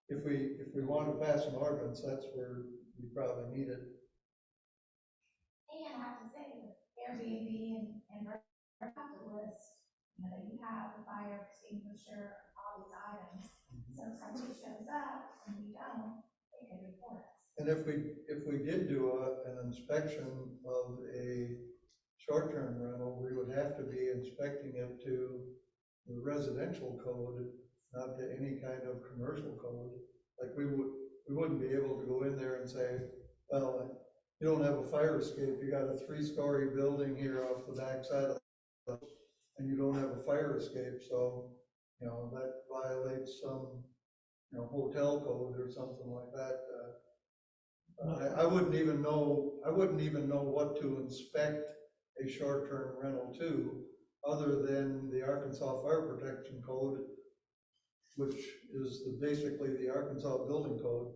if we want to pass an ordinance, that's where we probably need it. And I have to say, with Airbnb and have to list, you know, you have the fire extinguisher, all these items. So if somebody shows up and we don't, they can report us. And if we did do an inspection of a short-term rental, we would have to be inspecting it to the residential code, not to any kind of commercial code. Like we wouldn't be able to go in there and say, well, you don't have a fire escape, you got a 3-story building here off the backside of the, and you don't have a fire escape, so, you know, that violates some, you know, hotel code or something like that. I wouldn't even know what to inspect a short-term rental to, other than the Arkansas Fire Protection Code, which is basically the Arkansas Building Code.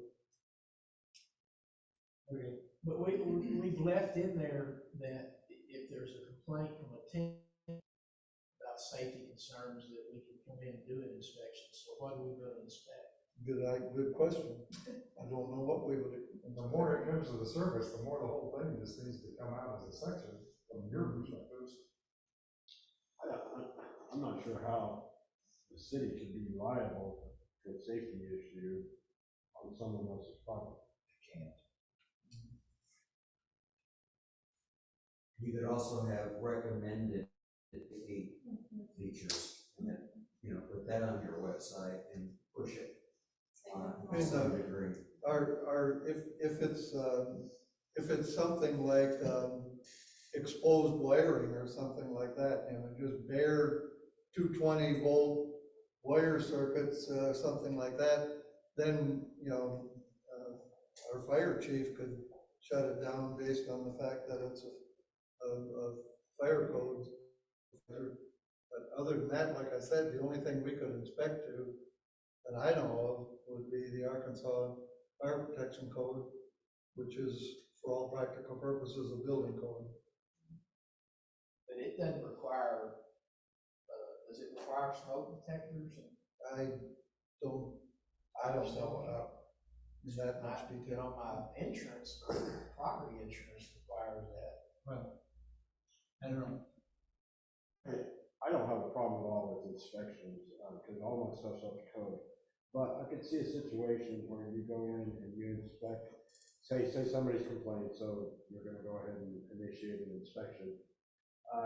Okay, but we've left in there that if there's a complaint from a tenant about safety concerns, that we can come in and do an inspection. So what are we going to inspect? Good question. I don't know what we would. The more it comes to the surface, the more the whole thing just needs to come out as a section from your perspective. I'm not sure how the city can be liable for a safety issue on someone else's property. You could also have recommended features, and then, you know, put that on your website and push it to some degree. If it's something like, exposed wiring or something like that, you know, just bare 220-volt wire circuits, something like that, then, you know, our fire chief could shut it down based on the fact that it's a fire code. But other than that, like I said, the only thing we could inspect to, that I know of, would be the Arkansas Fire Protection Code, which is, for all practical purposes, a building code. But it doesn't require, does it require smoke detectors? I don't know that much You detail. know, my insurance, property insurance requires that. Well, I don't know. I don't have a problem at all with inspections, because all my stuff's up to code. But I could see a situation where you go in and you inspect, say somebody's complained, so you're gonna go ahead and initiate an inspection.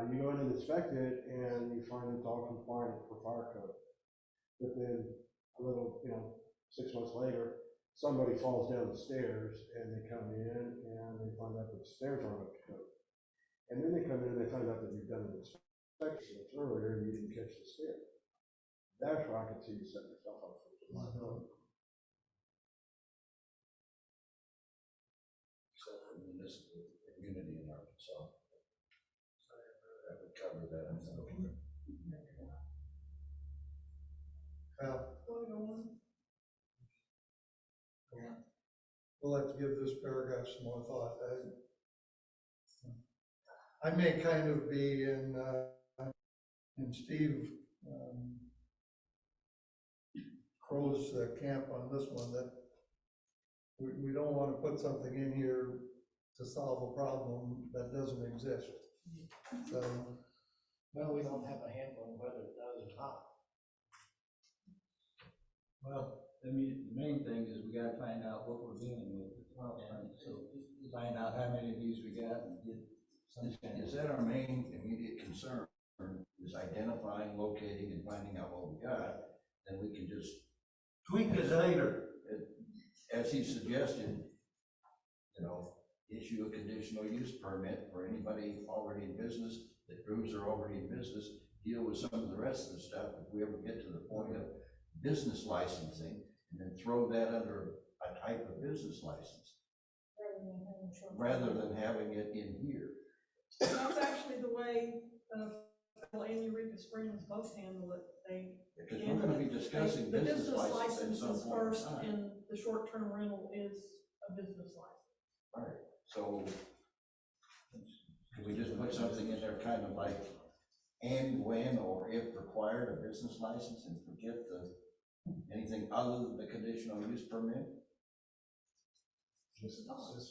You go in and inspect it, and you find it's all compliant for fire code. But then a little, 6 months later, somebody falls down the stairs, and they come in, and they find out that the stairs aren't up to code. And then they come in and they find out that you've done an inspection earlier, and you didn't catch the stair. That's where I could see you setting yourself up for liability. Except for municipal immunity in Arkansas. That would cover that, I think. We'll have to give this paragraph some more thought. I may kind of be in Steve Crow's camp on this one, that we don't want to put something in here to solve a problem that doesn't exist. So, Well, we don't have a handle on whether it does or not. Well, I mean, the main thing is we gotta find out what we're dealing with. And so find out how many of these we got and get some kind of. Is that our main immediate concern, is identifying, locating, and finding out what we got? Then we can just Tweak it later. As he suggested, issue a conditional use permit for anybody already in business, that proves they're already in business, deal with some of the rest of the stuff if we ever get to the point of business licensing, and then throw that under a type of business license, rather than having it in here. That's actually the way, and Eureka Springs both handle it. Because we're gonna be discussing The business license at some is point in first, time. and the short-term rental is a business license. All right, so can we just put something in there kind of like, and when or if required, a business license, and forget anything other than the conditional use permit? Just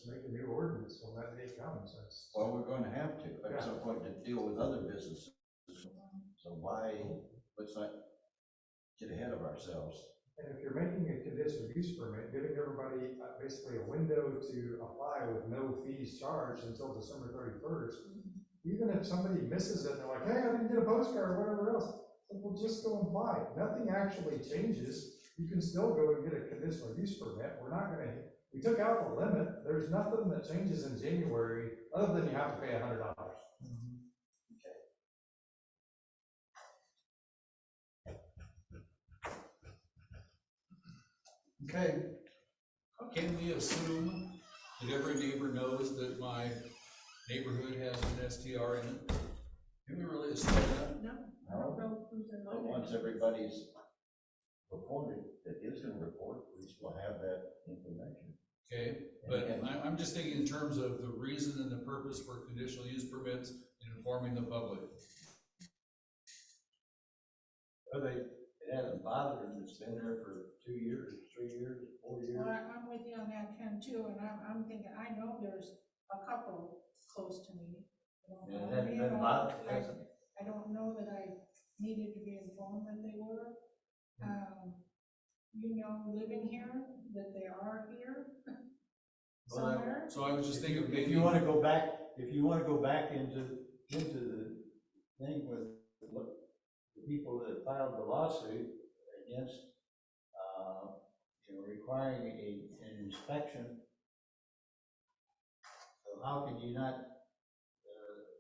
make a new ordinance when that day comes. Well, we're going to have to, at some point, to deal with other businesses. So let's not get ahead of ourselves. And if you're making a conditional use permit, giving everybody basically a window to apply with no fees charged until December 31st, even if somebody misses it, and they're like, hey, I didn't get a postcard or whatever else, we'll just go and apply. Nothing actually changes. You can still go and get a conditional use permit. We took out the limit. There's nothing that changes in January other than you have to pay $100. okay, Can we assume that every neighbor knows that my neighborhood has an STR in it? Can we really assume that? No, I don't know who's in my But once everybody's reported, that is gonna report, at least we'll have that information. Okay, but I'm just thinking in terms of the reason and the purpose for conditional use permits and informing the public. Well, it hasn't bothered them, it's been there for 2 years, 3 years, 4 years. Well, I'm with you on that, Ken, too, and I'm thinking, I know there's a couple close to me. And it hasn't been bothered, hasn't it? I don't know that I needed to be informed that they were. Living here, that they are here. Well, that- somewhere? So I was just thinking, If maybe, you wanna go back, into the thing with the people that filed the lawsuit against, requiring an inspection. So how can you not,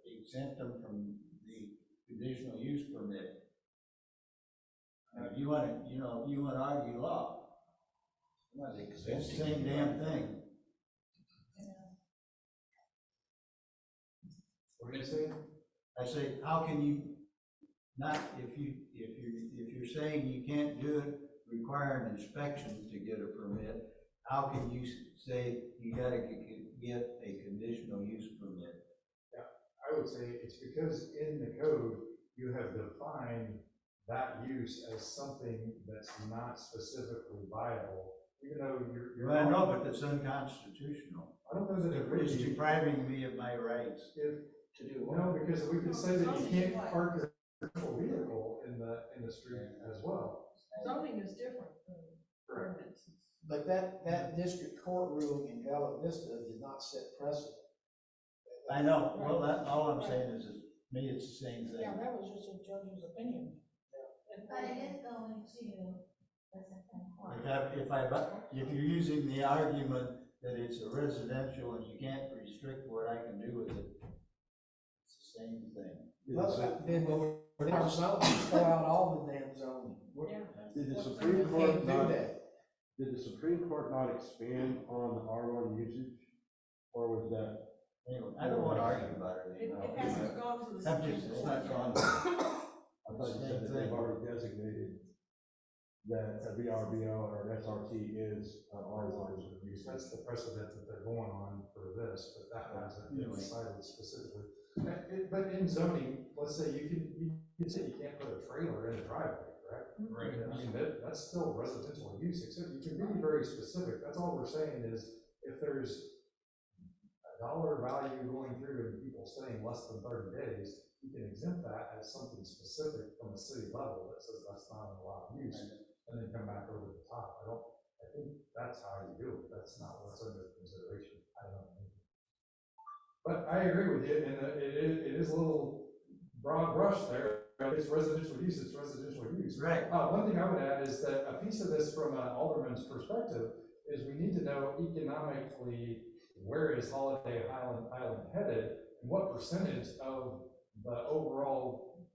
exempt them from the conditional use permit? If you wanna, if you wanna argue law, it's the same damn thing. What are you saying? I say, how can you not, if you're saying you can't do it, require an inspection to get a permit, how can you say you gotta get a conditional use permit? I would say it's because in the code, you have defined that use as something that's not specifically viable, even though you're. Well, I know, but it's unconstitutional. I don't know that it would It's be. depriving me of my rights. To do what? No, because we could say that you can't park your commercial vehicle in the street as well. Zoning is different than Correct. ordinances. But that district court ruling in Bella Vista did not set precedent. I know, well, all I'm saying is, to me, it's the same thing. Yeah, that was just a judge's opinion. But it is going to the Supreme Court. If you're using the argument that it's a residential and you can't restrict what I can do with it, it's the same thing. Then we're not zoning, throw out all the damn zoning. Did the We Supreme Court can't do not, that. did the Supreme Court not expand on the R1 usage? Or was that? Anyway, I don't wanna argue about it It anymore. hasn't gone to the I'm Supreme just, it's Court not yet. gone. I thought you said that they've already designated that a VRBO or an SRT is R1 use. That's the precedent that they're going on for this, but that hasn't been cited specifically. But in zoning, let's say you can say you can't put a trailer in a driveway, correct? right, I mean, that's still residential use, except you can be very specific. That's all we're saying is if there's a dollar value going through and people staying less than 30 days, you can exempt that as something specific from the city level that says that's not an allowed use, and then come back over the top. I think that's how you do it. That's not what's under consideration. I don't know. But I agree with you, and it is a little broad brush there. It's residential use, it's residential use. Right. One thing I would add is that a piece of this from an alderman's perspective is we need to know economically where is Holiday Island headed, and what percentage of the overall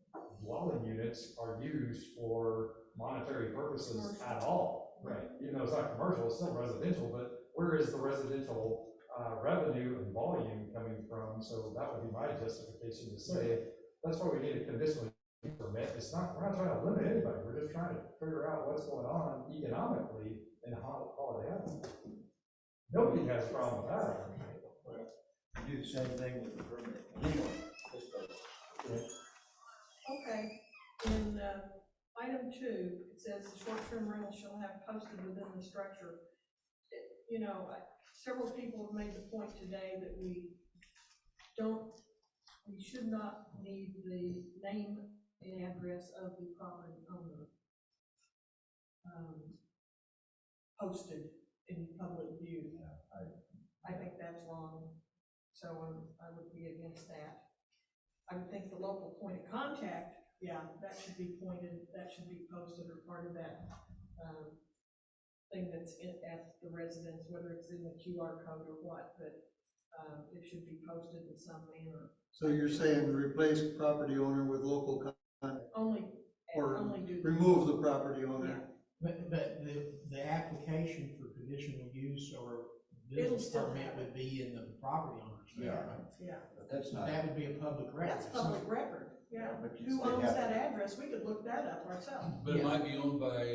dwelling units are used for monetary purposes at all. Right. Even though it's not commercial, it's still residential, but where is the residential revenue and volume coming from? So that would be my justification to say, that's why we need a conditional use permit. We're not trying to limit anybody, we're just trying to figure out what's going on economically in Holiday Island. Nobody has a problem with that. Do the same thing with the permit. Anyway, let's go. Okay, in, item 2, it says the short-term rental shall have posted within the structure. Several people have made the point today that we should not need the name and address of the property owner posted in public view. I think that's wrong, so I would be against that. I would think the local point of contact, that should be posted or part of that, thing that's at the residence, whether it's in the QR code or what, but, it should be posted in some manner. So you're saying replace property owner with local contact, Only or do. remove the property owner? But the application for conditional use or It'll business still permit have it. would be in the property owner's name, right? Yeah, But that's not. That would be a public record. that's public record, yeah. But you Who still owns have that to- address? We could look that up ourselves. but it might be owned by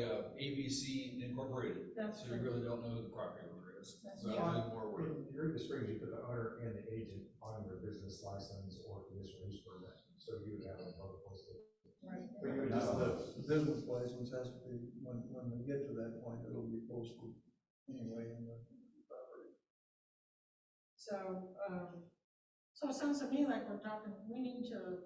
ABC Incorporated, That's so you true. really don't know who the property owner is. That's So true. that'll do more work. In Eureka Springs, you put the owner and the agent on your business license or conditional use permit, so you would have them both posted. Right. But you would just live. The business license has to be, when we get to that point, it'll be posted anyway in the property. So, So it sounds to me like we need to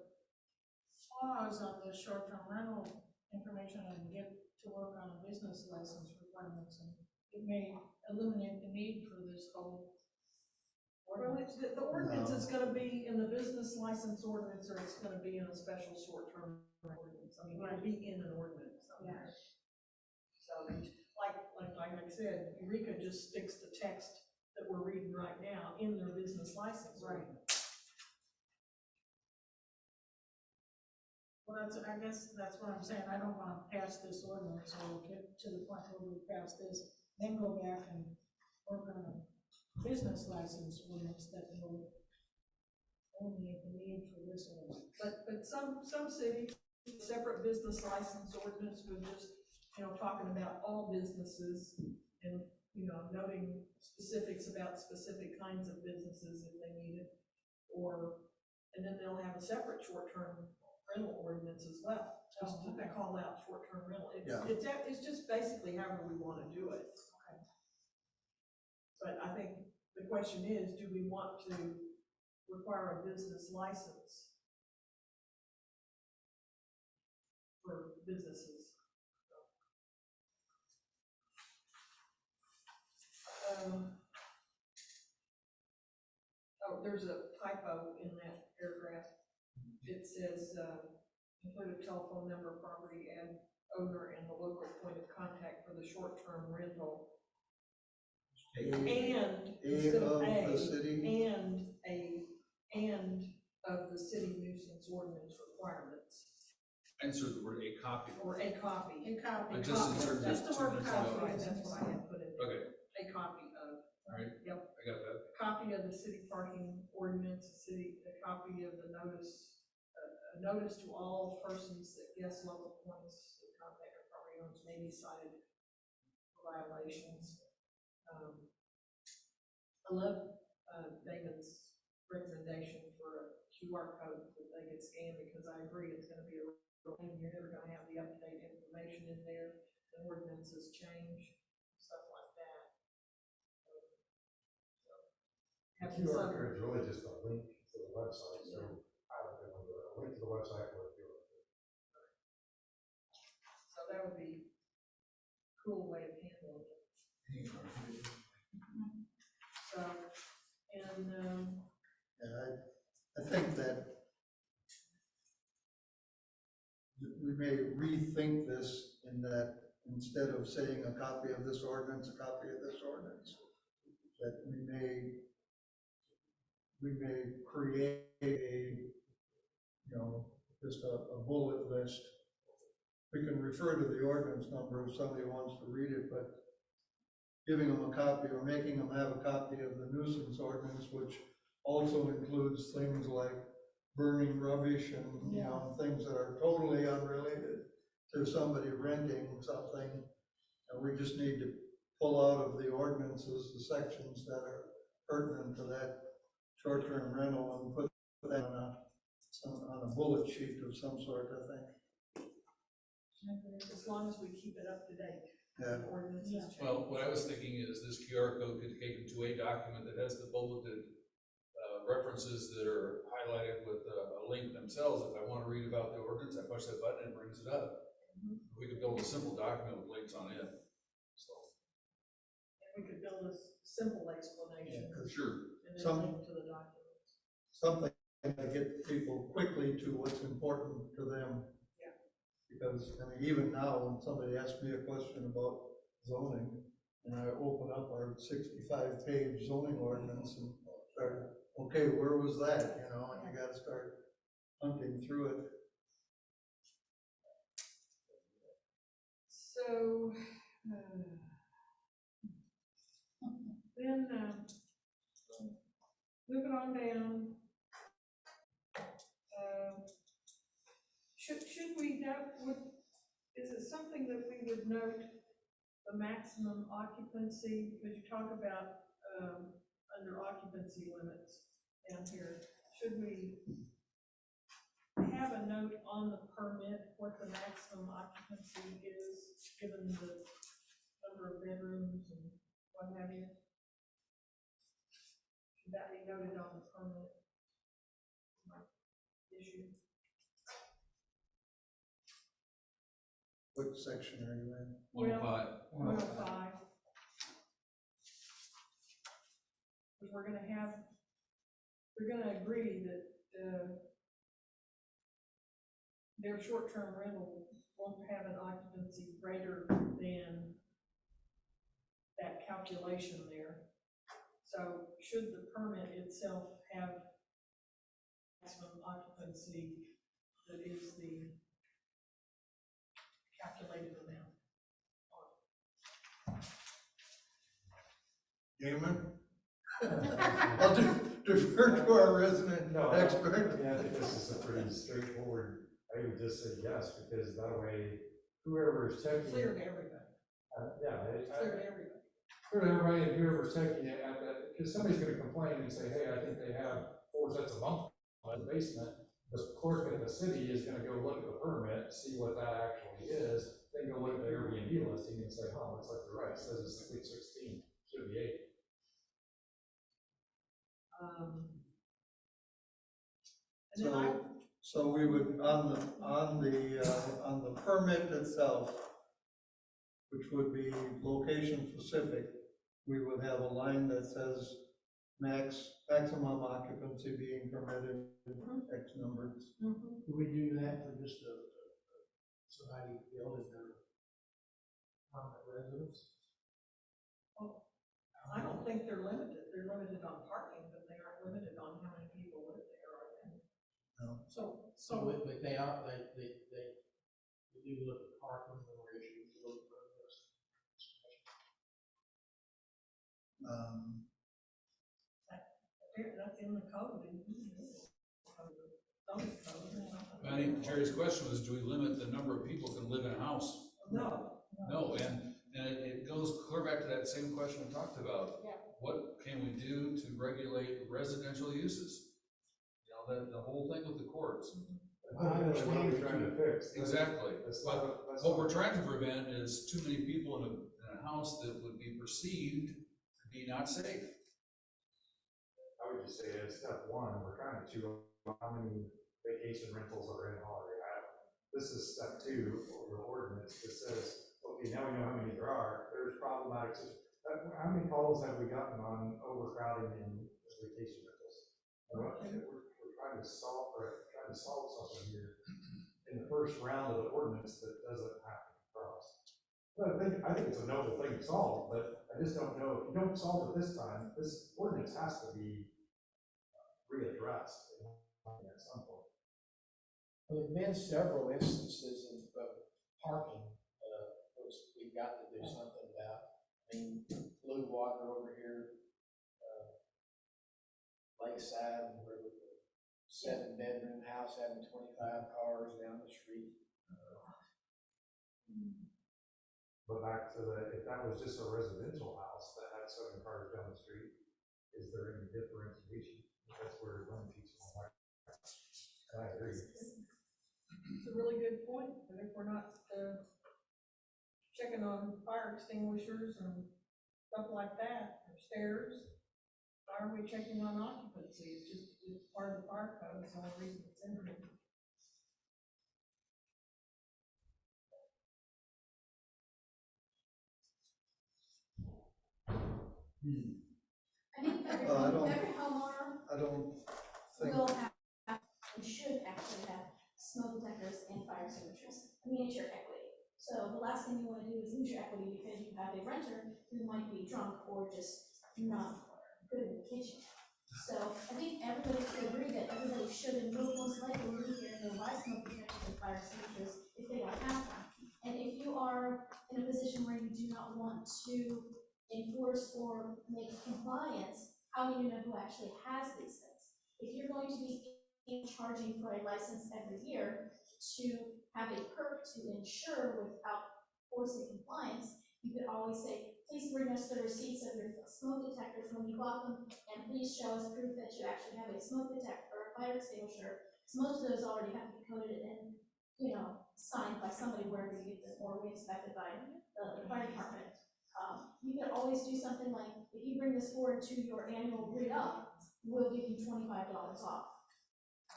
pause on the short-term rental information and get to work on a business license requirements, and it may eliminate the need for this whole Well, the ordinance is gonna be in the business license ordinance, or it's gonna be in a special short-term ordinance. I mean, it'll be in an ordinance somewhere. So, like I said, Eureka just sticks the text that we're reading right now in their business license ordinance. Well, I guess that's what I'm saying, I don't wanna pass this ordinance or get to the point where we pass this, then go back and work on a business license ordinance that will only the need for this ordinance. But some cities, separate business license ordinance with just, talking about all businesses and, noting specifics about specific kinds of businesses if they need it. And then they'll have a separate short-term rental ordinance as well, just to call out short-term rental. It's just basically however we want to do it. Okay. But I think the question is, do we want to require a business license for businesses? There's a typo in that paragraph. It says, include a telephone number, property and owner, and the local point of contact for the short-term rental. And instead of the city, and of the city nuisance ordinance requirements. Insert the word a copy. Or a copy. A copy. I just inserted That's this the word 2 minutes copy, ago. that's what I had put in there. Okay, A copy of. all right, Yep. I got that. Copy of the city parking ordinance, a copy of the notice, a notice to all persons that guess local points of contact or property owners may be cited for violations. I love David's recommendation for a QR code that they get scanned, because I agree it's gonna be a real pain. You're never gonna have the up-to-date information in there, the ordinances change, stuff like that. The QR code is really just a link to the website, so I would go to a link to the website or a QR code. So that would be a cool way of handling it. So, and, I think that we may rethink this in that instead of saying a copy of this ordinance, a copy of this ordinance, that we may create just a bullet list. We can refer to the ordinance number if somebody wants to read it, but giving them a copy or making them have a copy of the nuisance ordinance, which also includes things like burning rubbish and, things that are totally unrelated to somebody renting something. And we just need to pull out of the ordinances the sections that are pertinent to that short-term rental and put that on a bullet sheet of some sort, I think. as long as we keep it up to date. Yeah. The ordinances change. Well, what I was thinking is this QR code could take them to a document that has the bulleted references that are highlighted with a link themselves. If I want to read about the ordinance, I push that button and it brings it up. We could build a simple document with links on it. So. And we could build a simple explanation. Sure. And then link to the documents. Something to get people quickly to what's important to them. Yeah. Because, even now, when somebody asks me a question about zoning, and I open up our 65-page zoning ordinance and start, okay, where was that, and you gotta start hunting through it. So, then, moving on down. Should we note, is it something that we would note the maximum occupancy, because you talk about, under occupancy limits down here, should we have a note on the permit what the maximum occupancy is, given the number of bedrooms and what have you? Should that be noted on the permit issue? What section are you in? 105. 105. Because we're gonna have we're gonna agree that, their short-term rental won't have an occupancy greater than that calculation there. So should the permit itself have maximum occupancy that is the calculated amount? Gamer? I'll defer to our resident No, expert. I think this is a pretty straightforward, I would just say yes, because that way, whoever is checking. Clear to everybody, Yeah, clear to everybody. for everybody and whoever's taking it at that, because somebody's gonna complain and say, hey, I think they have 4 sets of bunk in the basement. The clerk at the city is gonna go look at the permit, see what that actually is, then go look at the Airbnb listing and say, oh, looks like you're right, it says it's 16, should be 8. And then I, So we would, on the permit itself, which would be location specific, we would have a line that says maximum occupancy being permitted, X numbers. Do we do that for just somebody building their permanent residence? I don't think they're limited. They're limited on parking, but they aren't limited on how many people live there, are they? No. But they are, they do look at parking or issues, look for this. That's in the code, I think Jerry's question was, do we limit the number of people can live in a house? No. No, and it goes clear back to that same question we talked about. Yeah. What can we do to regulate residential uses? You know, the whole thing with the courts. What are we trying to fix? Exactly. That's But not- what we're trying to prevent is too many people in a house that would be perceived to be not safe. I would just say as step one, we're trying to chew on how many vacation rentals are in Holiday Island. This is step 2 of the ordinance that says, okay, now we know how many there are, there's problematic, how many calls have we gotten on overcrowding in vacation rentals? We're trying to solve something here in the first round of the ordinance that doesn't happen across. But I think it's a noble thing to solve, but I just don't know, if you don't solve it this time, this ordinance has to be readdressed at some point. Well, there've been several instances of parking, which we've got to do something about. I mean, Blue Water over here, Lakeside, where the 7-bedroom house having 25 cars down the street. But back to if that was just a residential house that had 7 cars down the street, is there any differentiation? That's where one piece of my, I agree. It's a really good point, but if we're not, checking on fire extinguishers and stuff like that, or stairs, why are we checking on occupancy? It's part of the fire code, it's the only reason it's in here. I think every homeowner I don't think, will have, and should actually have smoke detectors and fire extinguishers. I mean, it's your equity. So the last thing you want to do is lose your equity because you have a renter who might be drunk or just not good in the kitchen. So I think everybody should agree that everybody should and will most likely live here and buy smoke detectors and fire extinguishers if they don't have them. And if you are in a position where you do not want to enforce or make compliance, how do you know who actually has these things? If you're going to be charging for a license every year to have a perk to ensure without forcing compliance, you could always say, please bring us the receipts of your smoke detectors when you bought them, and please show us proof that you actually have a smoke detector or a fire extinguisher, because most of those already have to be coded and, signed by somebody wherever you get them, or re-inspected by the fire department. You could always do something like, if you bring this forward to your annual re-up, we'll give you $25 off.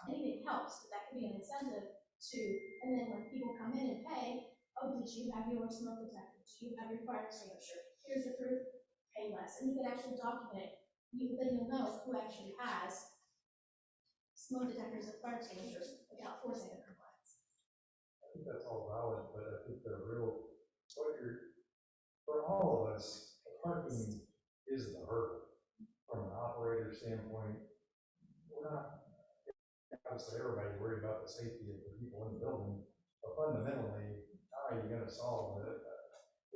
Anything helps, but that could be an incentive to, and then when people come in and pay, oh, did you have your smoke detector? Do you have your fire extinguisher? Here's the proof, pay less. And you could actually document it. Then you'll know who actually has smoke detectors and fire extinguishers without forcing a compliance. I think that's all valid, but I think the real, for all of us, parking is the hurdle. From an operator standpoint, we're not, obviously, everybody's worried about the safety of the people in the building, but fundamentally, how are you gonna solve the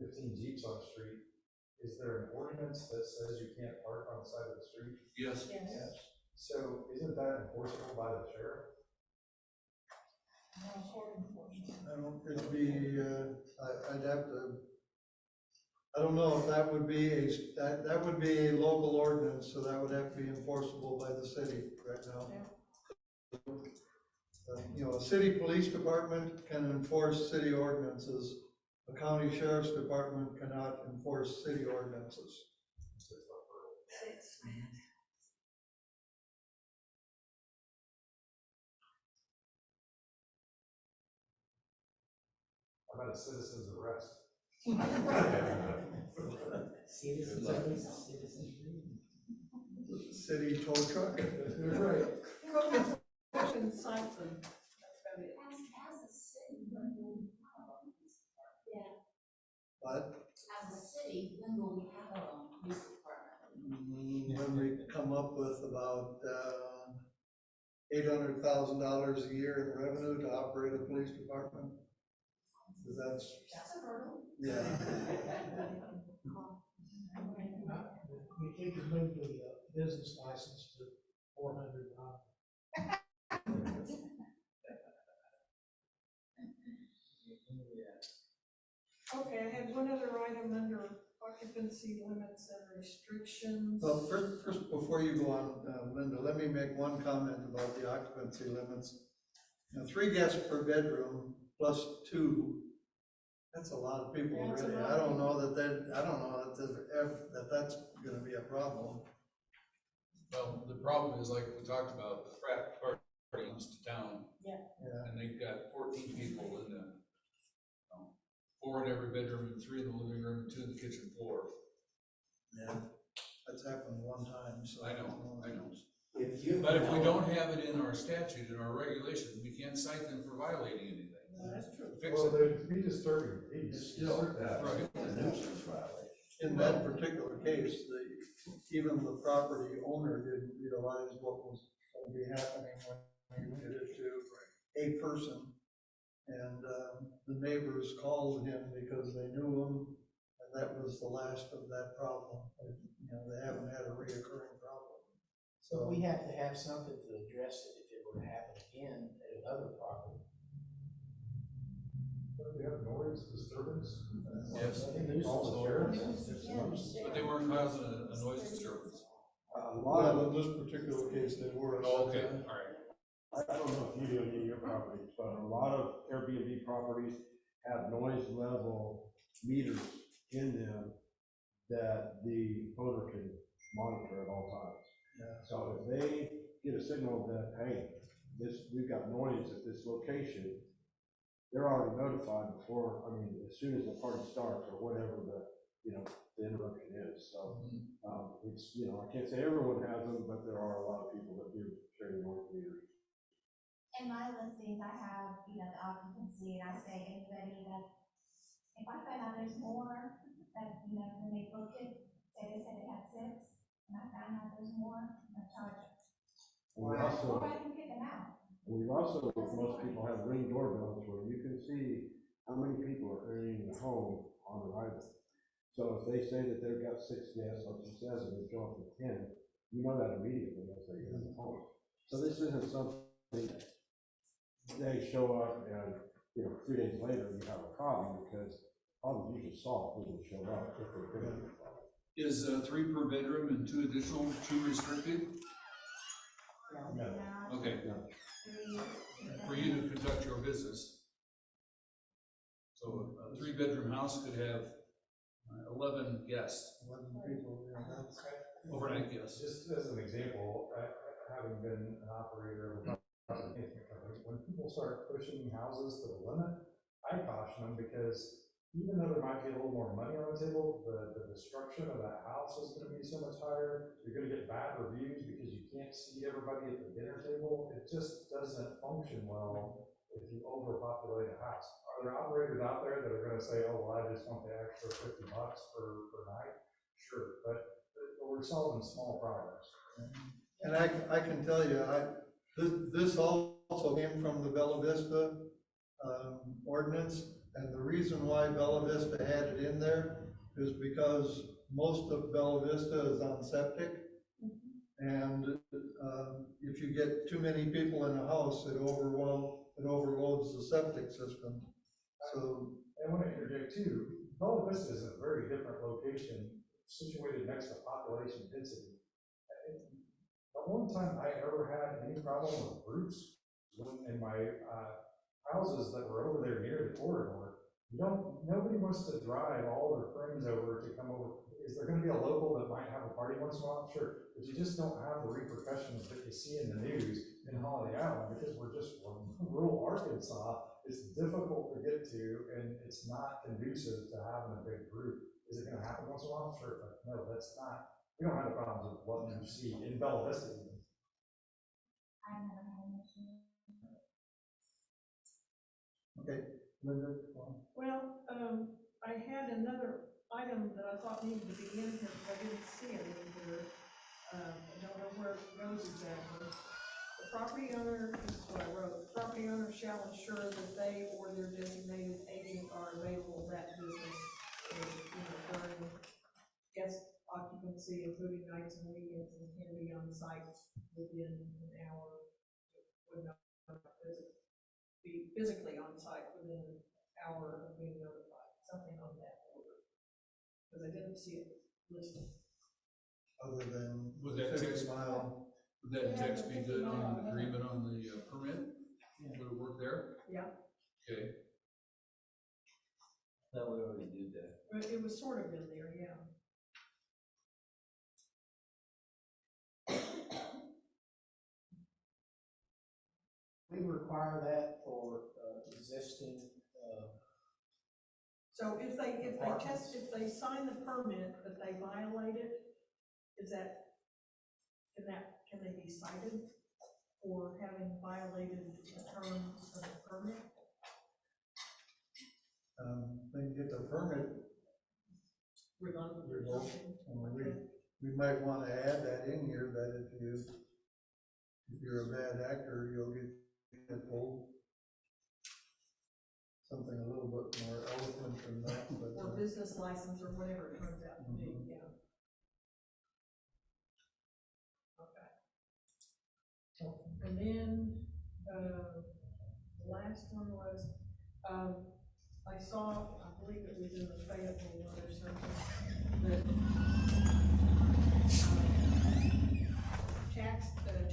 15 Jeeps on the street? Is there an ordinance that says you can't park on the side of the street? Yes. Yes. So isn't that enforceable by the sheriff? I don't, it'd be, I'd have to, I don't know if that would be that would be a local ordinance, so that would have to be enforceable by the city right now. You know, a city police department can enforce city ordinances. A county sheriff's department cannot enforce city ordinances. How about a citizen's arrest? City tow truck. Right. Code enforcement them. As a city, when will we have our own police department? But As a city, when will we have our own police department? when we come up with about $800,000 a year in revenue to operate a police department, 'cause that's That's a hurdle. yeah. We can't just move the business license to $400. Okay, I had one other item under occupancy limits and restrictions. Well, first, before you go on, Linda, let me make one comment about the occupancy limits. Now, 3 guests per bedroom plus 2, that's a lot of people That's a already. lot I of don't know that that's gonna be a problem. Well, the problem is, like we talked about, the frat party comes to town, Yeah. and they've got 14 people in the, 4 in every bedroom, and 3 in the living room, and 2 in the kitchen floor. Yeah. That's happened one time, so. I know. If But if we don't have it in our statute and our regulations, we can't cite them for violating anything. That's true. Fix Well, it. there'd be disturbing. It's still Right. a nuisance violation. In that particular case, even the property owner didn't realize what was going to be happening when he did it to a person. And the neighbors called him because they knew him, and that was the last of that problem. You know, they haven't had a reoccurring problem. So we have to have something to address it if it were to happen again at another property. Don't you have noise disturbance? Yes. All the sheriffs? But they weren't causing a noise disturbance. A lot of, in this particular case, they were. Oh, okay, all right. I don't know if you do any of your properties, but a lot of Airbnb properties have noise level meters in them that the owner can monitor at all times. Yeah. So if they get a signal that, hey, we've got noise at this location, they're already notified before, as soon as the party starts or whatever the interruption is. So, it's, I can't say everyone has them, but there are a lot of people that do share noise meters. In my listings, I have, the occupancy, and I say anybody that, if I find out there's more, that, when they book it, say they said they had 6, and I found out there's more, I charge it. Or I can kick them out. We've also, most people have Ring doorbells where you can see how many people are entering the home on arrival. So if they say that they've got 6 guests, like she says, and they show up with 10, you know that immediately as they get in the home. So this isn't something that they show up and, 3 days later you have a problem, because problems usually solved when they show up if they're going to be a problem. Is 3 per bedroom and 2 additional too restricted? No. Okay, for you to conduct your business. So a 3-bedroom house could have 11 guests, 11 people, that's. overnight guests. Just as an example, having been an operator of a property management company, when people start pushing houses to the limit, I caution them, because even though there might be a little more money on the table, the destruction of that house is gonna be so much higher. You're gonna get bad reviews because you can't see everybody at the dinner table. It just doesn't function well if you overpopulate a house. Are there operators out there that are gonna say, oh, well, I just want the extra $50 per night? Sure, but we're solving small problems. And I can tell you, this also came from the Bella Vista ordinance, and the reason why Bella Vista had it in there is because most of Bella Vista is on septic. And if you get too many people in a house, it overloads the septic system. So, I want to interject too, Bella Vista is a very different location, situated next to population density. The only time I ever had any problem with groups was in my houses that were over there near the corridor. Nobody wants to drive all their friends over to come over. Is there gonna be a local that might have a party once in a while? Sure, but you just don't have the repercussions that you see in the news in Holiday Island, because we're rural Arkansas. It's difficult to get to, and it's not conducive to having a big group. Is it gonna happen once in a while? Sure, but no, that's not. We don't have the problems with what you see in Bella Vista. okay, Linda? Well, I had another item that I thought needed to be in here, but I didn't see it in here. I don't know where it goes exactly. The property owner, this is what I wrote, the property owner shall ensure that they or their designated agent are available at business, during guest occupancy, including nights and weekends, and can be on site within an hour. Would not be physically on site within an hour of being notified, something on that order. Because I didn't see it listed. Other than Would that 50 text, mile. would that text be good on an agreement on the permit? Would it work there? Yeah, Okay. That we already did that. but it was sort of in there, yeah. We require that for existing, So if they sign the permit, but they violate it, can they be cited for having violated the terms of the permit? They can get the permit Revoked or revoked. something? We might want to add that in here, that if you're a bad actor, you'll get pulled. Something a little bit more eloquent than that, but. Or business license or whatever it turns out to be, yeah. Okay. And then, the last one was, I saw, I believe it was in the Fayetteville one or something, that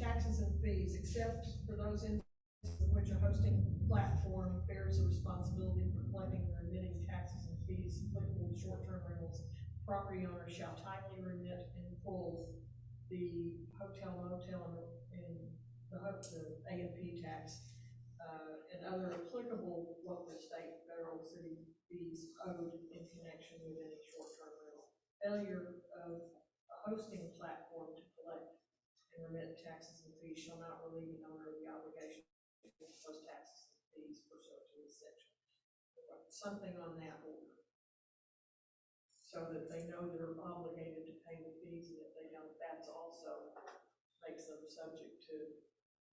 taxes and fees, except for those instances in which a hosting platform bears the responsibility for collecting and remitting taxes and fees applicable to short-term rentals, property owners shall timely remit in full the hotel, motel, and the A&P tax, and other applicable local, state, federal, city fees owed in connection with any short-term rental. Failure of a hosting platform to collect and remit taxes and fees shall not relieve an owner of the obligation to pay those taxes and fees pursuant to this section. Something on that order, so that they know they're obligated to pay the fees, and if they don't, that's also makes them subject to.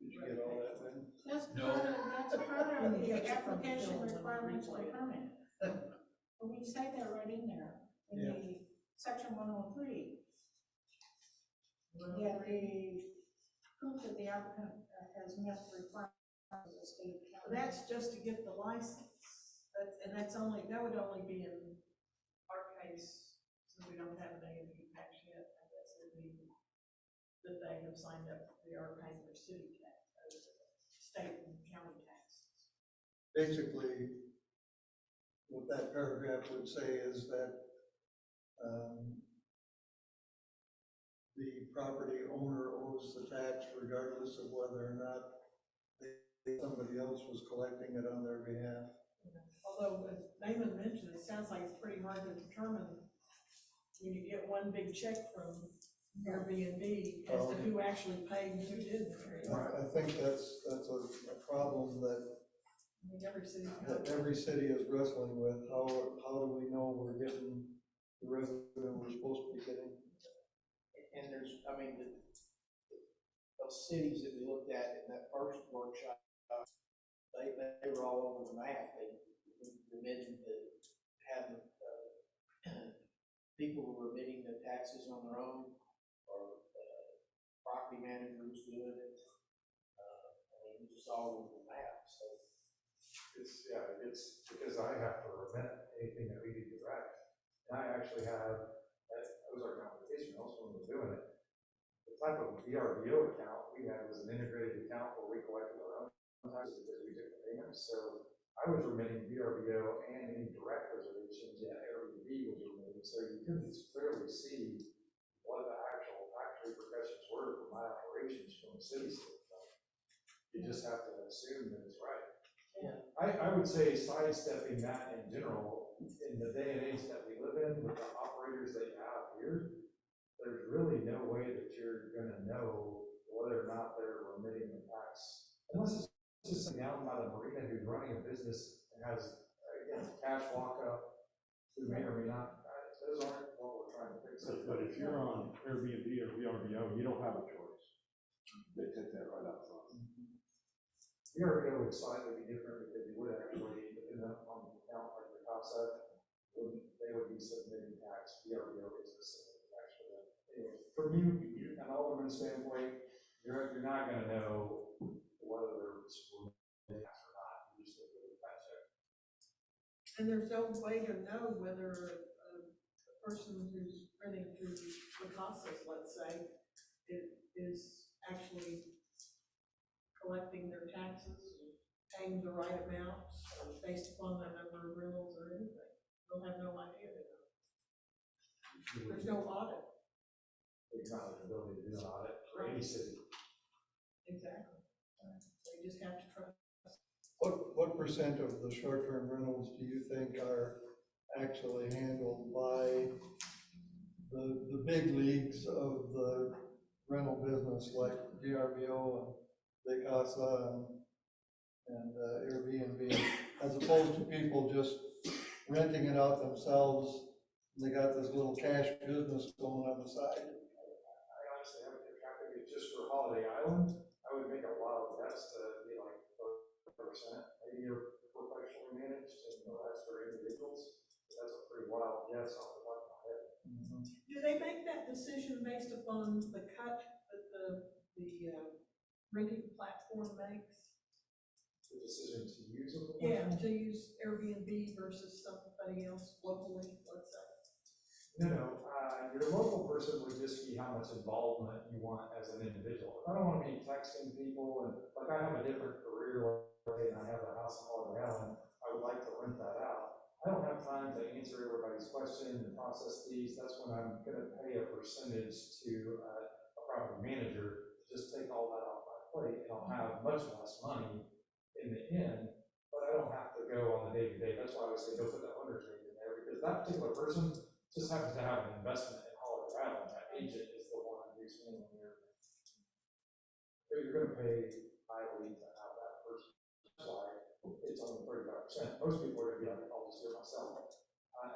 Did you get all that, Lynn? That's No. part of the Yeah. application requirements for permit. But we say that right in there, in the section 103. That the proof that the applicant has met the requirements of the state. But that's just to get the license, that would only be in our case, since we don't have an A&P tax yet, I guess it would be that they have signed up, they are paying their city tax, state and county taxes. Basically, what that paragraph would say is that the property owner owes the tax regardless of whether or not somebody else was collecting it on their behalf. Although, as Damon mentioned, it sounds like it's pretty hard to determine when you get one big check from Airbnb as to who actually paid and who didn't. I think that's a problem that I mean, every city. every city is wrestling with. How do we know we're getting the revenue we're supposed to be getting? And there's, I mean, those cities that we looked at in that first workshop, they were all over the map. They mentioned that having, people were remitting their taxes on their own, or property managers doing it. I mean, it's just all over the map, so. It's because I have to remit anything that we do direct. And I actually have, that was our competition, also when we were doing it. The type of VRBO account we had was an integrated account where we collected our own taxes because we took the payments. So I was remitting VRBO and any direct reservations that Airbnb was remitting. So you couldn't clearly see what the actual tax repercussions were for my operations from the city standpoint. You just have to assume that it's right. Yeah. I would say sidestepping that in general, in the day and age that we live in, with the operators that you have here, there's really no way that you're gonna know whether or not they're remitting the tax. Unless it's just down by the marina who's running a business and has, again, cash lockup, who may or may not, those aren't what we're trying to fix. But if you're on Airbnb or VRBO, you don't have a choice. They take that right up front. VRBO would slightly be different because you would actually, depending on the account, like the CASA, they would be submitting tax. VRBO is the submitting tax for them. Anyway, from you, an alderman standpoint, you're not gonna know whether they're submitting tax or not. You just look at the tax check. And there's no way to know whether a person who's renting through the Casas, let's say, is actually collecting their taxes, paying the right amounts, based upon the number of rentals or anything. They'll have no idea. There's no audit. There's not an ability to do an audit for any city. Exactly. So you just have to trust. What percent of the short-term rentals do you think are actually handled by the big leagues of the rental business, like VRBO and Vacasa and Airbnb, as opposed to people just renting it out themselves? They got this little cash business going on the side. I honestly haven't kept track of it just for Holiday Island. I would make a wild guess to be like 30%. Maybe you're professionally managed and the rest are individuals. That's a pretty wild guess off the top of my head. Do they make that decision based upon the cut that the renting platform makes? The decision to use them? Yeah, to use Airbnb versus somebody else locally, let's say. No, your local person would just be how much involvement you want as an individual. If I don't want to be texting people, and like I have a different career and I have a house in Holiday Island, I would like to rent that out. I don't have time to answer everybody's questions and process these. That's when I'm gonna pay a percentage to a property manager to just take all that off my plate, and I'll have much less money in the end, but I don't have to go on the day-to-day. That's why I would say go put the owner's rate in there, because that particular person just happens to have an investment in Holiday Island. That agent is the one who's handling everything. But you're gonna pay highly to have that person. That's why it's only 35%. Most people are gonna be like, I'll just do it myself.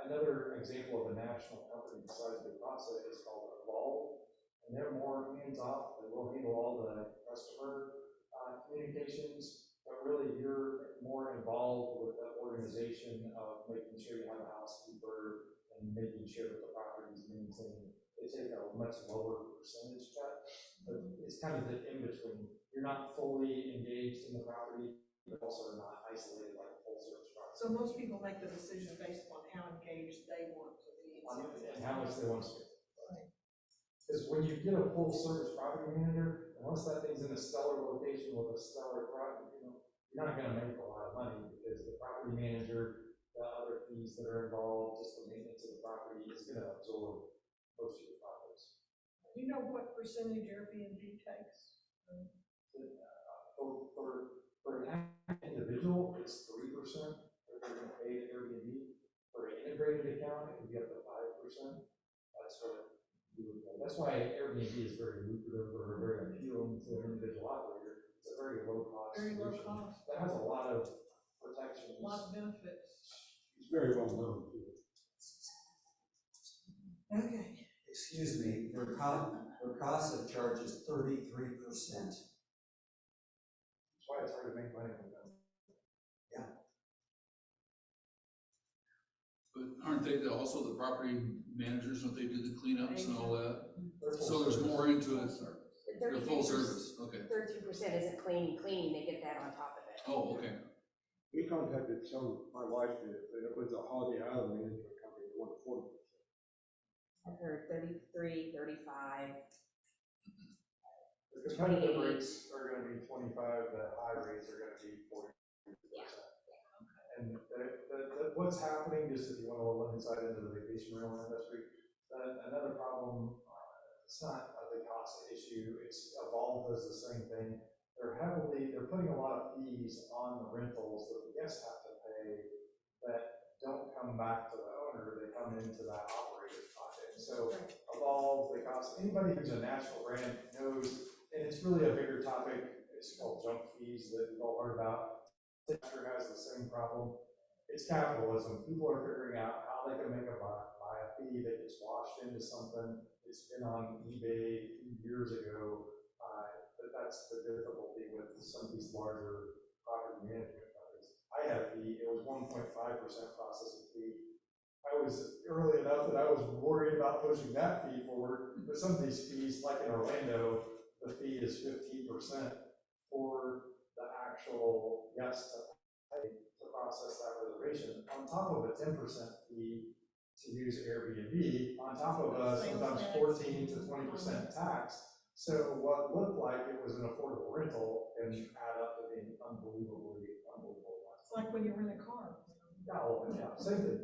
Another example of a national company besides Vacasa is called Evolve, and they're more hands-off. They will handle all the customer communications, but really you're more involved with the organization of making sure you have a housekeeper and making sure that the property is maintained. They take a much lower percentage cut, but it's kind of the in-between. You're not fully engaged in the property, but also not isolated like a full service property. So most people make the decision based upon how engaged they want to be. And how much they want to spend. Because when you get a full service property manager, unless that thing's in a stellar location with a stellar property, you're not gonna make a lot of money, because the property manager, the other fees that are involved, just the maintenance of the property is gonna absorb most of your profits. Do you know what percentage Airbnb takes? For an individual, it's 3%. integrated account, it could be up to 5%. That's what that's why Airbnb is very lucrative or very appealing to an individual operator. It's a very low cost Very low solution cost. that has a lot of protections. A lot of benefits. It's very well known too. Okay. Excuse me, Verkasa charges 33%. That's why it's hard to make money from them. But aren't they also the property managers, don't they do the cleanups and all that? So there's more into it, they're full service, okay. 13% isn't cleaning, they get that on top of it. Oh, okay. We contacted my wife did, and it was a Holiday Island management company that wanted 40%. I've heard 33, 35. The competitive rates are gonna be 25, the high rates are gonna be 40%. And what's happening, just if you want a little insight into the vacation rental industry, another problem, it's not a Vacasa issue, it's Evolve does the same thing. They're putting a lot of fees on the rentals that the guests have to pay that don't come back to the owner, they come into that operator's pocket. So Evolve, Vacasa, anybody who's a national brand knows, and it's really a bigger topic, it's called junk fees that you've all heard about. Stitcher has the same problem. It's capitalism. People are figuring out how they can make a buy a fee that gets washed into something. It's been on eBay a few years ago. But that's the difficulty with some of these larger property management companies. I had a fee. It was 1.5% processing fee. I was early enough that I was worried about pushing that fee forward. But some of these fees, like in Orlando, the fee is 15% for the actual guest to pay to process that reservation, on top of a 10% fee to use Airbnb, on top of a sometimes 14 to 20% tax. So what looked like it was an affordable rental can add up to being unbelievable. It's like when you rent a car. Yeah, same thing.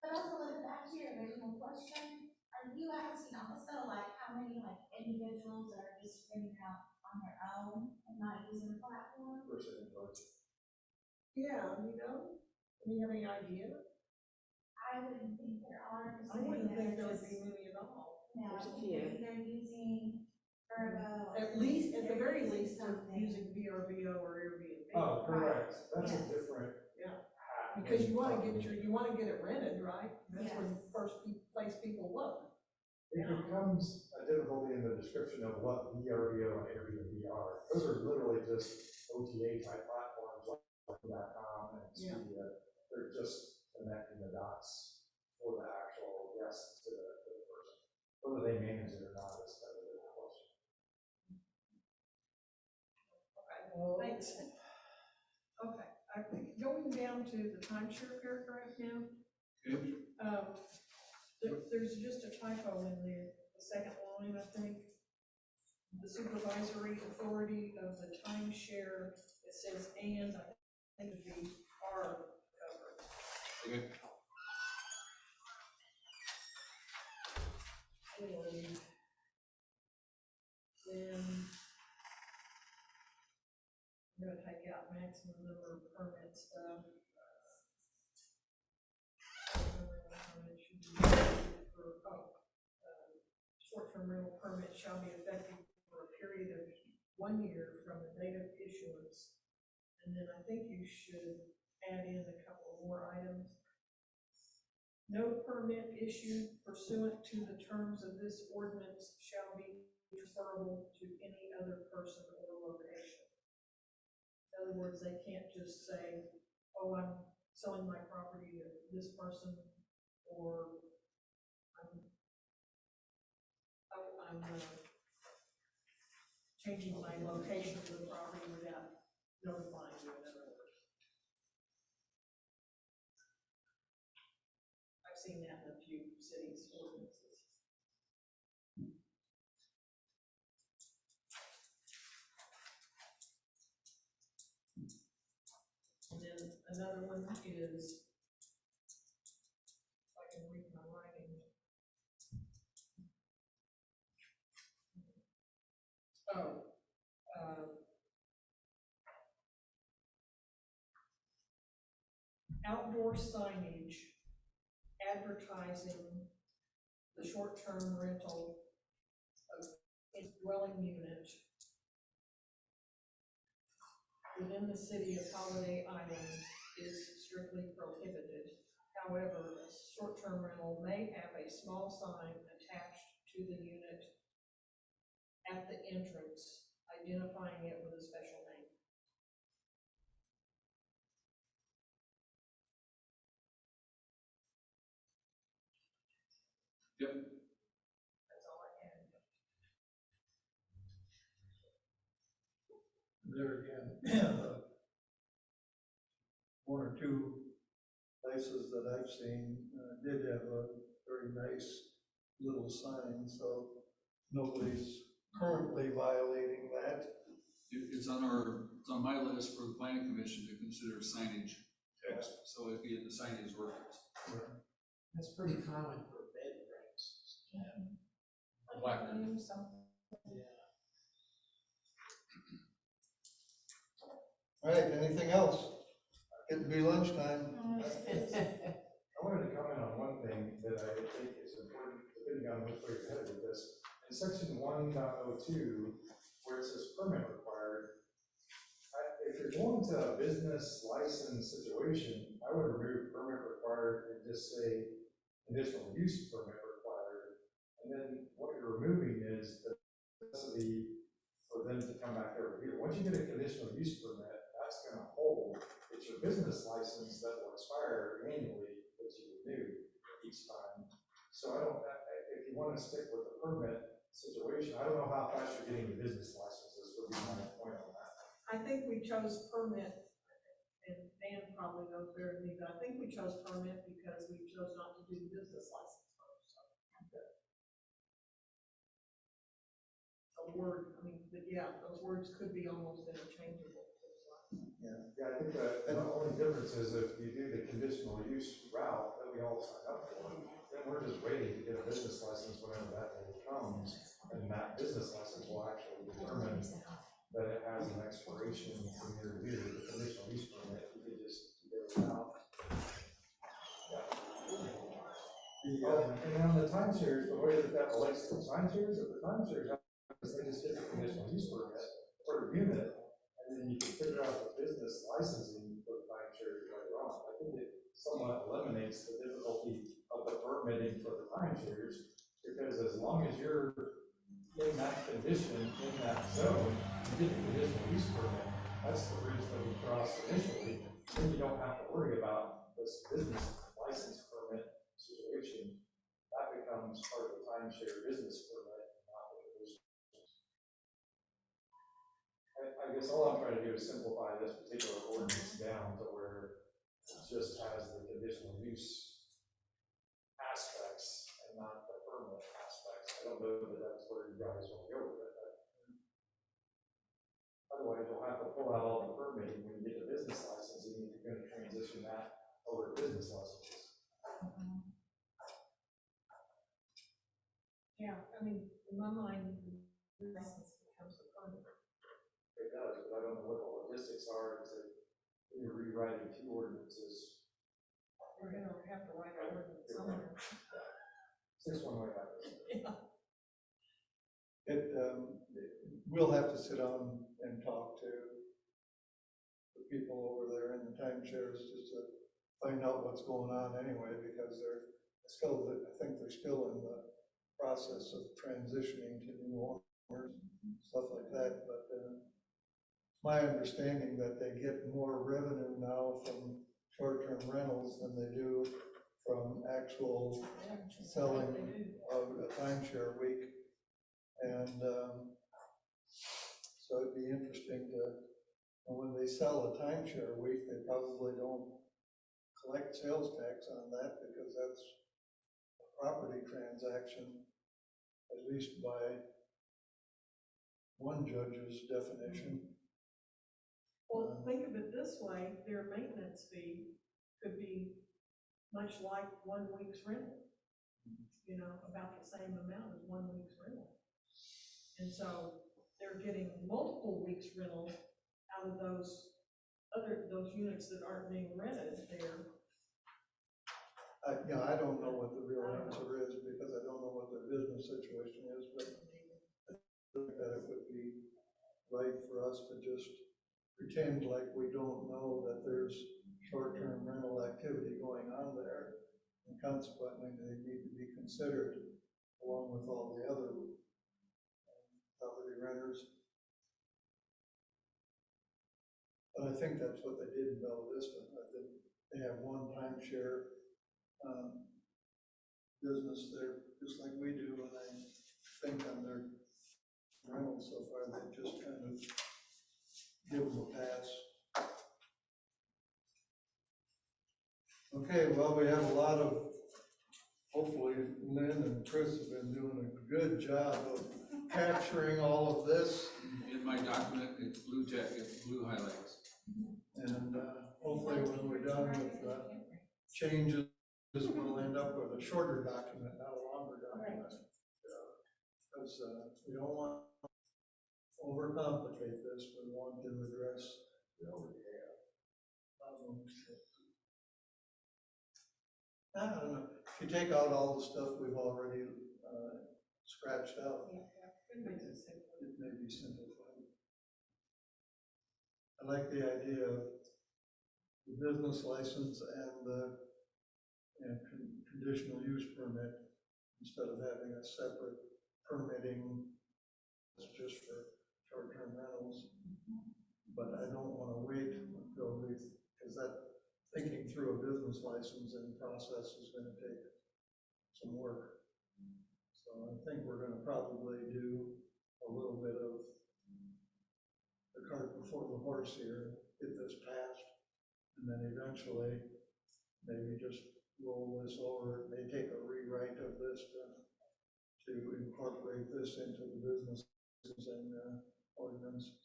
But also, Linda, back to your original question, are you asking also like how many like individuals are just renting out on their own and not using the platform? Yeah, you know, do you have any idea? I wouldn't think there are. I wouldn't think there would be many at all. No, There's a few. they're using Vrbo. At least, at the very They're least, they're something. using VRBO or Airbnb. Oh, correct. That's a Yes. different. Yeah. hat. Because you wanna get it rented, right? That's where the first place people look. It becomes a difficulty in the description of what VRBO and Airbnb are. Those are literally just OTA type platforms like .com and Expedia. They're just connecting the dots for the actual guest to the person. Whether they manage it or not is kind of a different question. Okay, thanks. Okay, I think going down to the timeshare paragraph now. There's just a typo in there, the second line, I think. The supervisory authority of the timeshare, it says and, I think it'd be are covered. Okay. And then I'm gonna take out maximum number of permit stuff. Short-term rental permit shall be effective for a period of 1 year from the date of issuance. And then I think you should add in a couple more items. No permit issued pursuant to the terms of this ordinance shall be transferable to any other person or location. In other words, they can't just say, oh, I'm selling my property to this person, or I'm changing my location of the property without notifying you, in other words. I've seen that in a few cities' ordinances. And then another one is, if I can read my writing. Outdoor signage advertising the short-term rental of a dwelling unit within the city of Holiday Island is strictly prohibited. However, a short-term rental may have a small sign attached to the unit at the entrance, identifying it with a special name. Yep. That's all I had. There again, one or two places that I've seen did have a very nice little sign, so nobody's currently violating that. It's on my list for the planning commission to consider signage text, so it'd be in the signage ordinance. That's pretty common for bed frames. Black. All right, anything else? It'd be lunchtime. I wanted to comment on one thing that I think is important, depending on which way you're headed with this. In section 1.02, where it says permit required, if you're going to a business license situation, I would remove permit required and just say conditional use permit required. And then what you're removing is the necessity for them to come back over here. Once you get a conditional use permit, that's gonna hold. It's your business license that will expire annually, that you renew each time. So if you wanna stick with the permit situation, I don't know how fast you're getting the business licenses, would be my point on that. I think we chose permit, and Dan probably knows better than me, but I think we chose permit because we chose not to do the business license first. So. A word, I mean, but yeah, those words could be almost interchangeable. Yeah, I think that the only difference is if you do the conditional use route that we all sign up for, then we're just waiting to get a business license whenever that day comes, and that business license will actually determine that it has an expiration from year to year. The conditional use permit, you could just go without. And on the timeshares, the way that relates to the timeshares, if the timeshares have, they just get the conditional use permit for a unit, and then you can figure out the business licensing for the timeshares later on. I think it somewhat eliminates the difficulty of the permitting for the timeshares, because as long as you're in that condition, in that zone, you get the conditional use permit. That's the bridge that we crossed initially. Then you don't have to worry about this business license permit situation. That becomes part of the timeshare business permit, not the conditional. I guess all I'm trying to do is simplify this particular ordinance down to where it just has the conditional use aspects and not the permit aspects. I don't know that that's where you guys want to go with it. Otherwise, you'll have to pull out all the permitting when you get the business licensing, if you're going to transition that over to business licenses. Yeah, I mean, in my mind, the license becomes a permit. It does, but I don't know what the logistics are, is that when you're rewriting two ordinances. We're gonna have to write an ordinance somewhere. Six one way out. We'll have to sit down and talk to the people over there in the timeshares just to find out what's going on anyway, because I think they're still in the process of transitioning to new owners, stuff like that, but my understanding that they get more revenue now from short-term rentals than they do from actual selling of a timeshare week. And so it'd be interesting when they sell a timeshare week, they probably don't collect sales tax on that because that's a property transaction, at least by one judge's definition. Well, think of it this way, their maintenance fee could be much like 1 week's rental. You know, about the same amount as 1 week's rental. And so they're getting multiple weeks rental out of those units that aren't being rented there. I don't know what the real answer is, because I don't know what their business situation is, but I think that it would be right for us to just pretend like we don't know that there's short-term rental activity going on there, and consequently, they need to be considered along with all the other property renters. But I think that's what they did in Bella Vista. I think they have one timeshare business there, just like we do, and I think on their rentals so far, they've just kind of give them a pass. Okay, well, we have a lot of, hopefully Lynn and Chris have been doing a good job of capturing all of this. In my document, it's blue it's blue highlights. And hopefully when we're done with the changes, we'll end up with a shorter document, not a longer document. Because we don't want to overcomplicate this, we want to address the problems. I don't know, if you take out all the stuff we've already scratched out, it may be simplified. I like the idea of the business license and the conditional use permit, instead of having a separate permitting, it's just for short-term rentals. But I don't want to wait until because that, thinking through a business license and process is going to take some work. So I think we're going to probably do a little bit of the cart before the horse here, get this passed, and then eventually maybe just roll this over. It may take a rewrite of this to incorporate this into the business and ordinance.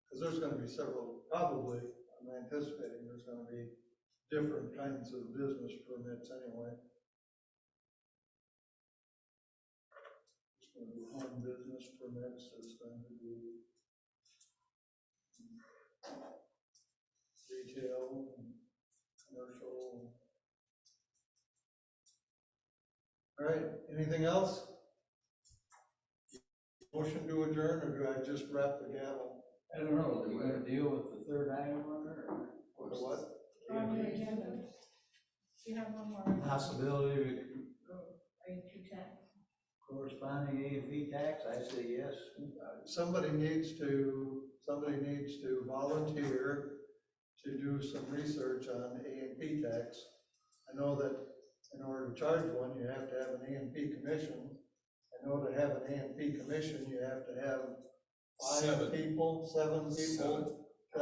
Because there's going to be several, probably, I'm anticipating there's going to be different kinds of business permits anyway. There's going to be home business permits, there's going to be retail and commercial. All right, anything else? Motion to adjourn, or do I just wrap the gavel? I don't know, are we gonna deal with the third item on there, or? The what? On the agenda. You have one more. Possibility of A2 tax. corresponding A and P tax, I say yes. Somebody needs to volunteer to do some research on A and P tax. I know that in order to charge one, you have to have an A and P commission. I know to have an A and P commission, you have to have seven people that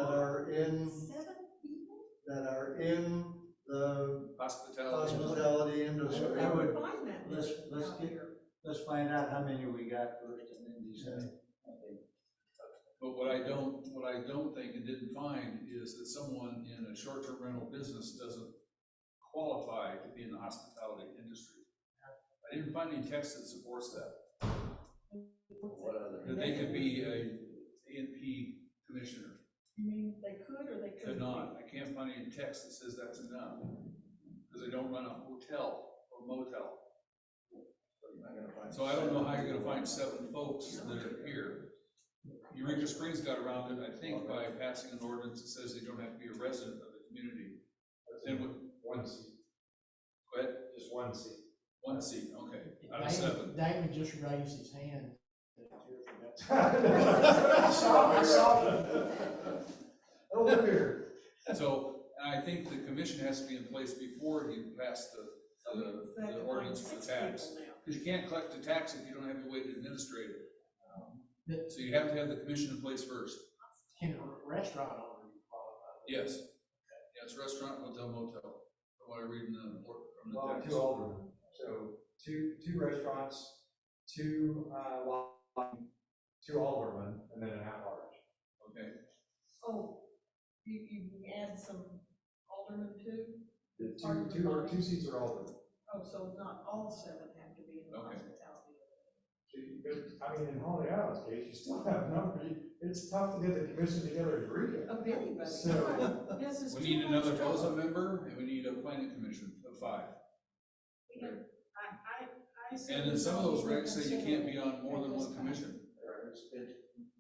are in the hospitality industry. I would, let's find out how many we got first and then decide. But what I don't think and didn't find is that someone in a short-term rental business doesn't qualify to be in the hospitality industry. I didn't find any text that supports that. That they could be a A&P commissioner. You mean they could or they couldn't? Could not. I can't find any text that says that's enough. Because they don't run a hotel or motel. So I don't know how you're gonna find 7 folks that are here. Eureka Springs got around it, I think, by passing an ordinance that says they don't have to be a resident of the community. Then with one seat. Go ahead. Just one seat. One seat, okay, out of 7. Diamond just raised his hand. I saw that. Over here. So, and I think the commission has to be in place before you pass the ordinance for the tax. Because you can't collect the tax if you don't have a way to administrate it. So you have to have the commission in place first. Can a restaurant owner be qualified? Yes. Yeah, it's restaurant, hotel, motel, from what I read in the, from the Well, text. 2 aldermen, so two restaurants, 2 aldermen, and then an at-large. Okay. Oh, you add some aldermen too? The two seats are aldermen. Oh, so not all 7 have to be in the Okay. hospitality. I mean, in Holiday Island's case, you still have numbers, it's tough to get the commission together to agree on. Of anybody. So, This is We too need much another trouble. BOZA member, and we need a planning commission of 5. I say And then we some of don't those even regs say you consider can't it be on more at than this one time. commission.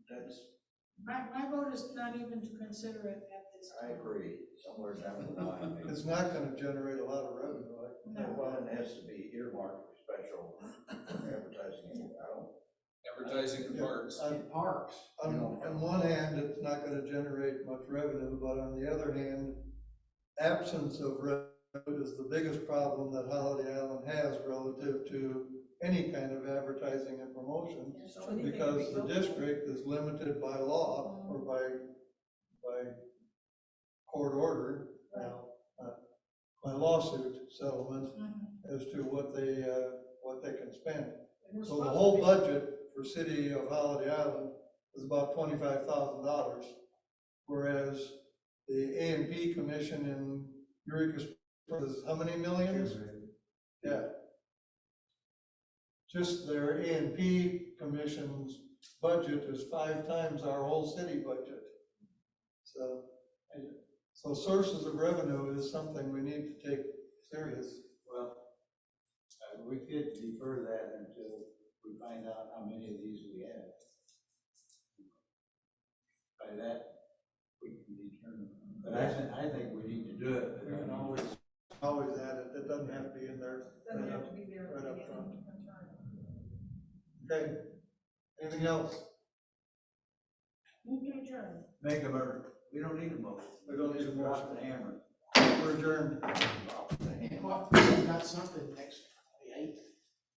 That's, My vote is not even to consider it at this I time. agree, somewhere down the line, maybe. It's not gonna generate a lot of revenue, like. No. Well, it has to be earmarked for special advertising, I don't. Advertising in parks. Parks. On one hand, it's not gonna generate much revenue, but on the other hand, absence of revenue is the biggest problem that Holiday Island has relative to any kind of advertising and promotion. So anything can Because be the built. district is limited by law or by court order, by lawsuit settlement as to what they can spend. And we're So the supposed whole to be- budget for city of Holiday Island is about $25,000. Whereas the A&P commission in Eureka Springs is how many millions? Yeah. Just their A&P commission's budget is 5 times our whole city budget. So sources of revenue is something we need to take serious. Well, we could defer that until we find out how many of these we have. By that, we can determine. But I think we need to do it. We can always add it, it doesn't have to be in there. Doesn't have to be there at Right the up beginning. front. That's right. Okay, anything else? Move to adjourn. Make a motion. We don't need a motion. We don't need a motion. Drop the hammer. We're adjourned. Got something next, the 8th.